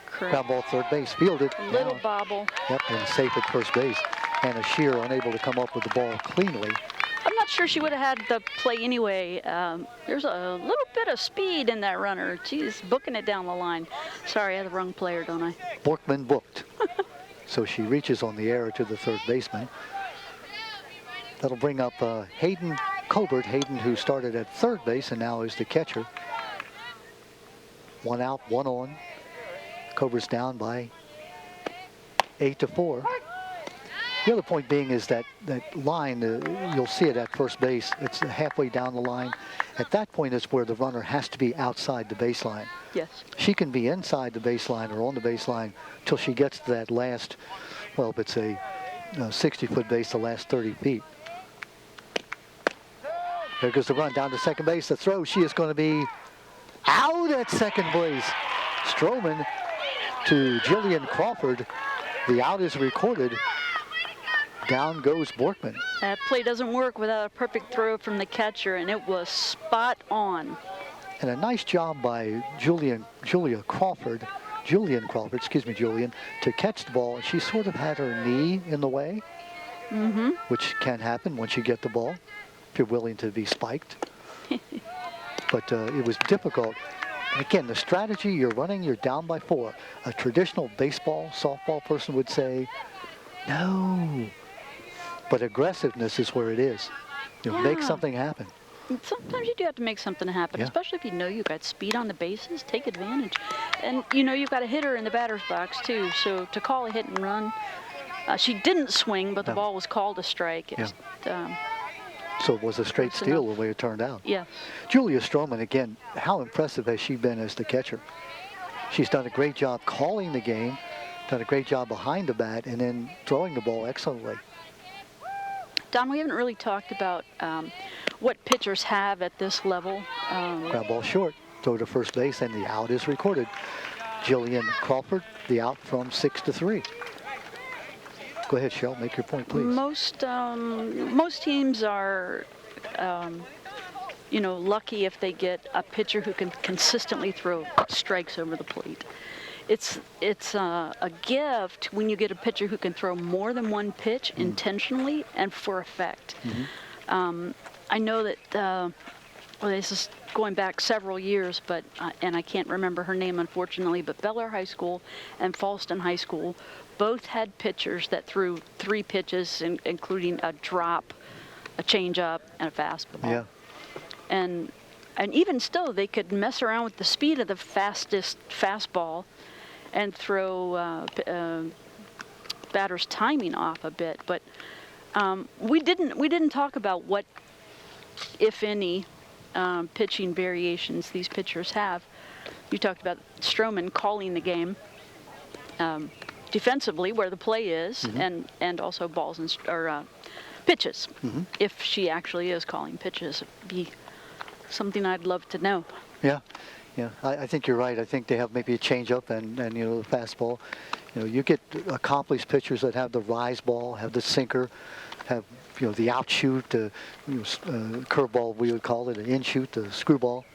Correct. Ground ball third base, fielded. Little bobble. Yep, and safe at first base. Anna Shear unable to come up with the ball cleanly. I'm not sure she would have had the play anyway. There's a little bit of speed in that runner. She's booking it down the line. Sorry, I had the wrong player, don't I? Borkman booked. So she reaches on the error to the third baseman. That'll bring up Hayden Cobert. Hayden, who started at third base and now is the catcher. 1 out, 1 on. Cobert's down by 8-4. The other point being is that line, you'll see it at first base. It's halfway down the line. At that point is where the runner has to be outside the baseline. Yes. She can be inside the baseline or on the baseline till she gets to that last, well, if it's a 60-foot base, the last 30 feet. There goes the run down to second base. The throw, she is going to be out at second base. Stroman to Jillian Crawford. The out is recorded. Down goes Borkman. That play doesn't work without a perfect throw from the catcher, and it was spot on. And a nice job by Jillian Crawford, to catch the ball. She sort of had her knee in the way, which can happen once you get the ball, if you're willing to be spiked. But it was difficult. And again, the strategy you're running, you're down by 4. A traditional baseball, softball person would say, no. But aggressiveness is where it is. You know, make something happen. Sometimes you do have to make something happen, especially if you know you've got speed on the bases. Take advantage. And you know you've got a hitter in the batter's box, too. So to call a hit and run, she didn't swing, but the ball was called a strike. So it was a straight steal the way it turned out. Yeah. Julia Stroman, again, how impressive has she been as the catcher? She's done a great job calling the game, done a great job behind the bat, and then throwing the ball excellently. Don, we haven't really talked about what pitchers have at this level. Ground ball short, throw to first base, and the out is recorded. Jillian Crawford, the out from 6-3. Go ahead, Shell, make your point, please. Most teams are, lucky if they get a pitcher who can consistently throw strikes over the plate. It's a gift when you get a pitcher who can throw more than one pitch intentionally and for effect. I know that, this is going back several years, but and I can't remember her name, unfortunately, but Bel Air High School and Fallston High School both had pitchers that threw 3 pitches, including a drop, a changeup, and a fastball. Yeah. And even still, they could mess around with the speed of the fastest fastball and throw batter's timing off a bit. But we didn't talk about what, if any, pitching variations these pitchers have. You talked about Stroman calling the game defensively, where the play is, and also balls or pitches. If she actually is calling pitches, it'd be something I'd love to know. Yeah. Yeah, I think you're right. I think they have maybe a changeup and the fastball. You get accomplished pitchers that have the rise ball, have the sinker, have the outshoot, curveball we would call it, an in-shoot, the screwball.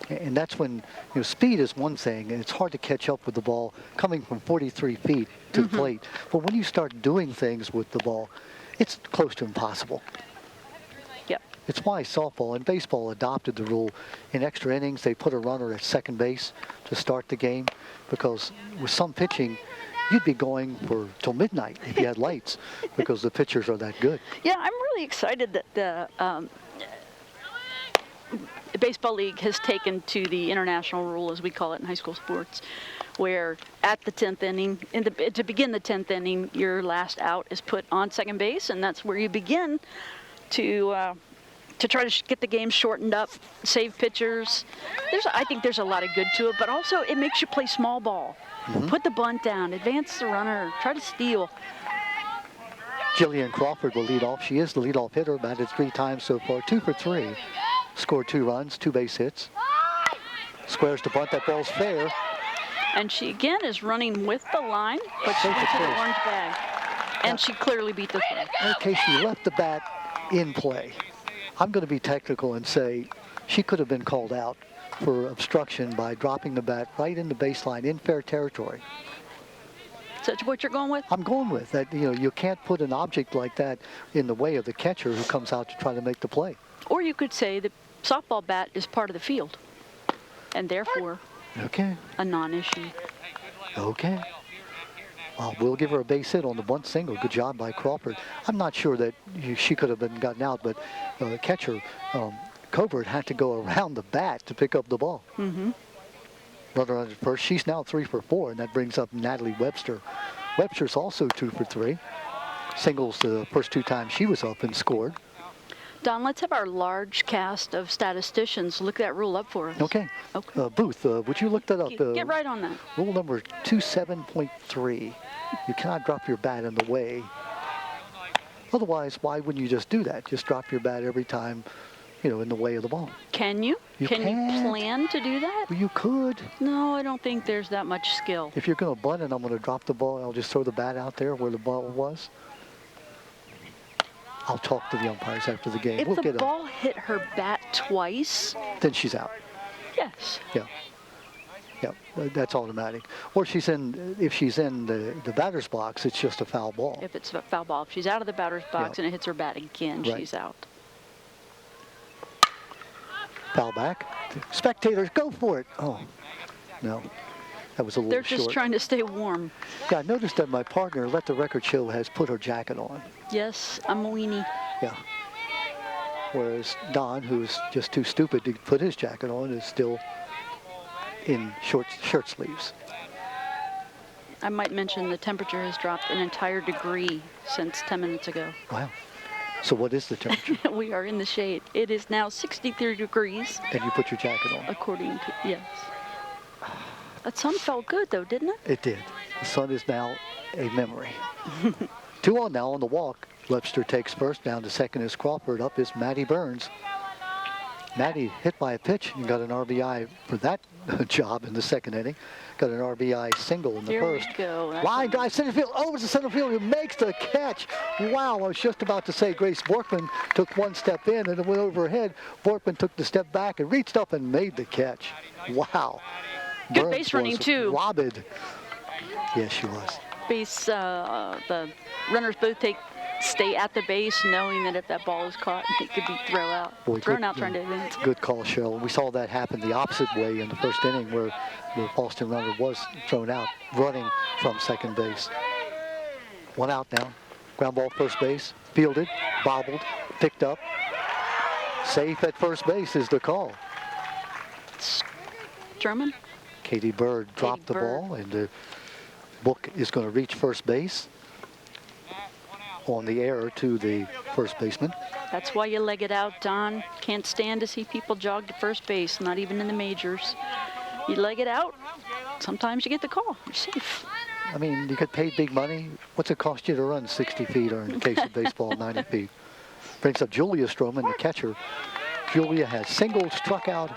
And that's when speed is one thing, and it's hard to catch up with the ball coming from 43 feet to the plate. But when you start doing things with the ball, it's close to impossible. It's why softball and baseball adopted the rule. In extra innings, they put a runner at second base to start the game, because with some pitching, you'd be going till midnight if you had lights, because the pitchers are that good. Yeah, I'm really excited that the Baseball League has taken to the international rule, as we call it in high school sports, where at the 10th inning, to begin the 10th inning, your last out is put on second base, and that's where you begin to try to get the game shortened up, save pitchers. I think there's a lot of good to it, but also it makes you play small ball. Put the bunt down, advance the runner, try to steal. Jillian Crawford will lead off. She is the leadoff hitter, batted 3 times so far, 2 for 3. Scored 2 runs, 2 base hits. Squares the bunt, that ball's fair. And she again is running with the line, but she went to the orange bag. And she clearly beat the throw. Okay, she left the bat in play. I'm going to be technical and say she could have been called out for obstruction by dropping the bat right in the baseline in fair territory. Is that what you're going with? I'm going with that. You can't put an object like that in the way of the catcher who comes out to try to make the play. Or you could say the softball bat is part of the field, and therefore a non-issue. Okay. We'll give her a base hit on the bunt single. Good job by Crawford. I'm not sure that she could have been gotten out, but catcher Covert had to go around the bat to pick up the ball. Mm-hmm. Runner under first. She's now 3 for 4, and that brings up Natalie Webster. Webster's also 2 for 3. Singles the first 2 times she was up and scored. Don, let's have our large cast of statisticians look that rule up for us. Okay. Okay. Booth, would you look that up? Get right on that. Rule number 27.3. You cannot drop your bat in the way. Otherwise, why wouldn't you just do that? Just drop your bat every time, in the way of the ball. Can you? Can you plan to do that? Well, you could. No, I don't think there's that much skill. If you're going to bunt and I'm going to drop the ball, I'll just throw the bat out there where the ball was. I'll talk to the umpires after the game. If the ball hit her bat twice, then she's out. Yes. Yeah. Yeah, that's automatic. Or if she's in the batter's box, it's just a foul ball. If it's a foul ball. If she's out of the batter's box and it hits her bat again, right. She's out. Foul back. Spectators, go for it. Oh, no. That was a little short. They're just trying to stay warm. Yeah, I noticed that my partner, Let the Record Show, has put her jacket on. Yes, I'm a weenie. Yeah. Whereas Don, who's just too stupid to put his jacket on, is still in shirt sleeves. I might mention the temperature has dropped an entire degree since 10 minutes ago. Wow. So what is the temperature? We are in the shade. It is now 63 degrees. And you put your jacket on? According to, yes. That sun felt good, though, didn't it? It did. The sun is now a memory. 2 on now on the walk. Webster takes first. Down to second is Crawford. Up is Maddie Burns. Maddie hit by a pitch and got an RBI for that job in the second inning. Got an RBI single in the first. There we go. Line drive, center field, over to center field, who makes the catch. Wow, I was just about to say Grace Borkman took 1 step in and it went overhead. Borkman took the step back and reached up and made the catch. Wow. Good Burns base running, was too. Robbed. Yes, she was. Base, the runners both stay at the base, knowing that if that ball is caught, it could be thrown out trying to advance. Good call, Cheryl. We saw that happen the opposite way in the first inning where the Fallston runner was thrown out, running from second base. 1 out now. Ground ball first base, fielded, bobbled, picked up. Safe at first base is the call. German? Katie Burr dropped the ball, and the book is going to reach first base on the error to the first baseman. That's why you leg it out, Don. Can't stand to see people jog to first base, not even in the majors. You leg it out, sometimes you get the call. You're safe. I mean, you get paid big money. What's it cost you to run 60 feet, or in the case of baseball, 90 feet? Brings up Julia Stroman, the catcher. Julia has singled, struck out,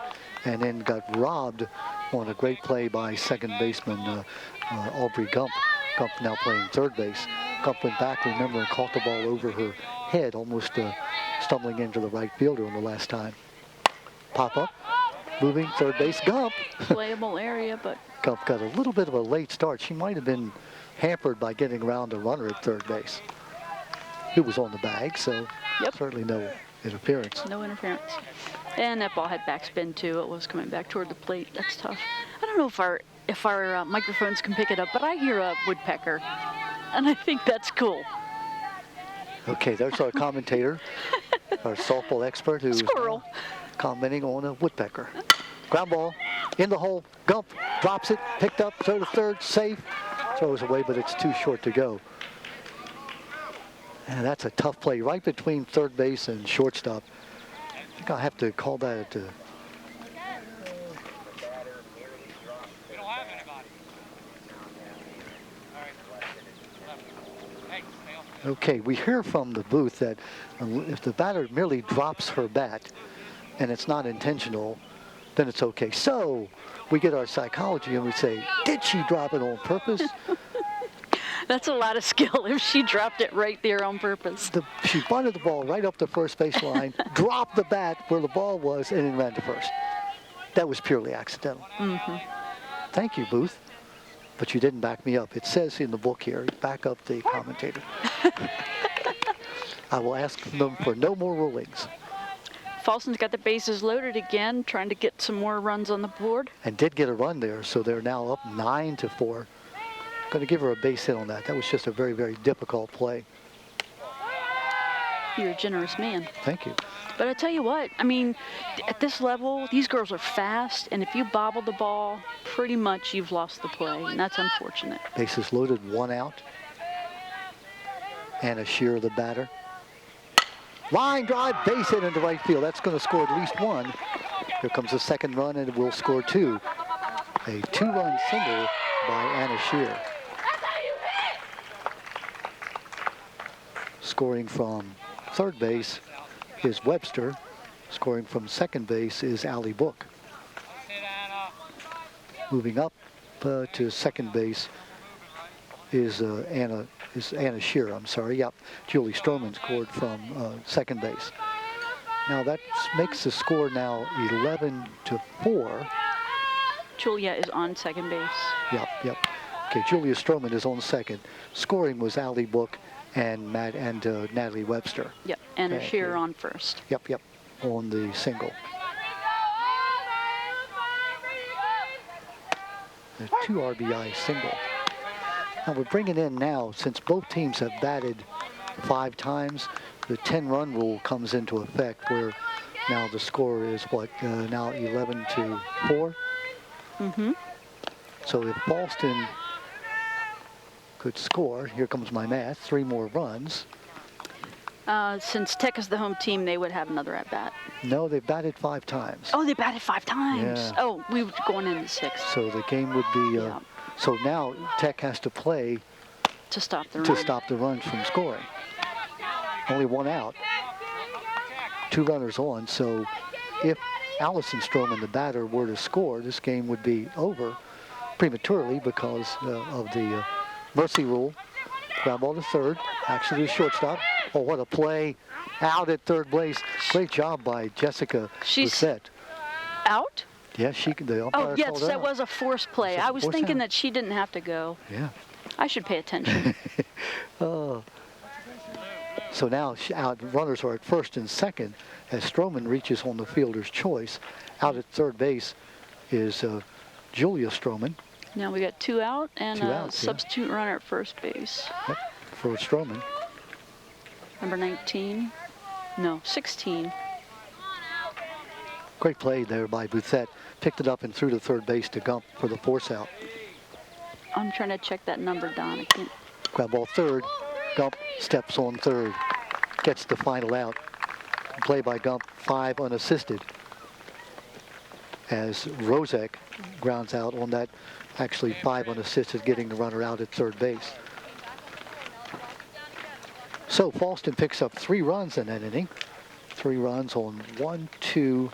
and then got robbed on a great play by second baseman Aubrey Gump. Gump now playing third base. Gump went back, remember, and caught the ball over her head, almost stumbling into the right fielder on the last time. Pop up, moving, third base, Gump. Playable area, but... Gump got a little bit of a late start. She might have been hampered by getting around the runner at third base, who was on the bag, so certainly no interference. No interference. And that ball had backspin, too. It was coming back toward the plate. That's tough. I don't know if our microphones can pick it up, but I hear a woodpecker, and I think that's cool. Okay, there's our commentator, our softball expert, who's commenting on a woodpecker. Ground ball in the hole. Gump drops it, picked up, throw to third, safe. Throws away, but it's too short to go. And that's a tough play right between third base and shortstop. I think I'll have to call that Okay, we hear from the booth that if the batter merely drops her bat and it's not intentional, then it's okay. So we get our psychology and we say, did she drop it on purpose? That's a lot of skill if she dropped it right there on purpose. She bunted the ball right up the first base line, dropped the bat where the ball was, and then ran to first. That was purely accidental. Mm-hmm. Thank you, Booth. But you didn't back me up. It says in the book here, back up the commentator. I will ask them for no more rulings. Fallston's got the bases loaded again, trying to get some more runs on the board. And did get a run there, so they're now up 9-4. Going to give her a base hit on that. That was just a very, very difficult play. You're a generous man. Thank you. But I tell you what, I mean, at this level, these girls are fast, and if you bobble the ball, pretty much you've lost the play, and that's unfortunate. Bases loaded, 1 out. Anna Shearer, the batter. Line drive, base hit into right field. That's going to score at least 1. Here comes the second run, and it will score 2. A 2-run single by Anna Shearer. Scoring from third base is Webster. Scoring from second base is Allie Book. Moving up to second base is Anna Shearer. I'm sorry. Yep, Julie Stroman scored from second base. Now that makes the score now 11-4. Julia is on second base. Yep. Okay, Julia Stroman is on second. Scoring was Allie Book and Natalie Webster. Yep, Anna Shearer on first. Yep, on the single. A 2 RBI single. Now we're bringing in now, since both teams have batted 5 times, the 10-run rule comes into effect, where now the score is now 11-4. Mm-hmm. So if Fallston could score, here comes my math, 3 more runs. Since Tech is the home team, they would have another at-bat. No, they've batted 5 times. Oh, they batted 5 times. Yeah. Oh, we were going into 6. So the game would be, so now Tech has to play to stop the run. To stop the runs from scoring. Only 1 out. 2 runners on, so if Allison Stroman, the batter, were to score, this game would be over prematurely because of the mercy rule. Ground ball to third, actually to shortstop. Oh, what a play. Out at third base. Great job by Jessica Brissett. Out? Yeah, the umpire Oh, yes, called her that out. was a forced play. I was thinking that she didn't have to go. Yeah. I should pay attention. So now runners are at first and second as Stroman reaches on the fielder's choice. Out at third base is Julia Stroman. Now we got 2 out and 2 a outs, substitute runner at first base. Yep, for Stroman. Number 19. No, 16. Great play there by Brissett. Picked it up and threw to third base to Gump for the force out. I'm trying to check that number, Don. I can't. Ground ball third. Gump steps on third. Gets the final out. Play by Gump, 5 unassisted. As Rozek grounds out on that, actually 5 unassisted, getting the runner out at third base. So Fallston picks up 3 runs in that inning. 3 runs on 1, 2,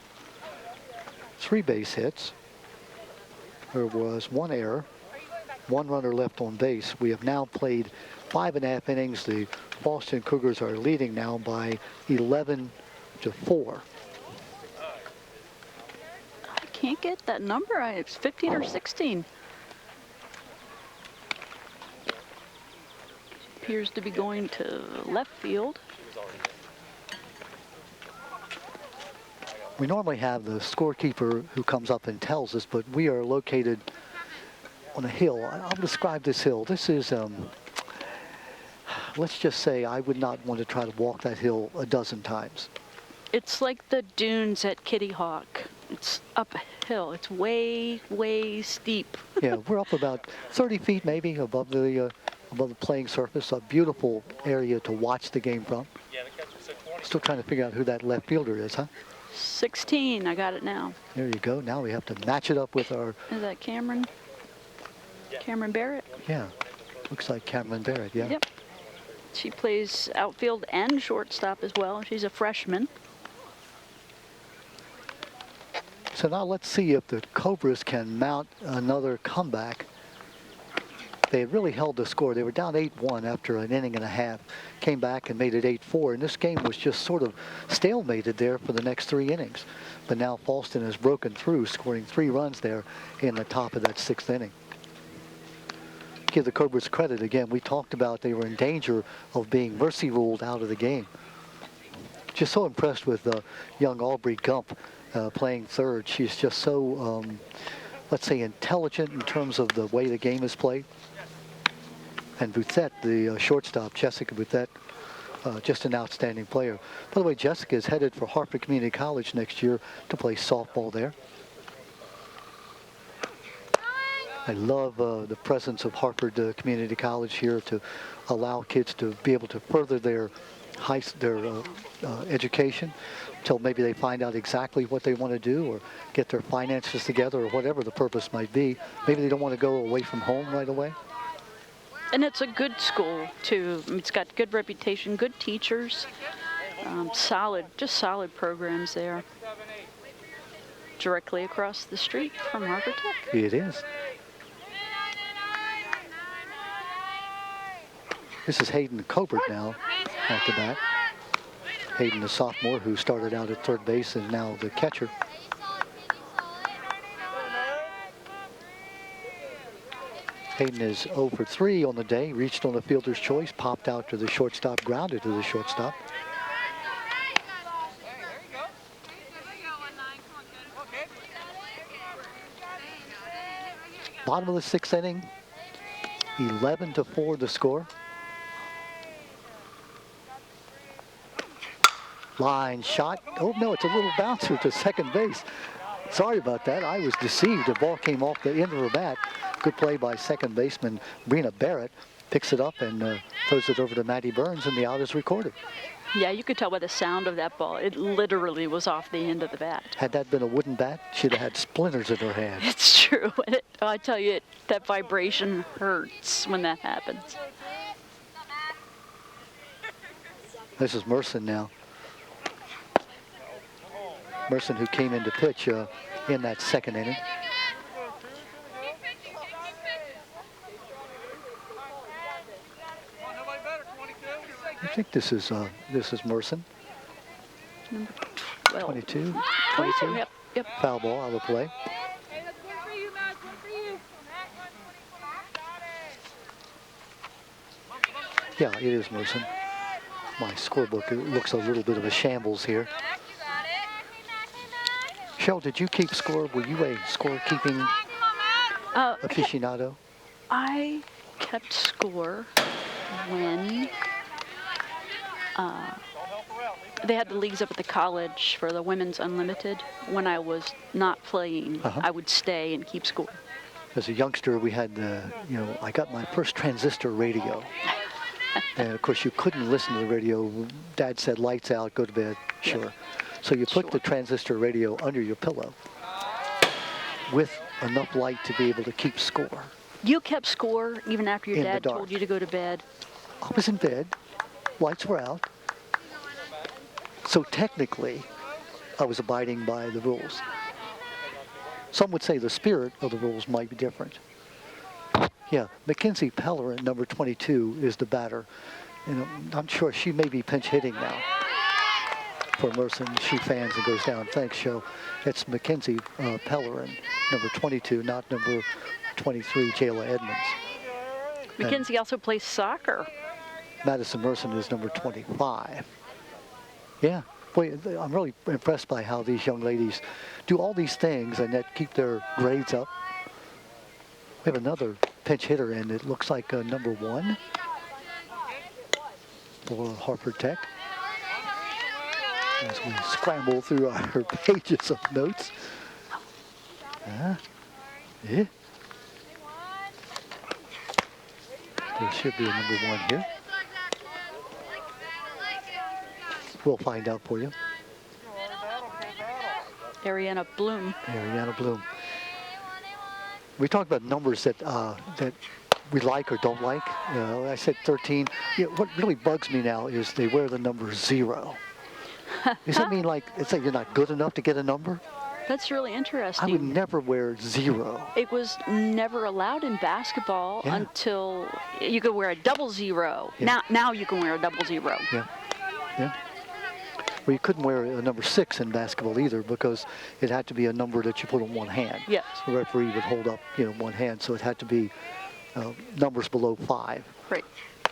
3 base hits. There was 1 error. 1 runner left on base. We have now played 5.5 innings. The Fallston Cougars are leading now by 11-4. I can't get that number. It's 15 or 16. Appears to be going to left field. We normally have the scorekeeper who comes up and tells us, but we are located on a hill. I'll describe this hill. This is, let's just say I would not want to try to walk that hill a dozen times. It's like the dunes at Kitty Hawk. It's uphill. It's way, way steep. Yeah, we're up about 30 feet maybe above the playing surface. A beautiful area to watch the game from. Still trying to figure out who that left fielder is, huh? 16. I got it now. There you go. Now we have to match it up with our... Is that Cameron? Cameron Barrett? Yeah, looks like Cameron Barrett, yeah. Yep. She plays outfield and shortstop as well. She's a freshman. So now let's see if the Cobras can mount another comeback. They had really held the score. They were down 8-1 after an inning and a half. Came back and made it 8-4. And this game was just sort of stalemated there for the next 3 innings. But now Fallston has broken through, scoring 3 runs there in the top of that 6th inning. Give the Cobras credit again. We talked about they were in danger of being mercy ruled out of the game. Just so impressed with young Aubrey Gump playing third. She's just so, let's say, intelligent in terms of the way the game is played. And Bouthette, the shortstop, Jessica Bouthette, just an outstanding player. By the way, Jessica is headed for Harford Community College next year to play softball there. I love the presence of Harford Community College here to allow kids to be able to further their education until maybe they find out exactly what they want to do or get their finances together or whatever the purpose might be. Maybe they don't want to go away from home right away. And it's a good school, too. It's got good reputation, good teachers, solid programs there. Directly across the street from Harford Tech. It is. This is Hayden Cobert now at the bat. Hayden, the sophomore who started out at third base, and now the catcher. Hayden is 0 for 3 on the day, reached on the fielder's choice, popped out to the shortstop, grounded to the shortstop. Bottom of the 6th inning, 11-4 the score. Line shot. Oh no, it's a little bouncer to second base. Sorry about that. I was deceived. The ball came off the end of her bat. Good play by second baseman Brina Barrett. Picks it up and throws it over to Maddie Burns, and the out is recorded. Yeah, you could tell by the sound of that ball. It literally was off the end of the bat. Had that been a wooden bat, she'd have had splinters in her hand. It's true. And I tell you, that vibration hurts when that happens. This is Merson now. Merson, who came in to pitch in that second inning. I think this is Merson. Number 12. 22. 22. Yep. Foul ball out of play. Yeah, it is Merson. My scorebook looks a little bit of a shambles here. Cheryl, did you keep score? Were you a score-keeping aficionado? I kept score when they had the leagues up at the college for the Women's Unlimited. When I was not playing, I would stay and keep score. As a youngster, we had, I got my first transistor radio. And, of course, you couldn't listen to the radio. Dad said, lights out, go to bed. Sure. Yep. So you put the transistor radio under your pillow with enough light to be able to keep score. You kept score even after your dad told you to go to bed? I was in bed. Lights were out. So technically, I was abiding by the rules. Some would say the spirit of the rules might be different. Yeah, Mackenzie Pellerin, number 22, is the batter. And I'm sure she may be pinch hitting now for Merson. She fans and goes down. Thanks, Joe. It's Mackenzie Pellerin, number 22, not number 23, Jayla Edmonds. Mackenzie also plays soccer. Madison Merson is number 25. Yeah, boy, I'm really impressed by how these young ladies do all these things and yet keep their grades up. We have another pinch hitter, and it looks like number 1 for Harford Tech. As we scramble through our pages of notes. Yeah. There should be a number 1 here. We'll find out for you. Ariana Bloom. Ariana Bloom. We talked about numbers that that we like or don't like. I said 13. Yeah, what really bugs me now is they wear the number 0. Does that mean like it's like you're not good enough to get a number? That's really interesting. I would never wear 0. It was never allowed in basketball until you could wear a double 0. Yeah. Now you can wear a double 0. Yeah. Well, you couldn't wear a number 6 in basketball either because it had to be a number that you put on one hand. Yes. The referee would hold up, one hand, so it had to be numbers below 5. Right.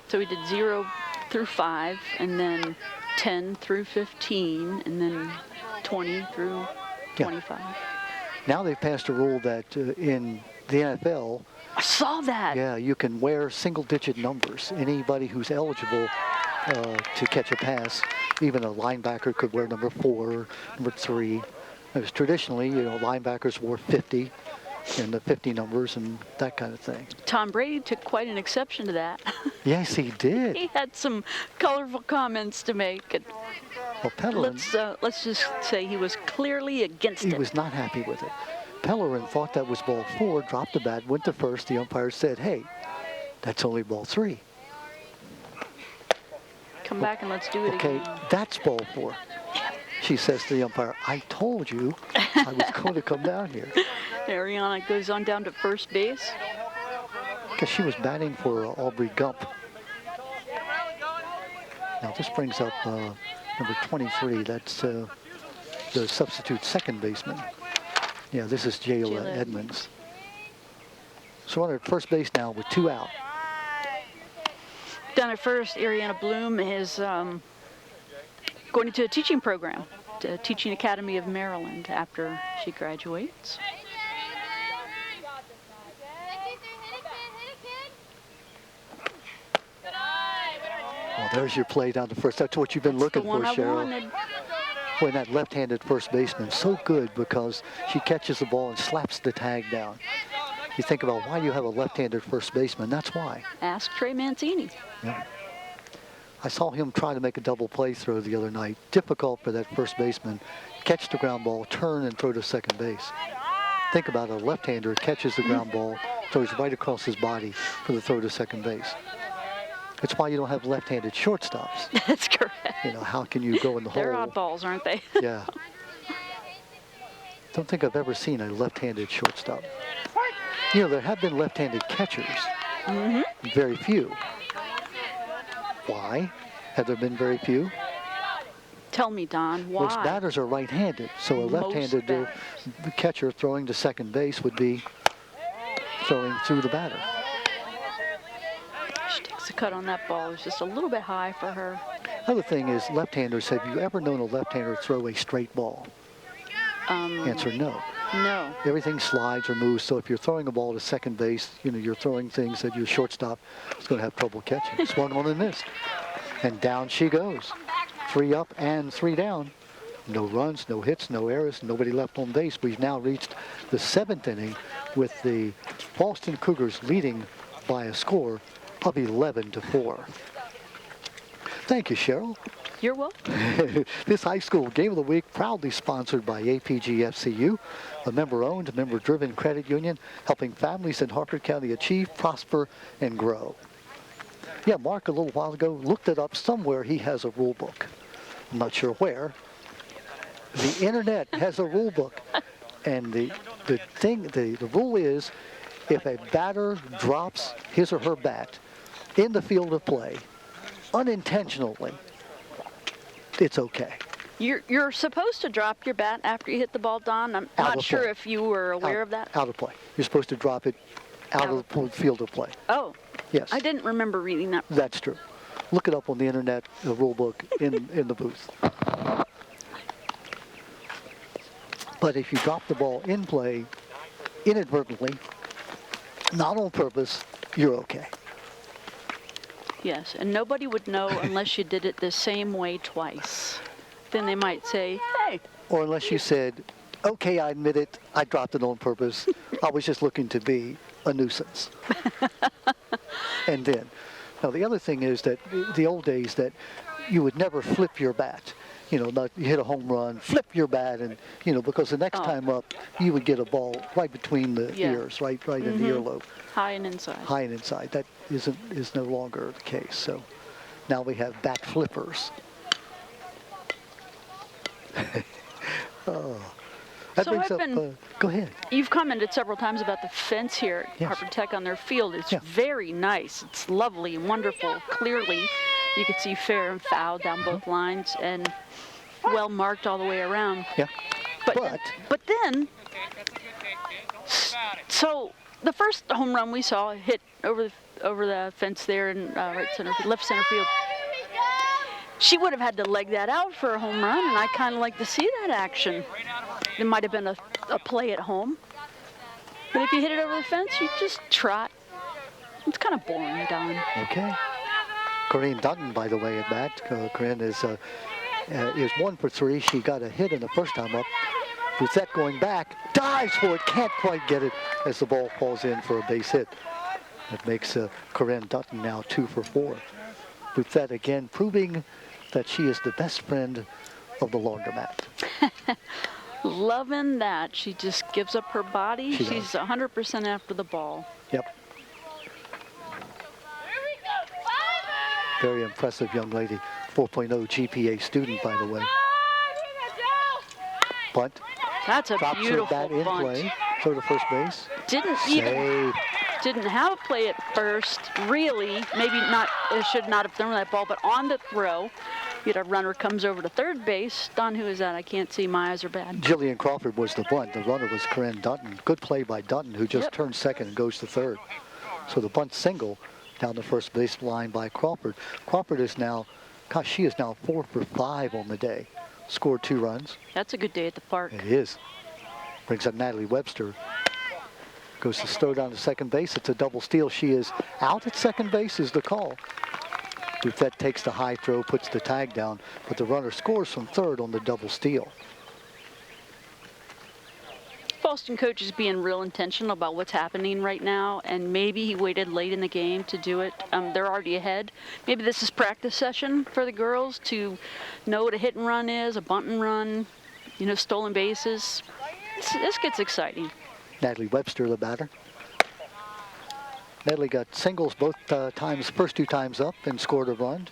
So we did 0 through 5, and then 10 through 15, and then 20 through 25. Now they've passed a rule that in the NFL, I saw that. yeah, you can wear single-digit numbers. Anybody who's eligible to catch a pass, even a linebacker could wear number 4, number 3. Because traditionally, linebackers wore 50 and the 50 numbers and that kind of thing. Tom Brady took quite an exception to that. Yes, he did. He had some colorful comments to make. And Well, Pellerin, let's just say he was clearly against he it. was not happy with it. Pellerin thought that was ball 4, dropped the bat, went to first. The umpire said, hey, that's only ball 3. Come back and let's do it Okay, again. that's ball 4. She says to the umpire, I told you I was going to come down here. Ariana goes on down to first base. Because she was batting for Aubrey Gump. Now this brings up number 23. That's the substitute second baseman. Yeah, this is Jayla Edmonds. So we're at first base now with 2 out. Down at first, Ariana Bloom is going into a teaching program, to Teaching Academy of Maryland, after she graduates. Well, there's your play down to first. That's what you've been looking for, Cheryl. When that left-handed first baseman, so good because she catches the ball and slaps the tag down. You think about why you have a left-handed first baseman. That's why. Ask Trey Mancini. Yeah. I saw him try to make a double play throw the other night. Difficult for that first baseman. Catch the ground ball, turn and throw to second base. Think about a left-hander catches the ground ball, throws right across his body for the throw to second base. It's why you don't have left-handed shortstops. That's correct. How can you go in the hole? They're oddballs, aren't they? Yeah. Don't think I've ever seen a left-handed shortstop. There have been left-handed catchers. Mm-hmm. Very few. Why have there been very few? Tell me, Don, why? Most batters are right-handed, so a left-handed catcher throwing to second base would be throwing through the batter. She takes a cut on that ball. It's just a little bit high for her. Other thing is, left-handers, have you ever known a left-hander throw a straight ball? Answer, no. No. Everything slides or moves, so if you're throwing a ball to second base, you're throwing things that your shortstop is going to have trouble catching. Swung on and missed. And down she goes. 3 up and 3 down. No runs, no hits, no errors, nobody left on base. We've now reached the 7th inning with the Fallston Cougars leading by a score of 11-4. Thank you, Cheryl. You're welcome. This high school game of the week proudly sponsored by APG-FCU, a member-owned, member-driven credit union helping families in Harford County achieve, prosper, and grow. Yeah, Mark a little while ago looked it up somewhere. He has a rule book. I'm not sure where. The internet has a rule book, and the rule is if a batter drops his or her bat in the field of play unintentionally, it's okay. You're supposed to drop your bat after you hit the ball, Don. I'm not sure if you were aware of that. Out of play. You're supposed to drop it out of the field of play. Oh. Yes. I didn't remember reading that. That's true. Look it up on the internet, the rule book in the booth. But if you drop the ball in play inadvertently, not on purpose, you're okay. Yes, and nobody would know unless you did it the same way twice. Then they might say, hey. Or unless you said, okay, I admit it, I dropped it on purpose. I was just looking to be a nuisance. And then, now the other thing is that the old days that you would never flip your bat. You hit a home run, flip your bat, and, because the next time up, you would get a ball right between the ears, right in the earlobe. High and inside. High and inside. That is no longer the case. So now we have bat flippers. That So brings I've up, been- go ahead. You've commented several times about the fence here at Yes. Harford Tech on their field. It's Yeah. very nice. It's lovely and wonderful. Clearly, you can see fair and foul down both lines and well marked all the way around. Yeah. But then, so the first home run we saw hit over the fence there in left center field. She would have had to leg that out for a home run, and I kind of like to see that action. There might have been a play at home. But if you hit it over the fence, you just trot. It's kind of boring, Don. Okay. Corinne Dutton, by the way, at bat. Corinne is 1 for 3. She got a hit in the first time up. Bouthette going back, dives for it, can't quite get it as the ball falls in for a base hit. That makes Corinne Dutton now 2 for 4. Bouthette again proving that she is the best friend of the laundromat. Loving that. She just gives up her body. She's 100% after the ball. Yep. Very impressive young lady. 4.0 GPA student, by the way. Bunt. That's a Drops beautiful her bat in bunt. play. Throw to first base. Didn't have a play at first, really. Maybe not, should not have thrown that ball, but on the throw, you had a runner comes over to third base. Don, who is that? I can't see. My eyes are bad. Jillian Crawford was the bunt. The runner was Corinne Dutton. Good play by Dutton, who just turned second and goes to third. So the bunt single down the first base line by Crawford. Crawford is now, gosh, she is now 4 for 5 on the day. Scored 2 runs. That's a good day at the park. It is. Brings up Natalie Webster. Goes to throw down to second base. It's a double steal. She is out at second base is the call. Bouthette takes the high throw, puts the tag down, but the runner scores from third on the double steal. Fallston coach is being real intentional about what's happening right now, and maybe he waited late in the game to do it. They're already ahead. Maybe this is practice session for the girls to know what a hit and run is, a bunt and run, you know, stolen bases. This gets exciting. Natalie Webster, the batter. Natalie got singles both times, first 2 times up, and scored a run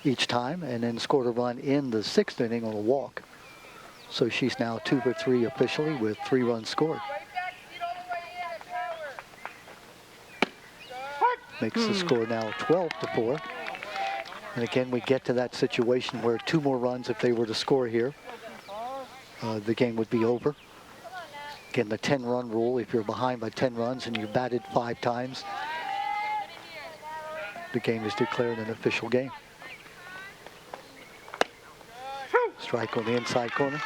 each time, and then scored a run in the 6th inning on a walk. So she's now 2 for 3 officially with 3 runs scored. Makes the score now 12 to 4. And again, we get to that situation where 2 more runs, if they were to score here, the game would be over. Again, the 10-run rule, if you're behind by 10 runs and you batted 5 times, the game is declared an official game. Strike on the inside corner.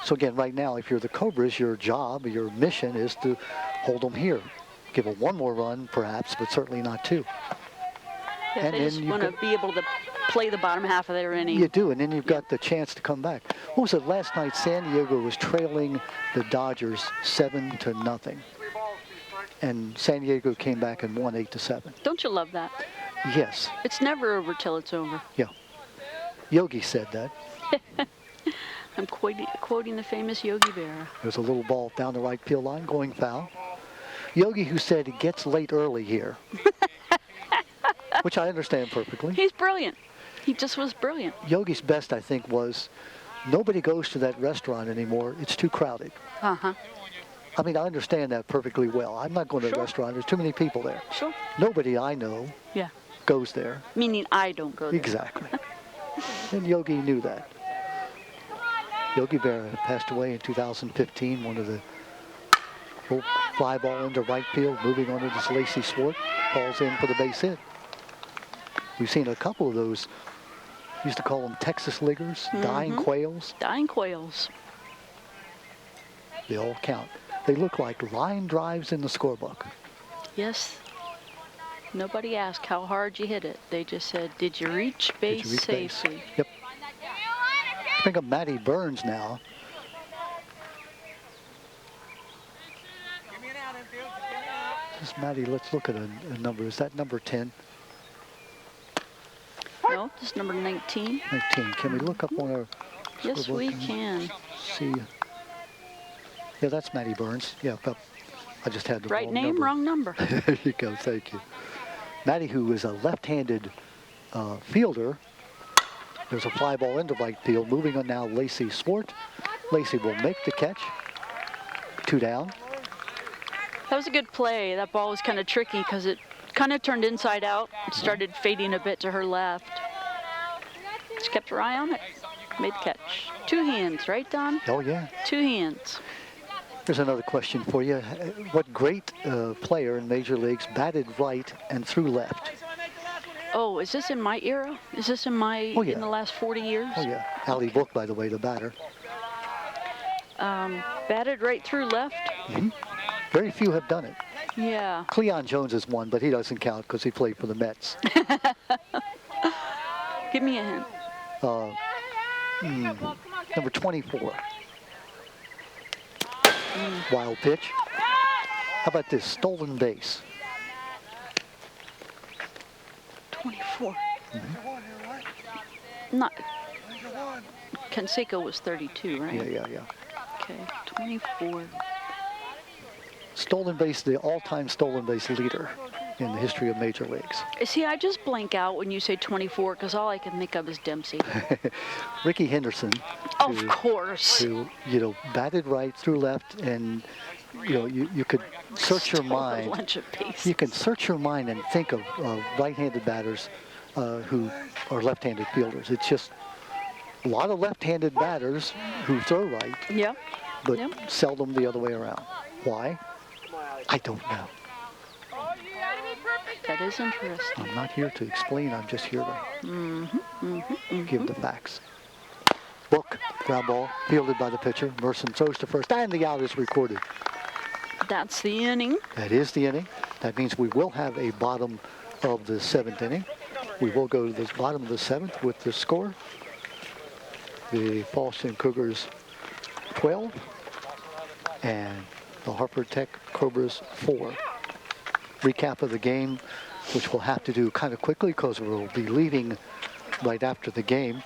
So again, right now, if you're the Cobras, your job, your mission is to hold them here. Give them 1 more run, perhaps, but certainly not 2. Yeah, and they just want to be able to play the bottom half of their inning. You do, and then you've got the chance to come back. What was it? Last night, San Diego was trailing the Dodgers 7-0. And San Diego came back and won 8-7. Don't you love that? Yes. It's never over till it's over. Yeah. Yogi said that. I'm quoting the famous Yogi Berra. There's a little ball down the right field line going foul. Yogi, who said it gets late early here. Which I understand perfectly. He's brilliant. He just was brilliant. Yogi's best, I think, was nobody goes to that restaurant anymore. It's too crowded. Uh-huh. I mean, I understand that perfectly well. I'm not going to a restaurant. There's too many people there. Sure. Nobody I know goes there. Meaning I don't go there. Exactly. And Yogi knew that. Yogi Berra passed away in 2015. One of the fly ball into right field, moving on to this Lacey Swart, falls in for the base hit. We've seen a couple of those. Used to call them Texas Liggers, dying quails. Dying quails. They all count. They look like line drives in the scorebook. Yes. Nobody asked how hard you hit it. They just said, did you reach base safely? Yep. Bring up Maddie Burns now. This is Maddie, let's look at a number. Is that number 10? No, this is number 19. 19. Can we look up on our Yes, scorebook we and can. see? Yeah, that's Maddie Burns. Yeah, I just had the Right wrong name, number. wrong number. There you go, thank you. Maddie, who is a left-handed fielder. There's a fly ball into right field. Moving on now, Lacey Swart. Lacey will make the catch. 2 down. That was a good play. That ball was kind of tricky because it kind of turned inside out and started fading a bit to her left. Just kept her eye on it. Made the catch. 2 hands, right, Don? Oh, yeah. 2 hands. Here's another question for you. What great player in Major Leagues batted right and threw left? Oh, is this in my era? Is this in my in the last 40 years? Oh, yeah. Allie Book, by the way, the batter. Batted right through left. Very few have done it. Yeah. Cleon Jones is one, but he doesn't count because he played for the Mets. Give me a hint. Number 24. Wild pitch. How about this? Stolen base. 24. Not. Canseco was 32, right? Yeah. Okay, 24. Stolen base, the all-time stolen base leader in the history of major leagues. See, I just blank out when you say 24 because all I can think of is Dempsey. Ricky Henderson. Of course. Who, batted right through left, and, you could search your mind. A bunch of bases. You can search your mind and think of right-handed batters who are left-handed fielders. It's just a lot of left-handed batters who throw right, but seldom the other way around. Why? I don't know. That is interesting. I'm not here to explain. I'm just here to give the facts. Book, ground ball, fielded by the pitcher. Merson throws to first, and the out is recorded. That's the inning. That is the inning. That means we will have a bottom of the 7th inning. We will go to the bottom of the 7th with the score. The Fallston Cougars 12 and the Harford Tech Cobras 4. Recap of the game, which we'll have to do kind of quickly because we'll be leaving right after the game.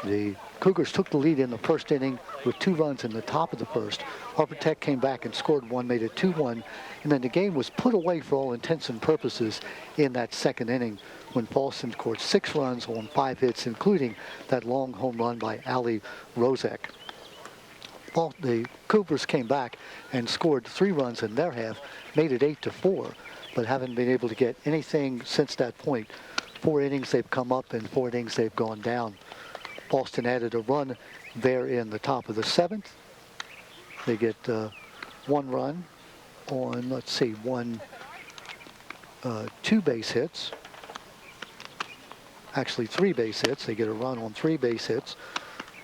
The Cougars took the lead in the first inning with 2 runs in the top of the first. Harford Tech came back and scored one, made it 2-1, and then the game was put away for all intents and purposes in that second inning when Fallston scored 6 runs on 5 hits, including that long home run by Ali Rozek. The Cougars came back and scored 3 runs in their half, made it 8-4, but haven't been able to get anything since that point. 4 innings they've come up, and 4 innings they've gone down. Fallston added a run there in the top of the 7th. They get 1 run on, 2 base hits. Actually 3 base hits. They get a run on 3 base hits.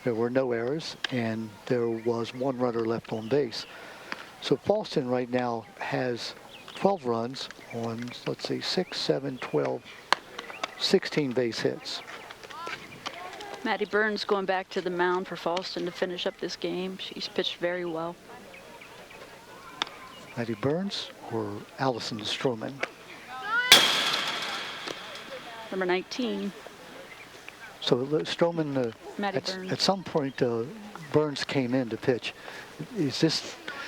There were no errors, and there was 1 runner left on base. So Fallston right now has 12 runs on, 6, 7, 12, 16 base hits. Maddie Burns going back to the mound for Fallston to finish up this game. She's pitched very well. Maddie Burns or Allison Stroman? Number 19. So Stroman, Burns. At some point, Burns came in to pitch.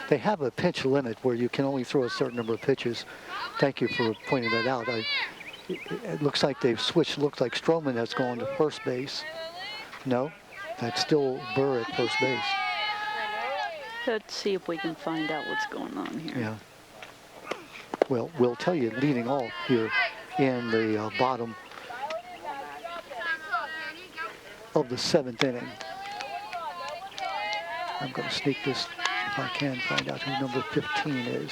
They have a pitch limit where you can only throw a certain number of pitches. Thank you for pointing that out. It looks like they've switched. Looks like Stroman has gone to first base. No, that's still Burr at first base. Let's see if we can find out what's going on here. Yeah. Well, we'll tell you leading off here in the bottom of the 7th inning. I'm going to sneak this if I can find out who number 15 is.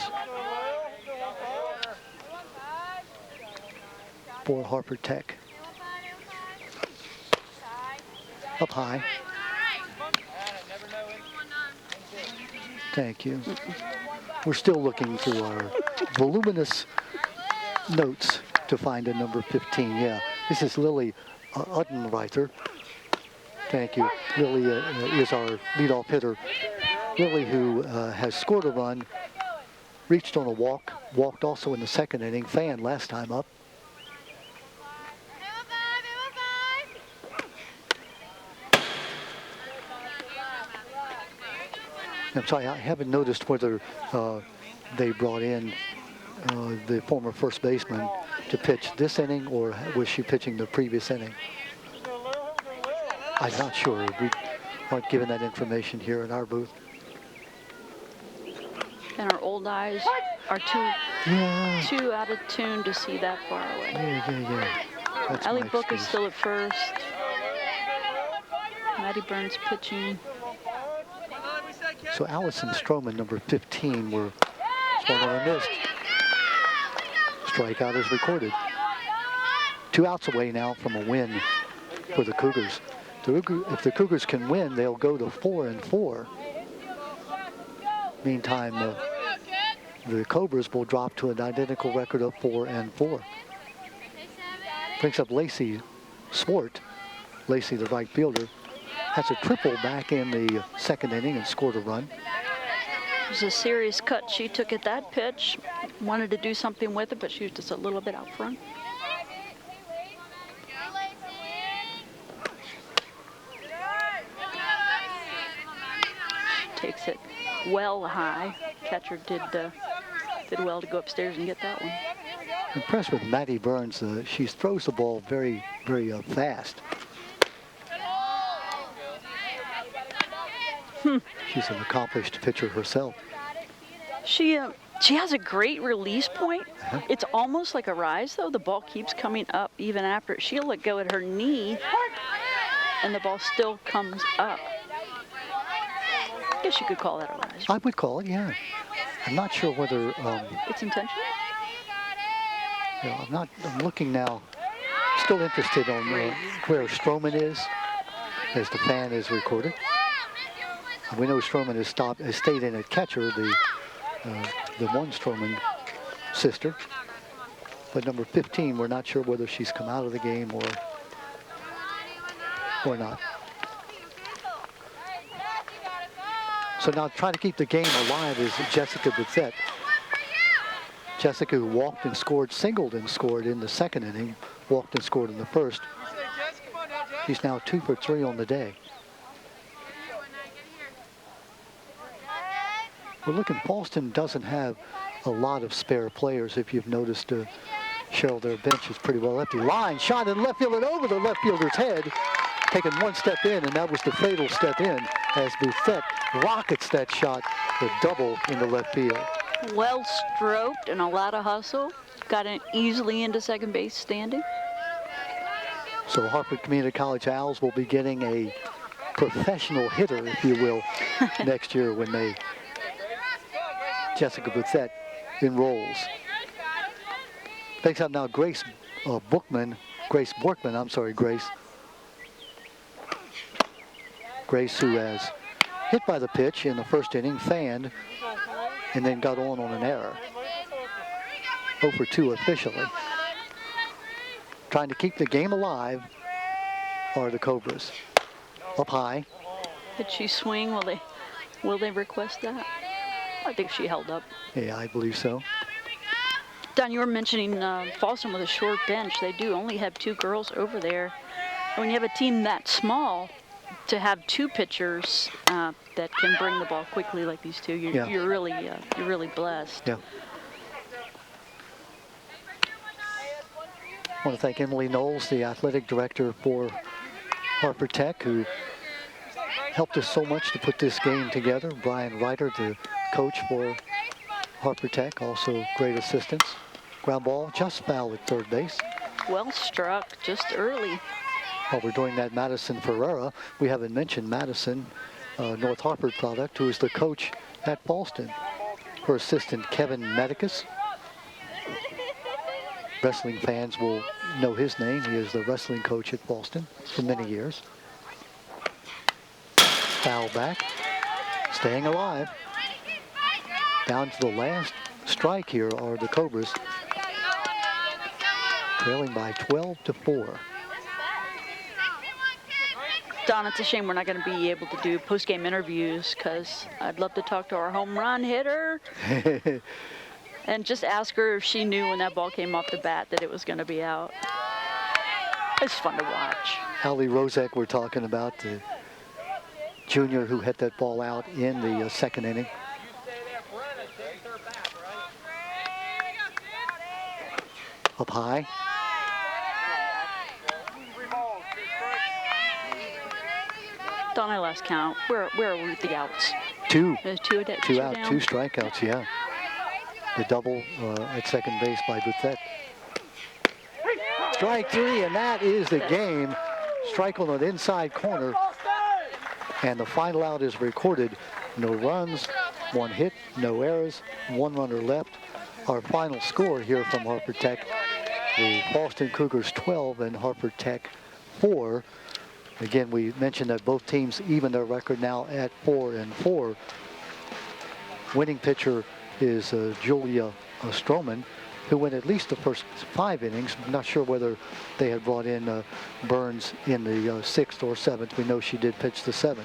For Harford Tech. Up high. Thank you. We're still looking through our voluminous notes to find a number 15. Yeah, this is Lily Uttenreither. Thank you. Lily is our leadoff hitter. Lily, who has scored a run, reached on a walk, walked also in the second inning, fan last time up. I'm sorry, I haven't noticed whether they brought in the former first baseman to pitch this inning, or was she pitching the previous inning? I'm not sure. We aren't given that information here in our booth. And our old eyes are too out of tune to see that far away. Yeah. That's Allie my Book is excuse. still at first. Maddie Burns pitching. So Allison Stroman, number 15, were swung on and missed. Strikeout is recorded. 2 outs away now from a win for the Cougars. If the Cougars can win, they'll go to 4-4. Meantime, the Cobras will drop to an identical record of 4-4. Brings up Lacey Swart. Lacey, the right fielder, has a triple back in the second inning and scored a run. It was a serious cut she took at that pitch. Wanted to do something with it, but she was just a little bit out front. Takes it well high. Catcher did well to go upstairs and get that one. Impressed with Maddie Burns. She throws the ball very, very fast. She's an accomplished pitcher herself. She has a great release point. It's almost like a rise, though. The ball keeps coming up even after. She'll let go at her knee, and the ball still comes up. I guess you could call that a rise. I would call it, yeah. I'm not sure whether... it's intentional? Yeah, I'm looking now. Still interested on where Stroman is, as the fan is recorded. We know Stroman has stayed in at catcher, the one Stroman sister. But number 15, we're not sure whether she's come out of the game or not. So now trying to keep the game alive is Jessica Bouthette. Jessica, who walked and scored, singled and scored in the second inning, walked and scored in the first. She's now 2 for 3 on the day. We're looking, Fallston doesn't have a lot of spare players. If you've noticed, Cheryl, their bench is pretty well empty. Line shot in left field and over the left fielder's head, taking one step in, and that was the fatal step in as Bouthette rockets that shot, the double in the left field. Well stroked and a lot of hustle. Got it easily into second base standing. So Harford Community College Owls will be getting a professional hitter, if you will, next year when Jessica Bouthette enrolls. Takes out now Grace Borkman, Grace, who has hit by the pitch in the first inning, fanned, and then got on an error. 0 for 2 officially. Trying to keep the game alive are the Cobras. Up high. Did she swing? Will they request that? I think she held up. Yeah, I believe so. Don, you were mentioning Fallston with a short bench. They do only have 2 girls over there. And when you have a team that small, to have 2 pitchers that can bring the ball quickly like these two, you're really blessed. Yeah. I want to thank Emily Knowles, the athletic director for Harford Tech, who helped us so much to put this game together. Brian Ryder, the coach for Harford Tech, also great assistance. Ground ball, just foul at third base. Well struck, just early. While we're doing that, Madison Ferreira, we haven't mentioned Madison, North Harford product, who is the coach at Fallston. Her assistant, Kevin Medicus. Wrestling fans will know his name. He is the wrestling coach at Fallston for many years. Foul back, staying alive. Down to the last strike here are the Cobras, trailing by 12 to 4. Don, it's a shame we're not going to be able to do post-game interviews, because I'd love to talk to our home run hitter and just ask her if she knew when that ball came off the bat that it was going to be out. It's fun to watch. Ali Rozek, we're talking about, the junior who hit that ball out in the second inning. Up high. Don, I lost count. Where are we with the outs? 2. There's 2 out, 2 strikeouts, yeah. The double at second base by Bouthette. Strike 3, and that is the game. Strike on an inside corner. And the final out is recorded. No runs, 1 hit, no errors, 1 runner left. Our final score here from Harford Tech, the Fallston Cougars 12 and Harford Tech 4. Again, we mentioned that both teams even their record now at 4-4. winning pitcher is Julia Stroman, who went at least the first 5 innings. I'm not sure whether they had brought in Burns in the 6th or 7th. We know she did pitch the 7th.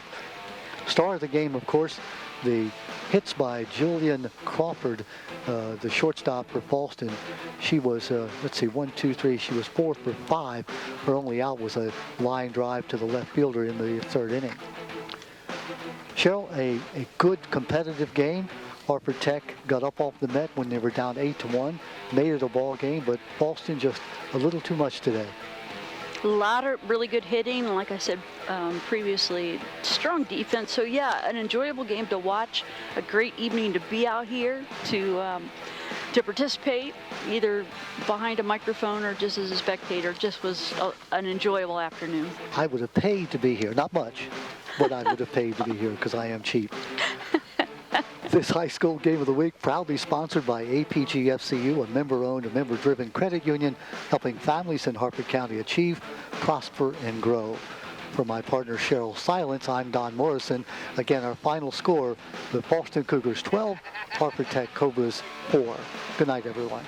Star of the game, of course, the hits by Jillian Crawford, the shortstop for Fallston. She was, let's see, 1, 2, 3. She was 4 for 5. Her only out was a line drive to the left fielder in the 3rd inning. Cheryl, a good competitive game. Harford Tech got up off the Met when they were down 8-1, made it a ball game, but Fallston just a little too much today. A lot of really good hitting, like I said previously, strong defense. So yeah, an enjoyable game to watch, a great evening to be out here to participate, either behind a microphone or just as a spectator. Just was an enjoyable afternoon. I would have paid to be here, not much, but I would have paid to be here because I am cheap. This high school game of the week proudly sponsored by APGFCU, a member-owned and member-driven credit union helping families in Harford County achieve, prosper, and grow. For my partner Cheryl Silence, I'm Don Morrison. Again, our final score, the Fallston Cougars 12, Harford Tech Cobras 4. Good night, everyone.